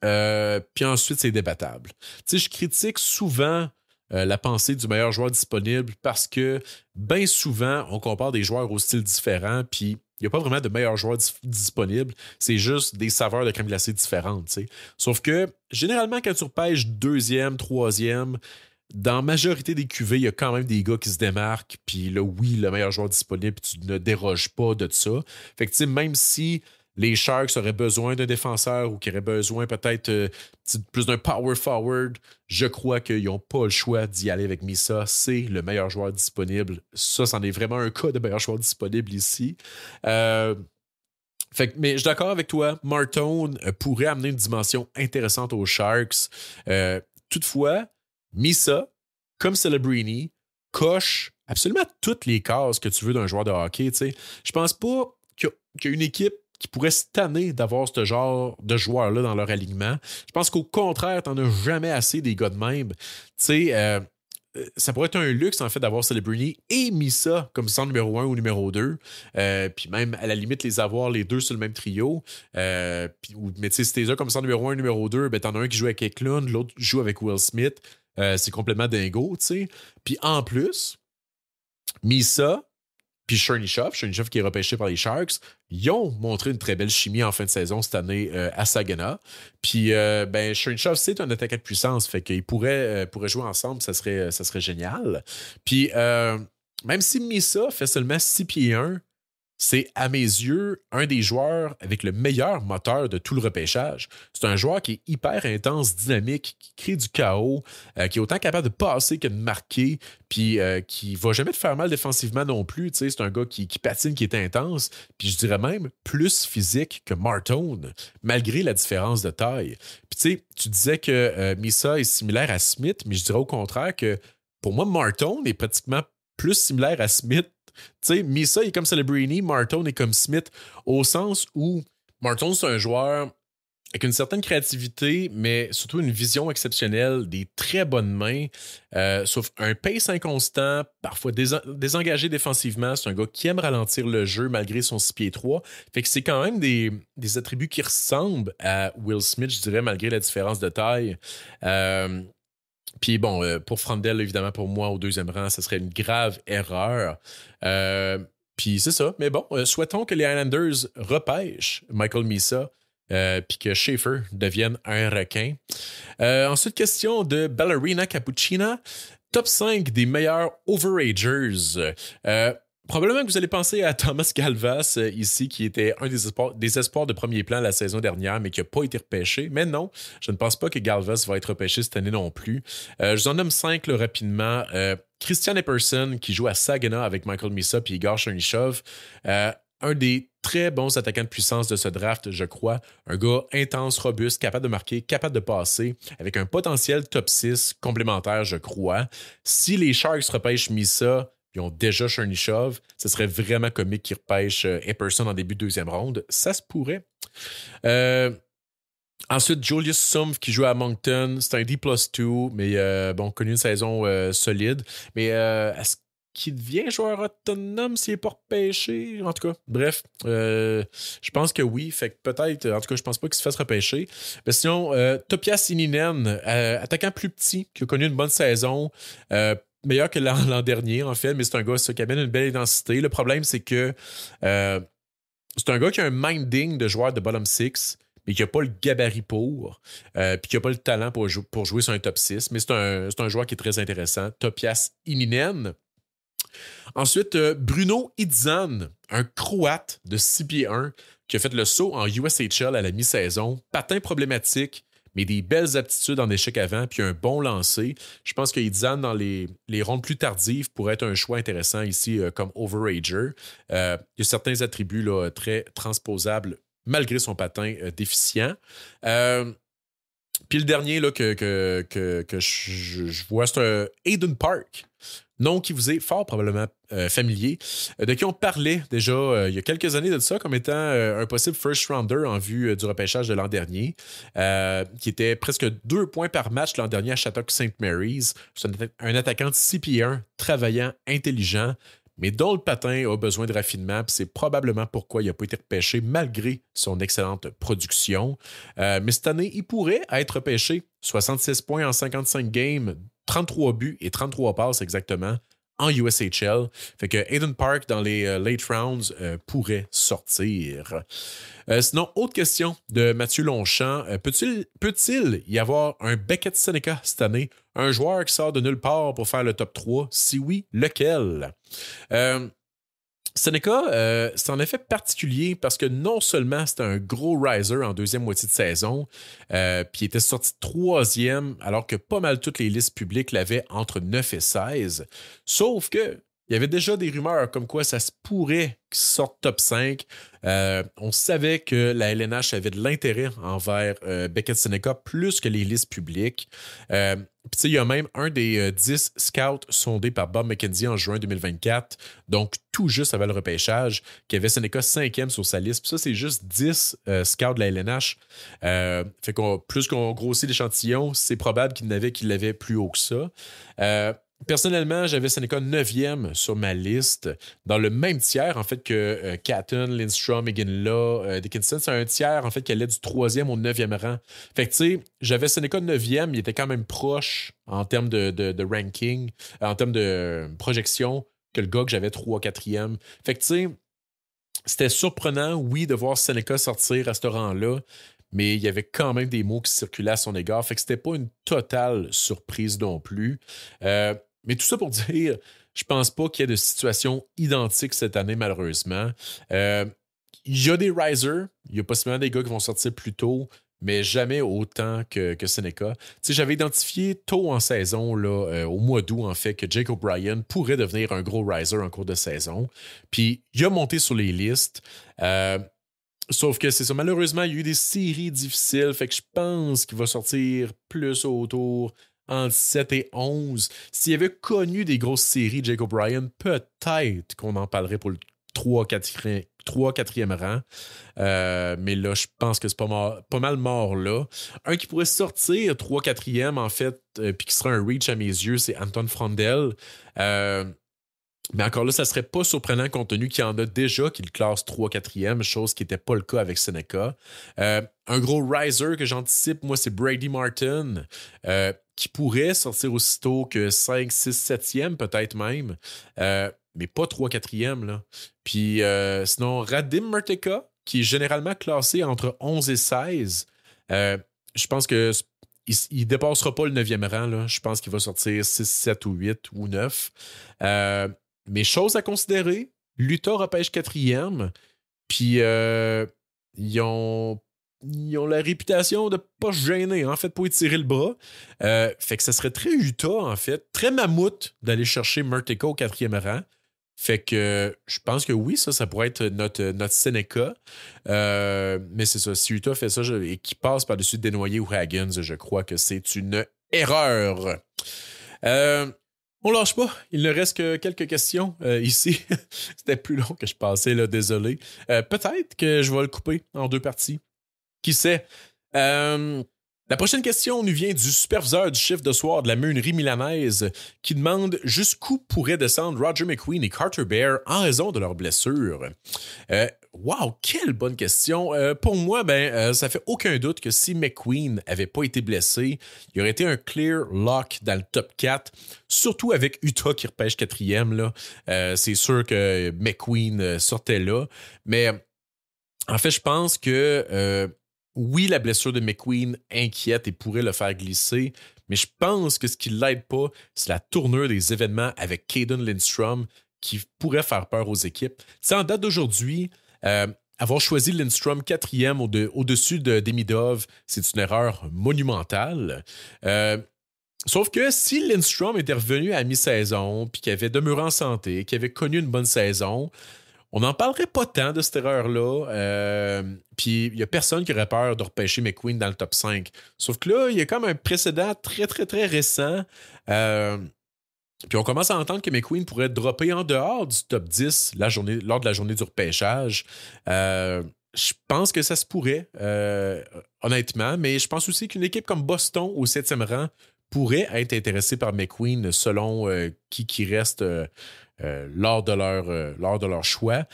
Puis ensuite, c'est débattable. Je critique souvent la pensée du meilleur joueur disponible parce que bien souvent, on compare des joueurs au style différent, puis il n'y a pas vraiment de meilleurs joueurs disponibles. C'est juste des saveurs de crème glacée différentes. T'sais. Sauf que, généralement, quand tu repêches deuxième, troisième, dans la majorité des QV, il y a quand même des gars qui se démarquent. Puis là, oui, le meilleur joueur disponible, tu ne déroges pas de ça. Fait que, tu sais, même si les Sharks auraient besoin d'un défenseur ou qu'ils auraient besoin peut-être plus d'un power forward, je crois qu'ils n'ont pas le choix d'y aller avec Misa. C'est le meilleur joueur disponible. Ça, c'en est vraiment un cas de meilleur joueur disponible ici. Mais je suis d'accord avec toi. Martone pourrait amener une dimension intéressante aux Sharks. Toutefois, Misa, comme Celebrini, coche absolument toutes les cases que tu veux d'un joueur de hockey. T'sais. Je pense pas qu'il y a une équipe qui pourrait se tanner d'avoir ce genre de joueurs-là dans leur alignement. Je pense qu'au contraire, t'en as jamais assez des gars de même. Ça pourrait être un luxe, en fait, d'avoir Celebrini et Misa comme centre numéro 1 ou numéro 2. Puis même, à la limite, les avoir les deux sur le même trio. Mais tu sais, si t'es là comme centre numéro 1 et numéro 2, ben, t'en as un qui joue avec Eklund, l'autre joue avec Will Smith. C'est complètement dingo, tu sais. Puis en plus, Misa puis Chernyshov qui est repêché par les Sharks, ils ont montré une très belle chimie en fin de saison cette année à Saginaw. Puis Chernyshov, c'est un attaquant de puissance, fait qu'ils pourraient jouer ensemble, ça serait génial. Puis même si Misa fait seulement 6 pieds 1, c'est, à mes yeux, un des joueurs avec le meilleur moteur de tout le repêchage. C'est un joueur qui est hyper intense, dynamique, qui crée du chaos, qui est autant capable de passer que de marquer, puis qui va jamais te faire mal défensivement non plus. Tu sais, c'est un gars qui patine, qui est intense, puis je dirais même plus physique que Martone, malgré la différence de taille. Puis tu sais, tu disais que Misa est similaire à Smith, mais je dirais au contraire que pour moi, Martone est pratiquement plus similaire à Smith. Tu sais, Misa est comme Celebrini, Martone est comme Smith, au sens où Martone, c'est un joueur avec une certaine créativité, mais surtout une vision exceptionnelle, des très bonnes mains, sauf un pace inconstant, parfois désengagé défensivement. C'est un gars qui aime ralentir le jeu malgré son 6 pieds 3. Fait que c'est quand même des attributs qui ressemblent à Will Smith, je dirais, malgré la différence de taille. Puis bon, pour Frandel, évidemment, pour moi, au deuxième rang, ce serait une grave erreur. Puis c'est ça. Mais bon, souhaitons que les Islanders repêchent Michael Misa puis que Schaefer devienne un requin. Ensuite, question de Ballerina Cappuccina. Top 5 des meilleurs overagers. Probablement que vous allez penser à Thomas Galvas ici, qui était un des espoirs de premier plan la saison dernière, mais qui n'a pas été repêché. Mais non, je ne pense pas que Galvas va être repêché cette année non plus. Je vous en nomme 5 là, rapidement. Christian Epperson, qui joue à Saginaw avec Michael Misa et Igor Chernyshov. Un des très bons attaquants de puissance de ce draft, je crois. Un gars intense, robuste, capable de marquer, capable de passer, avec un potentiel top 6 complémentaire, je crois. Si les Sharks repêchent Misa, ils ont déjà Chernyshov. Ce serait vraiment comique qu'ils repêchent Epperson en début de deuxième ronde. Ça se pourrait. Ensuite, Julius Sumpf qui joue à Moncton. C'est un D+2, mais bon, connu une saison solide. Mais est-ce qu'il devient joueur autonome s'il n'est pas repêché? En tout cas, bref, je pense que oui. Fait que peut-être, en tout cas, je pense pas qu'il se fasse repêcher. Mais sinon, Topias Ininen, attaquant plus petit, qui a connu une bonne saison. Meilleur que l'an dernier, en fait, mais c'est un gars qui amène une belle intensité. Le problème, c'est que c'est un gars qui a un minding de joueur de bottom 6, mais qui n'a pas le gabarit pour, puis qui n'a pas le talent pour jouer sur un top 6. Mais c'est un joueur qui est très intéressant. Topias Ininen. Ensuite, Bruno Idzan, un Croate de 6 pieds 1, qui a fait le saut en USHL à la mi-saison. Patin problématique, mais des belles aptitudes en échec avant, puis un bon lancer. Je pense que Idzan, dans les rondes plus tardives, pourrait être un choix intéressant ici comme overager. Il y a certains attributs là, très transposables malgré son patin déficient. Puis le dernier là, que je vois, c'est un Hayden Park. Nom qui vous est fort probablement familier, de qui on parlait déjà il y a quelques années de ça comme étant un possible first rounder en vue du repêchage de l'an dernier, qui était presque 2 points par match l'an dernier à Shattuck St. Mary's. C'est un attaquant de 6 pieds 1, travaillant, intelligent, mais dont le patin a besoin de raffinement, puis c'est probablement pourquoi il n'a pas été repêché malgré son excellente production. Mais cette année, il pourrait être repêché. 66 points en 55 games, 33 buts et 33 passes exactement en USHL. Fait que Hayden Park, dans les late rounds, pourrait sortir. Sinon, autre question de Mathieu Longchamp. Peut-il y avoir un Beckett Seneca cette année? Un joueur qui sort de nulle part pour faire le top 3? Si oui, lequel? Seneca, c'est en effet particulier parce que non seulement c'était un gros riser en deuxième moitié de saison, puis il était sorti troisième alors que pas mal toutes les listes publiques l'avaient entre 9 et 16. Sauf que il y avait déjà des rumeurs comme quoi ça se pourrait qu'il sorte top 5. On savait que la LNH avait de l'intérêt envers Beckett Seneca plus que les listes publiques. Puis il y a même un des 10 scouts sondés par Bob McKenzie en juin 2024, donc tout juste avant le repêchage, qui avait Seneca 5e sur sa liste. Puis ça, c'est juste 10 scouts de la LNH. Fait qu'on, plus qu'on grossit l'échantillon, c'est probable qu'il n'avait qu'il l'avait plus haut que ça. Personnellement, j'avais Seneca 9e sur ma liste, dans le même tiers en fait que Catton, Lindstrom, Iginla, Dickinson. C'est un tiers en fait qui allait du 3e au 9e rang. Fait que tu sais, j'avais Seneca 9e, il était quand même proche en termes de ranking, en termes de projection, que le gars que j'avais 3 4e. Fait que tu sais, c'était surprenant, oui, de voir Seneca sortir à ce rang-là, mais il y avait quand même des mots qui circulaient à son égard. Fait que c'était pas une totale surprise non plus. Mais tout ça pour dire, je pense pas qu'il y ait de situation identique cette année, malheureusement. Il y a des risers, il y a possiblement des gars qui vont sortir plus tôt, mais jamais autant que Seneca. Tu sais, j'avais identifié tôt en saison, là, au mois d'août, en fait, que Jake O'Brien pourrait devenir un gros riser en cours de saison. Puis, il a monté sur les listes. Sauf que c'est ça, malheureusement, il y a eu des séries difficiles, fait que je pense qu'il va sortir plus autour entre 7 et 11. S'il avait connu des grosses séries, Jake O'Brien, peut-être qu'on en parlerait pour le 3-4e rang. Mais là, je pense que c'est pas mal mort là. Un qui pourrait sortir 3-4e, en fait, puis qui sera un reach à mes yeux, c'est Anton Frondel. Mais encore là, ça serait pas surprenant compte tenu qu'il y en a déjà qui le classent 3-4e, chose qui n'était pas le cas avec Seneca. Un gros riser que j'anticipe, moi, c'est Brady Martin, qui pourrait sortir aussitôt que 5, 6, 7e, peut-être même, mais pas 3-4e. Là. Puis sinon, Radim Mrteka, qui est généralement classé entre 11 et 16. Je pense que il dépassera pas le 9e rang. Là. Je pense qu'il va sortir 6, 7 ou 8 ou 9. Mais chose à considérer, l'Utah repêche 4e, puis ils ont la réputation de pas se gêner, en fait, pour étirer le bras. Fait que ça serait très Utah, en fait, très mammouth d'aller chercher Mrteka au 4e rang. Fait que je pense que oui, ça pourrait être notre Seneca. Mais c'est ça, si Utah fait ça et qu'il passe par-dessus dénoyer Dragons, je crois que c'est une erreur. On lâche pas. Il ne reste que quelques questions ici. C'était plus long que je pensais, là, désolé. Peut-être que je vais le couper en 2 parties. Qui sait? La prochaine question nous vient du superviseur du chiffre de soir de la meunerie milanaise qui demande jusqu'où pourraient descendre Roger McQueen et Carter Bear en raison de leurs blessures. Wow, quelle bonne question. Pour moi, ça fait aucun doute que si McQueen avait pas été blessé, il aurait été un clear lock dans le top 4, surtout avec Utah qui repêche 4e. Là. C'est sûr que McQueen sortait là, mais en fait, je pense que oui, la blessure de McQueen inquiète et pourrait le faire glisser, mais je pense que ce qui ne l'aide pas, c'est la tournure des événements avec Caden Lindstrom qui pourrait faire peur aux équipes. C'est en date d'aujourd'hui, avoir choisi Lindstrom 4e au-dessus de Demidov, c'est une erreur monumentale. Sauf que si Lindstrom était revenu à mi-saison, puis qu'il avait demeuré en santé, qu'il avait connu une bonne saison, on n'en parlerait pas tant de cette erreur-là. Puis il n'y a personne qui aurait peur de repêcher McQueen dans le top 5. Sauf que là, il y a comme un précédent très, très, très récent. Puis on commence à entendre que McQueen pourrait dropper en dehors du top 10 lors de la journée du repêchage. Je pense que ça se pourrait, honnêtement, mais je pense aussi qu'une équipe comme Boston au 7e rang pourraient être intéressés par McQueen selon qui reste lors de leur choix.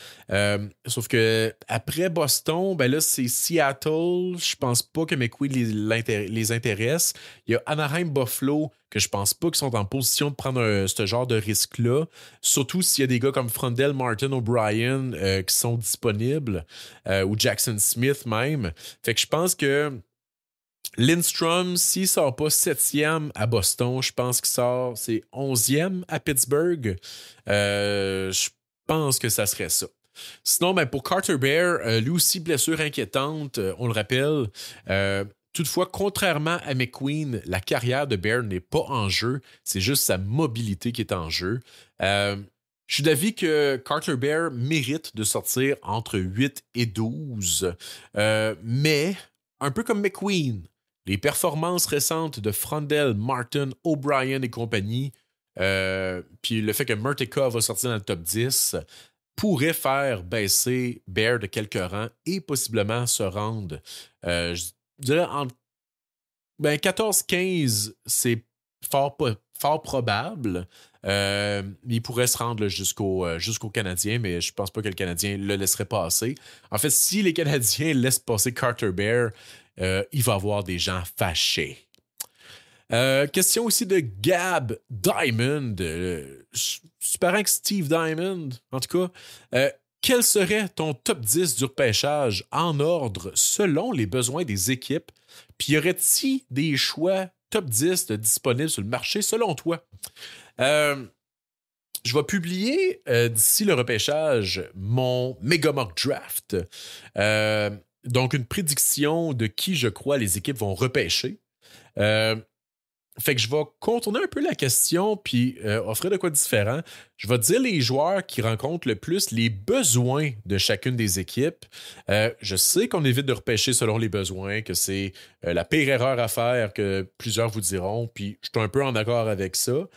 Sauf que après Boston, ben là, c'est Seattle. Je pense pas que McQueen les intéresse. Il y a Anaheim, Buffalo, que je pense pas qu'ils sont en position de prendre ce genre de risque-là. Surtout s'il y a des gars comme Frondell, Martin, O'Brien qui sont disponibles, ou Jackson Smith même. Fait que je pense que Lindstrom, s'il sort pas 7e à Boston, je pense qu'il sort, c'est 11e à Pittsburgh. Je pense que ça serait ça. Sinon, ben, pour Carter Bear, lui aussi, blessure inquiétante, on le rappelle. Toutefois, contrairement à McQueen, la carrière de Bear n'est pas en jeu. C'est juste sa mobilité qui est en jeu. Je suis d'avis que Carter Bear mérite de sortir entre 8 et 12. Mais, un peu comme McQueen, les performances récentes de Frondell, Martin, O'Brien et compagnie, puis le fait que Murtica va sortir dans le top 10, pourrait faire baisser Bear de quelques rangs et possiblement se rendre, je dirais, entre 14-15, c'est fort probable. Il pourrait se rendre jusqu'au Canadien, mais je pense pas que le Canadien le laisserait passer. En fait, si les Canadiens laissent passer Carter Bear, il va y avoir des gens fâchés. Question aussi de Gab Diamond. Super que Steve Diamond, en tout cas. Quel serait ton top 10 du repêchage en ordre selon les besoins des équipes? Puis y aurait-il des choix top 10 disponibles sur le marché selon toi? Je vais publier d'ici le repêchage mon Mega Mock Draft. Donc, une prédiction de qui je crois les équipes vont repêcher. Fait que je vais contourner un peu la question puis offrir de quoi différent. Je vais dire les joueurs qui rencontrent le plus les besoins de chacune des équipes. Je sais qu'on évite de repêcher selon les besoins, que c'est la pire erreur à faire, que plusieurs vous diront, puis je suis un peu en accord avec ça.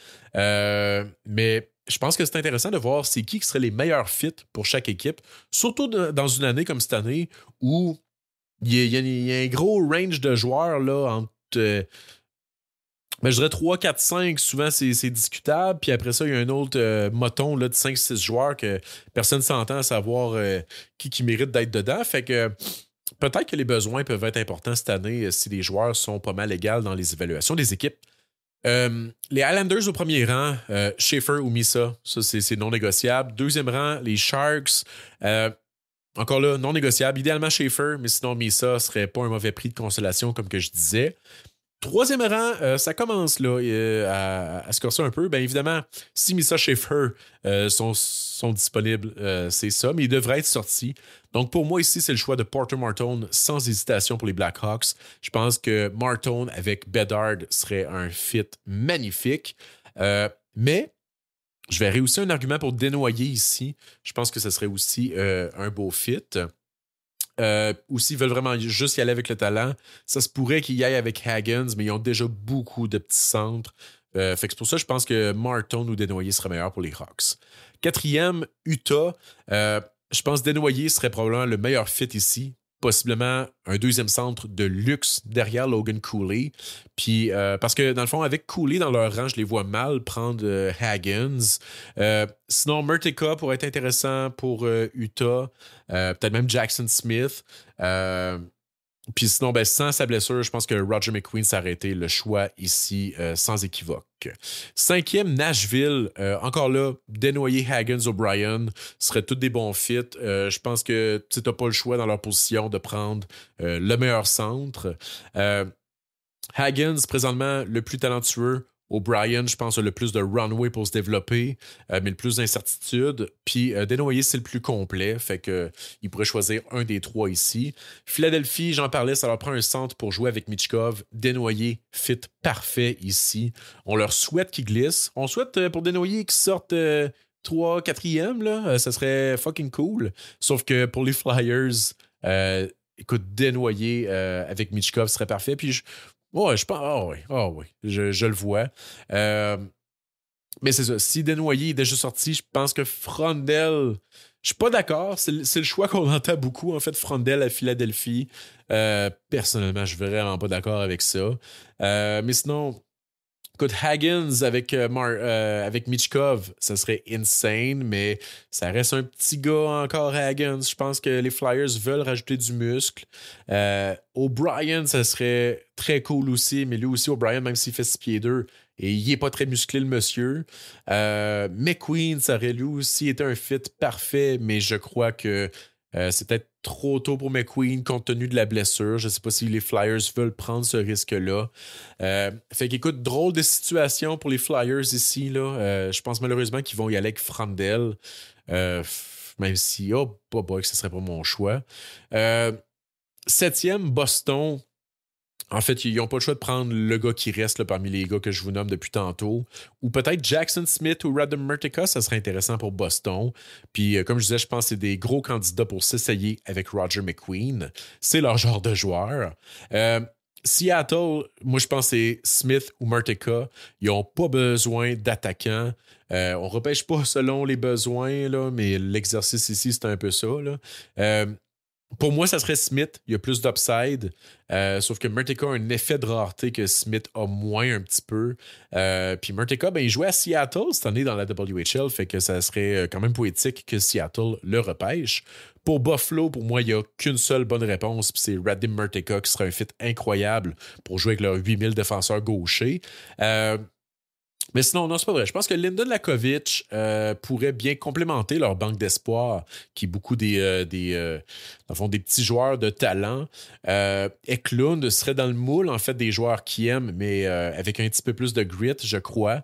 Mais je pense que c'est intéressant de voir c'est qui seraient les meilleurs fits pour chaque équipe, surtout dans une année comme cette année où il y a un gros range de joueurs là, entre... je dirais 3, 4, 5, souvent c'est discutable. Puis après ça, il y a un autre moton là, de 5, 6 joueurs que personne ne s'entend à savoir qui mérite d'être dedans. Fait que peut-être que les besoins peuvent être importants cette année si les joueurs sont pas mal égaux dans les évaluations des équipes. Les Islanders au premier rang, Schaefer ou Misa, ça c'est non négociable. Deuxième rang, les Sharks. Encore là, non négociable. Idéalement Schaefer, mais sinon Misa serait pas un mauvais prix de consolation comme que je disais. Troisième rang, ça commence là, à se corser un peu. Bien évidemment, si Misa Schaefer sont disponibles, c'est ça, mais ils devraient être sortis. Donc pour moi ici, c'est le choix de Porter Martone sans hésitation pour les Blackhawks. Je pense que Martone avec Bedard serait un fit magnifique. Mais je verrais aussi un argument pour dénoyer ici. Je pense que ce serait aussi un beau fit. Ou s'ils veulent vraiment juste y aller avec le talent, ça se pourrait qu'ils y aillent avec Haggins, mais ils ont déjà beaucoup de petits centres. Fait que c'est pour ça que je pense que Martone ou Desnoyers serait meilleur pour les Hawks. Quatrième, Utah. Je pense que Desnoyers serait probablement le meilleur fit ici. Possiblement un deuxième centre de luxe derrière Logan Cooley. Puis, parce que dans le fond, avec Cooley dans leur rang, je les vois mal prendre Haggins. Sinon, Murtica pourrait être intéressant pour Utah. Peut-être même Jackson Smith. Puis sinon, sans sa blessure, je pense que Roger McQueen s'aurait été le choix ici sans équivoque. Cinquième, Nashville. Encore là, Desnoyers, Haggins, O'Brien seraient tous des bons fits. Je pense que tu n'as pas le choix dans leur position de prendre le meilleur centre. Haggins, présentement, le plus talentueux. O'Brien, je pense, a le plus de runway pour se développer, mais le plus d'incertitude. Puis Desnoyers, c'est le plus complet, fait que il pourrait choisir un des trois ici. Philadelphie, j'en parlais, ça leur prend un centre pour jouer avec Michkov. Desnoyers, fit parfait ici. On leur souhaite qu'ils glissent. On souhaite pour Desnoyers qu'ils sortent 3, 4e, là. Ça serait fucking cool. Sauf que pour les Flyers, écoute, Desnoyers avec Michkov serait parfait. Puis ouais, je pense. Oui, je le vois. Mais c'est ça. Si Desnoyers est déjà sorti, je pense que Frondell. Je suis pas d'accord. C'est le choix qu'on entend beaucoup, en fait, Frondell à Philadelphie. Personnellement, je suis vraiment pas d'accord avec ça. Mais sinon, Écoute, Haggins avec Michkov, ça serait insane, mais ça reste un petit gars encore, Haggins. Je pense que les Flyers veulent rajouter du muscle. O'Brien, ça serait très cool aussi, mais lui aussi, O'Brien, même s'il fait 6 pieds 2, et il n'est pas très musclé, le monsieur. McQueen, ça aurait lui aussi été un fit parfait, mais je crois que c'est peut-être trop tôt pour McQueen compte tenu de la blessure. Je ne sais pas si les Flyers veulent prendre ce risque-là. Fait qu'écoute, drôle de situation pour les Flyers ici. Là. Je pense malheureusement qu'ils vont y aller avec Frandel. Même si, oh, boy, que ce ne serait pas mon choix. 7e, Boston. En fait, ils n'ont pas le choix de prendre le gars qui reste là, parmi les gars que je vous nomme depuis tantôt. Ou peut-être Jackson Smith ou Radim Murtica, ça serait intéressant pour Boston. Puis, comme je disais, je pense que c'est des gros candidats pour s'essayer avec Roger McQueen. C'est leur genre de joueur. Seattle, moi, je pense que c'est Smith ou Murtica. Ils n'ont pas besoin d'attaquants. On ne repêche pas selon les besoins, là, mais l'exercice ici, c'est un peu ça. Là. Pour moi, ça serait Smith. Il y a plus d'upside. Sauf que Murtica a un effet de rareté que Smith a moins un petit peu. Puis Murtica, il jouait à Seattle cette année dans la WHL, fait que ça serait quand même poétique que Seattle le repêche. Pour Buffalo, pour moi, il n'y a qu'une seule bonne réponse, puis c'est Radim Murtica qui sera un fit incroyable pour jouer avec leurs 8000 défenseurs gauchers. Mais sinon, non, c'est pas vrai. Je pense que Lyndon Lakovic pourrait bien complémenter leur banque d'espoir, qui est beaucoup dans le fond, des petits joueurs de talent. Eklund serait dans le moule, en fait, des joueurs qui aiment, mais avec un petit peu plus de grit, je crois.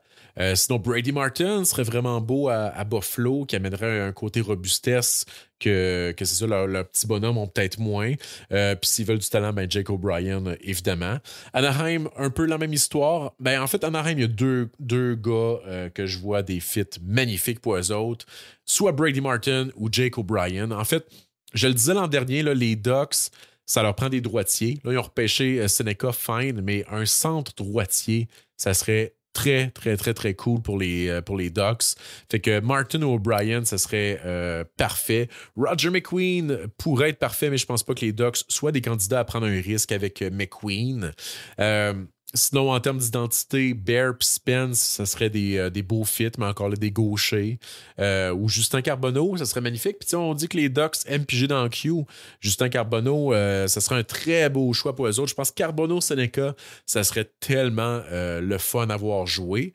Sinon, Brady Martin serait vraiment beau à Buffalo, qui amènerait un côté robustesse que c'est ça, leurs petits bonhommes ont peut-être moins. Puis s'ils veulent du talent, Jake O'Brien, évidemment. Anaheim, un peu la même histoire. En fait, Anaheim, il y a deux gars que je vois des fits magnifiques pour eux autres. Soit Brady Martin ou Jake O'Brien. En fait, je le disais l'an dernier, là, les Ducks, ça leur prend des droitiers. Là, ils ont repêché Seneca Fine, mais un centre droitier, ça serait très, très, très, très cool pour les Ducks. Fait que Martin ou O'Brien, ça serait parfait. Roger McQueen pourrait être parfait, mais je pense pas que les Ducks soient des candidats à prendre un risque avec McQueen. Sinon, en termes d'identité, Bear et Spence, ça serait des beaux fits, mais encore là, des gauchers. Ou Justin Carbonneau, ça serait magnifique. Puis on dit que les Ducks aiment piger dans le Q. Justin Carbonneau, ça serait un très beau choix pour eux autres. Je pense que Carbonneau-Seneca, ça serait tellement le fun à voir jouer.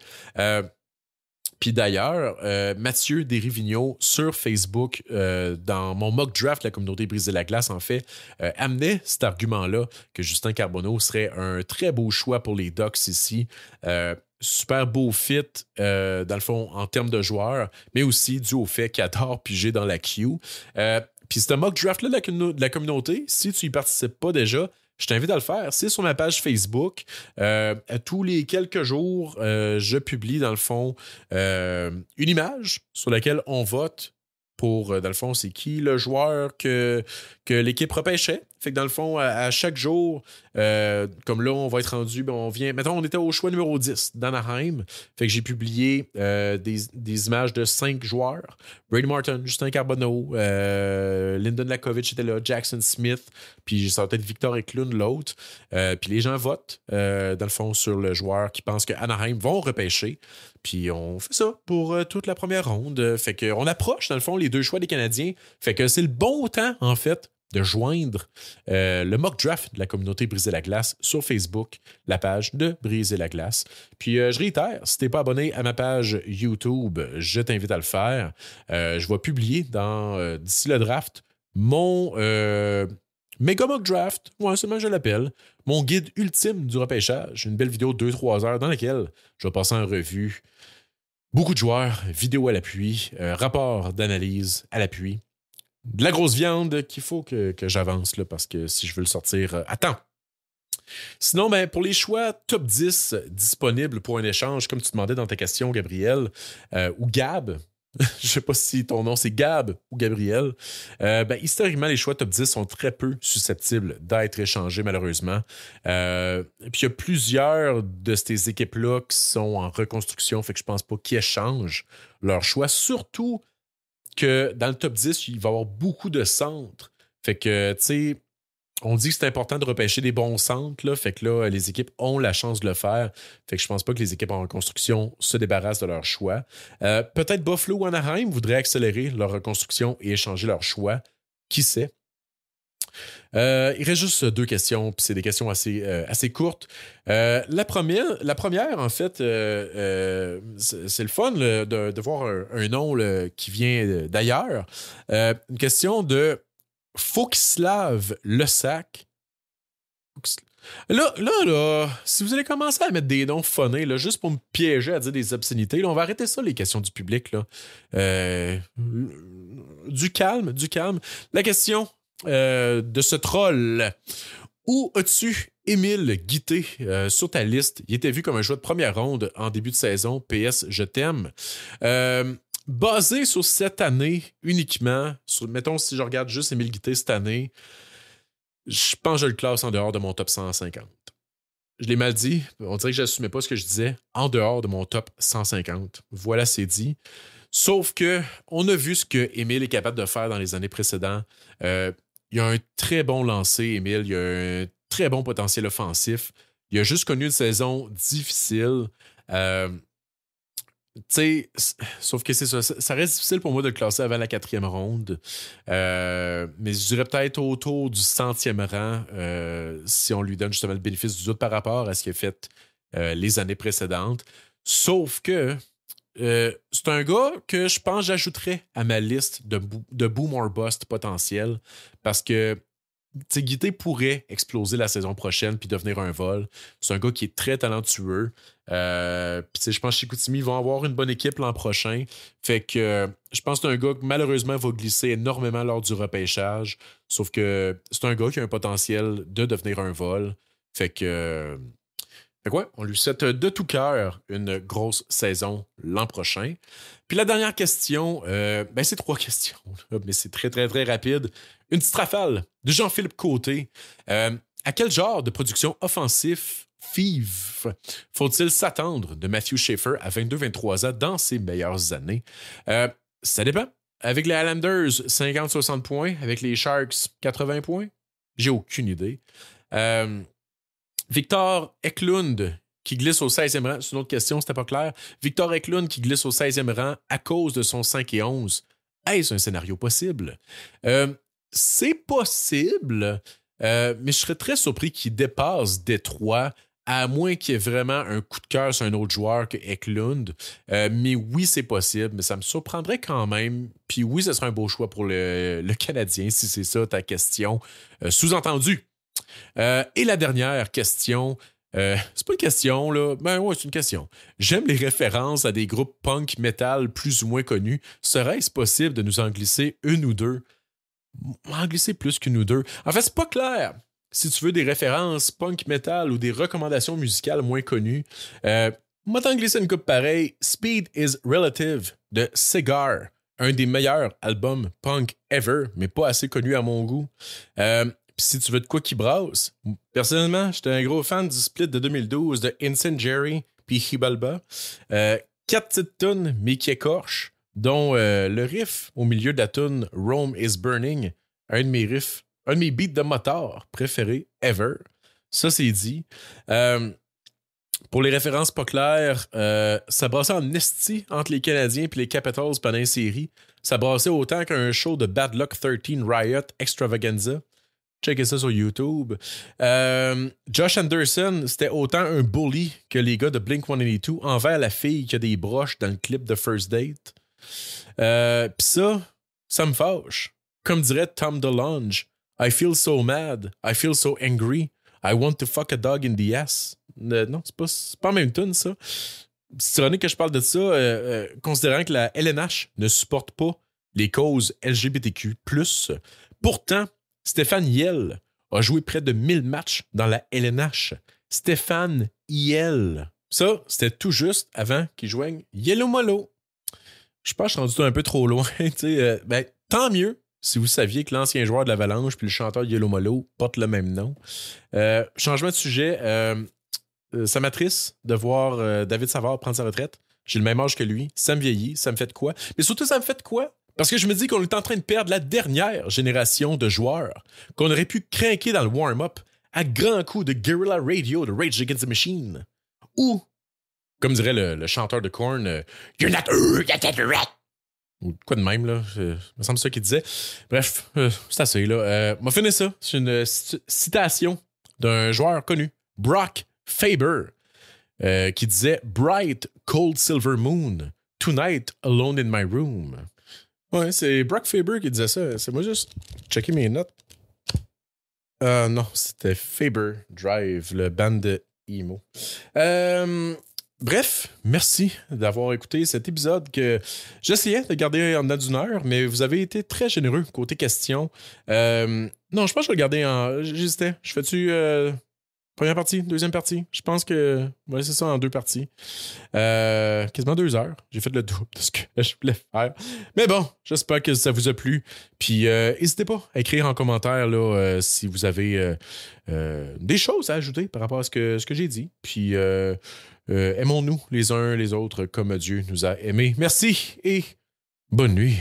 Puis d'ailleurs, Mathieu Desrivigneaux sur Facebook, dans mon mock draft, la communauté Briser la glace, en fait, amenait cet argument-là que Justin Carbonneau serait un très beau choix pour les Ducks ici. Super beau fit, dans le fond, en termes de joueurs, mais aussi dû au fait qu'il adore piger dans la queue. Puis ce mock draft-là de la communauté, si tu y participes pas déjà, je t'invite à le faire. C'est sur ma page Facebook. Tous les quelques jours, je publie, dans le fond, une image sur laquelle on vote pour, dans le fond, c'est qui le joueur que l'équipe repêchait. Fait que dans le fond, à chaque jour, comme là, on va être rendu, on vient. Mettons, on était au choix numéro 10 d'Anaheim. Fait que j'ai publié des images de 5 joueurs. Brady Martin, Justin Carbonneau, Lyndon Lakovic était là, Jackson Smith, puis ça va être Victor Eklund, l'autre. Puis les gens votent, dans le fond, sur le joueur qui pense que Anaheim vont repêcher. Puis on fait ça pour toute la première ronde. Fait qu'on approche, dans le fond, les 2 choix des Canadiens. Fait que c'est le bon temps, en fait, de joindre le mock draft de la communauté Briser la glace sur Facebook, la page de Briser la glace. Puis je réitère, si t'es pas abonné à ma page YouTube, je t'invite à le faire. Je vais publier d'ici le draft mon Mega Mock Draft, seulement je l'appelle, mon guide ultime du repêchage, une belle vidéo de 2-3 heures dans laquelle je vais passer en revue beaucoup de joueurs, vidéos à l'appui, rapports d'analyse à l'appui. De la grosse viande qu'il faut que j'avance là, parce que si je veux le sortir à temps. Sinon, pour les choix top 10 disponibles pour un échange, comme tu demandais dans ta question, Gabriel, ou Gab, je ne sais pas si ton nom c'est Gab ou Gabriel, historiquement, les choix top 10 sont très peu susceptibles d'être échangés, malheureusement. Puis il y a plusieurs de ces équipes-là qui sont en reconstruction, fait que je pense pas qu'ils échangent leurs choix, surtout que dans le top 10, il va y avoir beaucoup de centres. Fait que, tu sais, On dit que c'est important de repêcher des bons centres, là, fait que là, les équipes ont la chance de le faire. Fait que je pense pas que les équipes en reconstruction se débarrassent de leur choix. Peut-être Buffalo ou Anaheim voudraient accélérer leur reconstruction et échanger leur choix. Qui sait? Il reste juste 2 questions, puis c'est des questions assez courtes. La première, en fait, c'est le fun de voir un nom qui vient d'ailleurs. Une question de Foukislav Lesac. Là, si vous allez commencer à mettre des noms phonés, là, juste pour me piéger à dire des obscénités, là, on va arrêter ça, les questions du public. Là. Du calme. La question de ce troll. Où as-tu Émile Guité sur ta liste? Il était vu comme un joueur de première ronde en début de saison. PS, je t'aime. Basé sur cette année uniquement, mettons si je regarde juste Émile Guité cette année, je pense que je le classe en dehors de mon top 150. Je l'ai mal dit, on dirait que je n'assumais pas ce que je disais, en dehors de mon top 150. Voilà, c'est dit. Sauf que on a vu ce que Émile est capable de faire dans les années précédentes. Il a un très bon lancer, Émile. Il a un très bon potentiel offensif. Il a juste connu une saison difficile. Sauf que c'est ça. Ça reste difficile pour moi de le classer avant la 4e ronde. Mais je dirais peut-être autour du 100e rang si on lui donne justement le bénéfice du doute par rapport à ce qu'il a fait les années précédentes. Sauf que c'est un gars que je pense que j'ajouterais à ma liste de boom or bust potentiel parce que Guité pourrait exploser la saison prochaine puis devenir un vol. C'est un gars qui est très talentueux. Je pense que Chicoutimi vont avoir une bonne équipe l'an prochain. Fait que je pense que c'est un gars qui malheureusement va glisser énormément lors du repêchage. Sauf que c'est un gars qui a un potentiel de devenir un vol. Fait que on lui souhaite de tout cœur une grosse saison l'an prochain. Puis la dernière question, c'est 3 questions, mais c'est très, très, très rapide. Une petite rafale de Jean-Philippe Côté. À quel genre de production offensive faut-il s'attendre de Matthew Schaefer à 22-23 ans dans ses meilleures années? Ça dépend. Avec les Islanders, 50-60 points. Avec les Sharks, 80 points. J'ai aucune idée. Victor Eklund qui glisse au 16e rang. C'est une autre question, c'était pas clair. Victor Eklund qui glisse au 16e rang à cause de son 5-11. Est-ce un scénario possible? C'est possible, mais je serais très surpris qu'il dépasse Détroit, à moins qu'il y ait vraiment un coup de cœur sur un autre joueur que Eklund. Mais oui, c'est possible, mais ça me surprendrait quand même. Puis oui, ce serait un beau choix pour le Canadien, si c'est ça ta question. Sous-entendu. Et la dernière question, c'est pas une question, là. Ben ouais, c'est une question. J'aime les références à des groupes punk metal plus ou moins connus. Serait-ce possible de nous en glisser une ou deux? En glisser plus qu'une ou deux. En fait, c'est pas clair. Si tu veux des références punk metal ou des recommandations musicales moins connues, moi t'en glisser une coupe pareille. Speed is Relative de Cigar. Un des meilleurs albums punk ever, mais pas assez connu à mon goût. Si tu veux de quoi qui brasse, personnellement, j'étais un gros fan du split de 2012 de Incendiary puis Hibalba. 4 petites tunes, mais qui écorchent, dont le riff au milieu de la tune Rome is Burning, un de mes beats de moteur préférés ever. Ça, c'est dit. Pour les références pas claires, ça brassait en esti entre les Canadiens et les Capitals pendant une série. Ça brassait autant qu'un show de Bad Luck 13 Riot Extravaganza. Checkez ça sur YouTube. Josh Anderson, c'était autant un bully que les gars de Blink-182 envers la fille qui a des broches dans le clip de First Date. Pis ça me fâche. Comme dirait Tom DeLonge, I feel so mad, I feel so angry, I want to fuck a dog in the ass. Non, c'est pas en même tune, ça. C'est ironique que je parle de ça, considérant que la LNH ne supporte pas les causes LGBTQ+. Pourtant, Stéphane Yell a joué près de 1000 matchs dans la LNH. Stéphane Yell. Ça, c'était tout juste avant qu'il joigne Yellow Molo. Je pense que je suis rendu un peu trop loin. Tant mieux si vous saviez que l'ancien joueur de l'Avalanche puis le chanteur de Yellow Molo portent le même nom. Changement de sujet. Ça m'attriste de voir David Savard prendre sa retraite. J'ai le même âge que lui. Ça me vieillit. Ça me fait de quoi? Mais surtout, ça me fait de quoi? Parce que je me dis qu'on est en train de perdre la dernière génération de joueurs qu'on aurait pu craquer dans le warm-up à grands coups de Guerrilla Radio de Rage Against the Machine. Ou, comme dirait le chanteur de Korn, You're not rat. Ou quoi de même, là. Me semble ça qu'il disait. Bref, c'est assez, là. M'a fini ça. C'est une citation d'un joueur connu, Brock Faber, qui disait Bright, cold silver moon, tonight alone in my room. Ouais, c'est Brock Faber qui disait ça. C'est moi juste checker mes notes. Non, c'était Faber Drive, le band de emo. Bref, merci d'avoir écouté cet épisode que j'essayais de garder en dedans d'une heure, mais vous avez été très généreux côté questions. Non, je pense que je vais le garder en... J'hésitais. Je fais-tu première partie, deuxième partie? Je pense que... Ouais, c'est ça, en 2 parties. Quasiment 2 heures. J'ai fait le double de ce que je voulais faire. Mais bon, j'espère que ça vous a plu. Puis, n'hésitez pas à écrire en commentaire là, si vous avez des choses à ajouter par rapport à ce que j'ai dit. Puis... aimons-nous les uns les autres comme Dieu nous a aimés. Merci et bonne nuit.